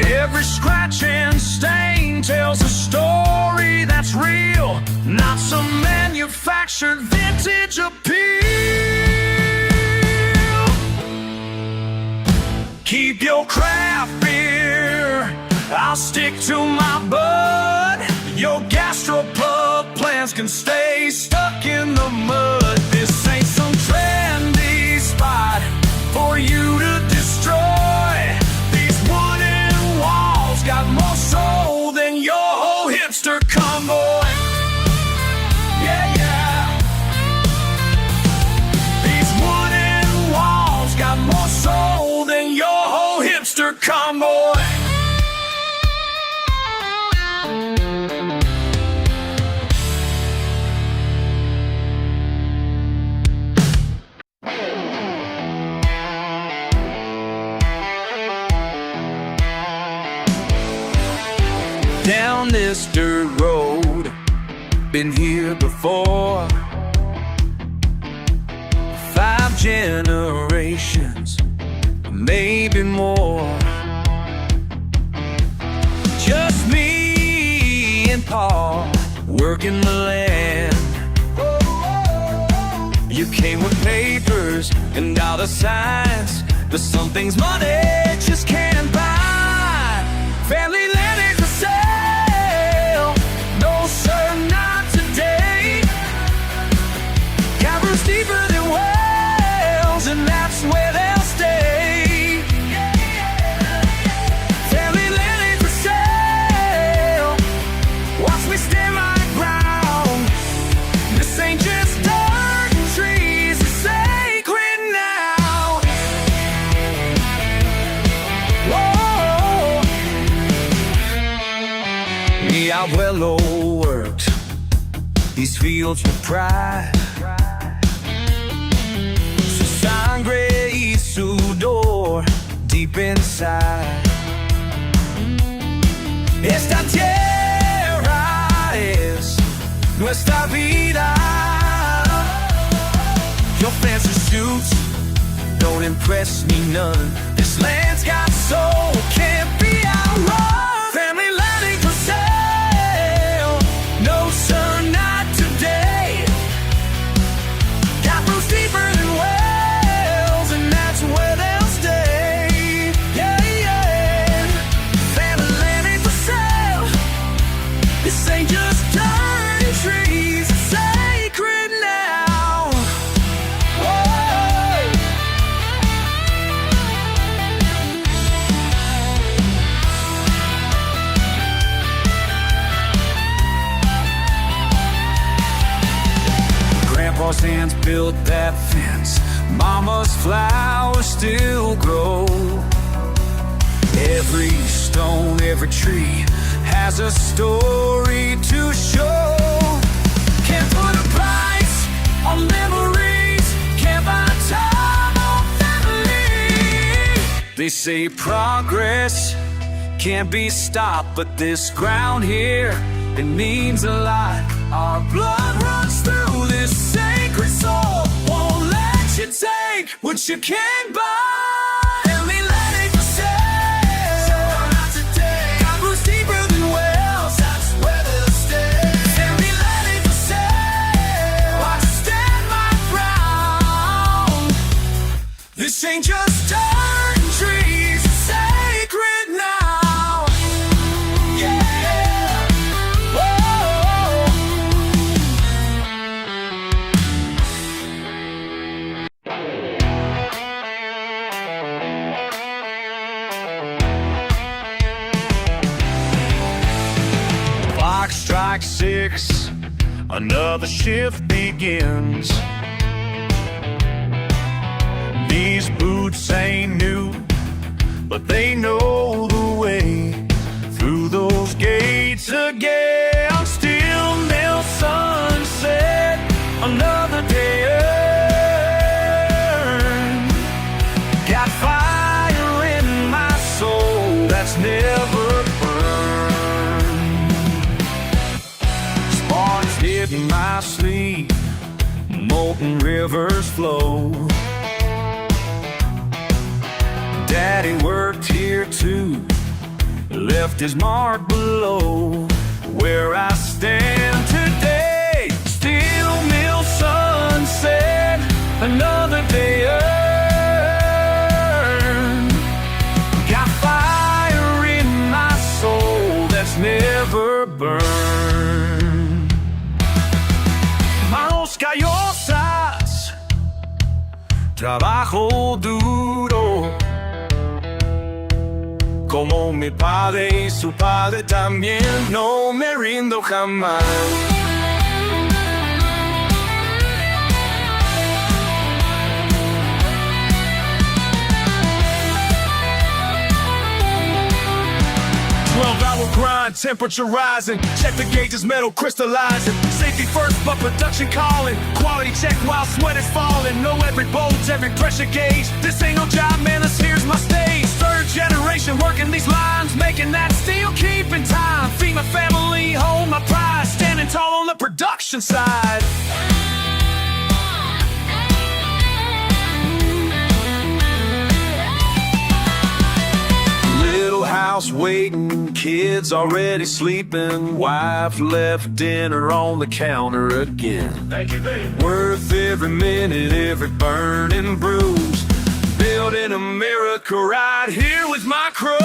Every scratch and stain tells a story that's real, not some manufactured vintage appeal. Keep your craft beer, I'll stick to my bud. Your gastropub plans can stay stuck in the mud. This ain't some trendy spot for you to destroy. These wooden walls got more soul than your whole hipster convoy. These wooden walls got more soul than your whole hipster convoy. Down this dirt road, been here before. 5 generations, maybe more. Just me and Paul working the land. You came with papers and dollar signs, but some things money just can't buy. Family land ain't for sale, no sir, not today. Got roots deeper than wells, and that's where they'll stay. Family land ain't for sale, watch me stand my ground. This ain't just dirt and trees, it's sacred now. Whoa. Yeah, I well worked these fields with pride. So sangre y sudor deep inside. Esta tierra es nuestra vida. Your fancy suits don't impress me none. This land's got soul, can't be outrun. Family land ain't for sale, no sir, not today. Got roots deeper than wells, and that's where they'll stay. Family land ain't for sale, this ain't just dirt and trees, it's sacred now. Whoa. Grandpa's hands built that fence, Mama's flowers still grow. Every stone, every tree has has a story to show. Can't put a price on memories, can't buy time or family. They say progress can't be stopped, but this ground here, it means a lot. Our blood runs through this sacred soul, won't let you take what you can't buy. And we let it stay. So not today. God was deeper than wells, that's where they'll stay. And we let it stay. Watch stand my ground. This ain't just dirt and trees, it's sacred now. Yeah. Whoa. Clock strikes 6, another shift begins. These boots ain't new, but they know the way through those gates again. Still mill sunset, another day earned. Got fire in my soul that's never burned. Sparks hit my sleep, molten rivers flow. Daddy worked here too, left his mark below where I stand today. Steel mill sunset, another day earned. Got fire in my soul that's never burned. Manos callosas, trabajo duro. Como mi padre y su padre también, no me rindo jamás. 12-hour grind, temperature rising. Check the gauges, metal crystallizing. Safety first, but production calling. Quality check while sweat is falling. Know every bolt, every pressure gauge. This ain't no job, man, this here's my stage. Third generation working these lines, making that steel, keeping time. Feed my family, hold my pride. Standing tall on the production side. Little house waiting, kids already sleeping. Wife left dinner on the counter again. Thank you, baby. Worth every minute, every burning bruise. Building America right here with my crew.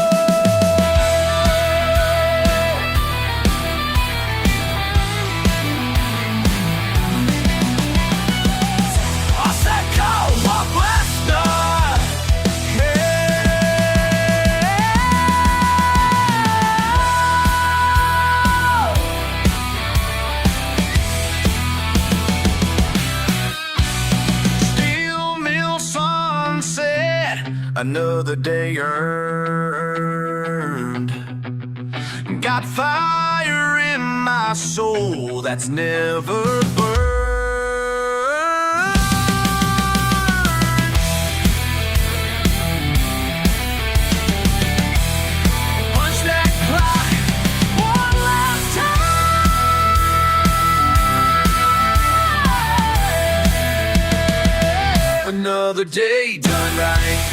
Another day earned. Got fire in my soul that's never burned. Punch that clock one last time. Another day done right.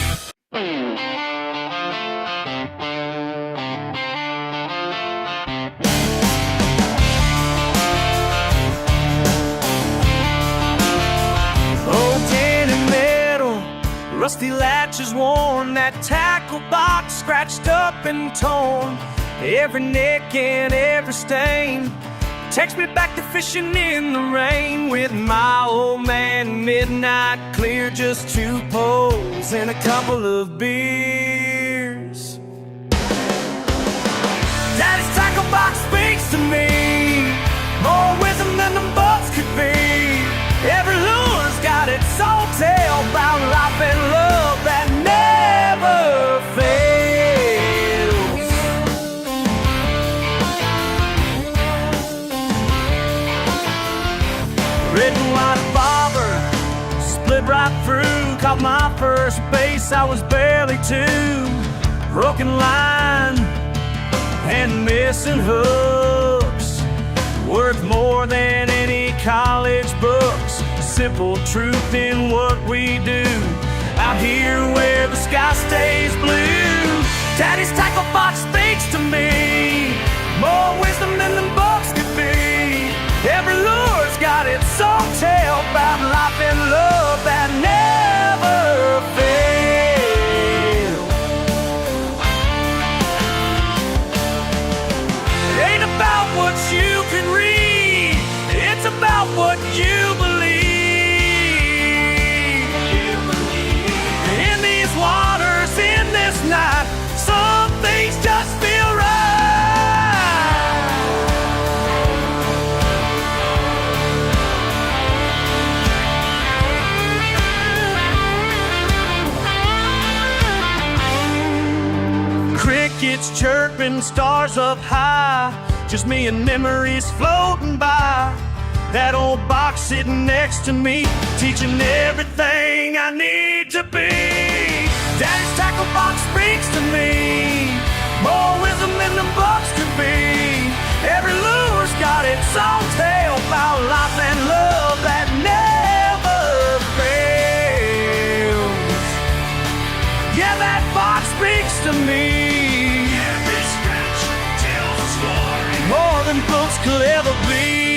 Rusty latches worn, that tackle box scratched up and torn. Every nick and every stain takes me back to fishing in the rain with my old man. Midnight clear, just 2 poles and a couple of beers. Daddy's tackle box speaks to me, more wisdom than the books could be. Every lure's got its own tale about life and love that never fails. got through, caught my first base, I was barely 2. Broken line and missing hooks, worth more than any college books. Simple truth in what we do, out here where the sky stays blue. Daddy's tackle box speaks to me, more wisdom than the books could be. Every lure's got its own tale about life and love that never fails. It ain't about what you can read, it's about what you believe. In these waters, in this night, some things just feel right. Crickets chirping, stars up high, just me and memories floating by. That old box sitting next to me, teaching everything I need to be. Daddy's tackle box speaks to me, more wisdom than the books could be. Every lure's got its own tale about life and love that never fails. Yeah, that box speaks to me. Every scratch tells a story, more than books could ever be.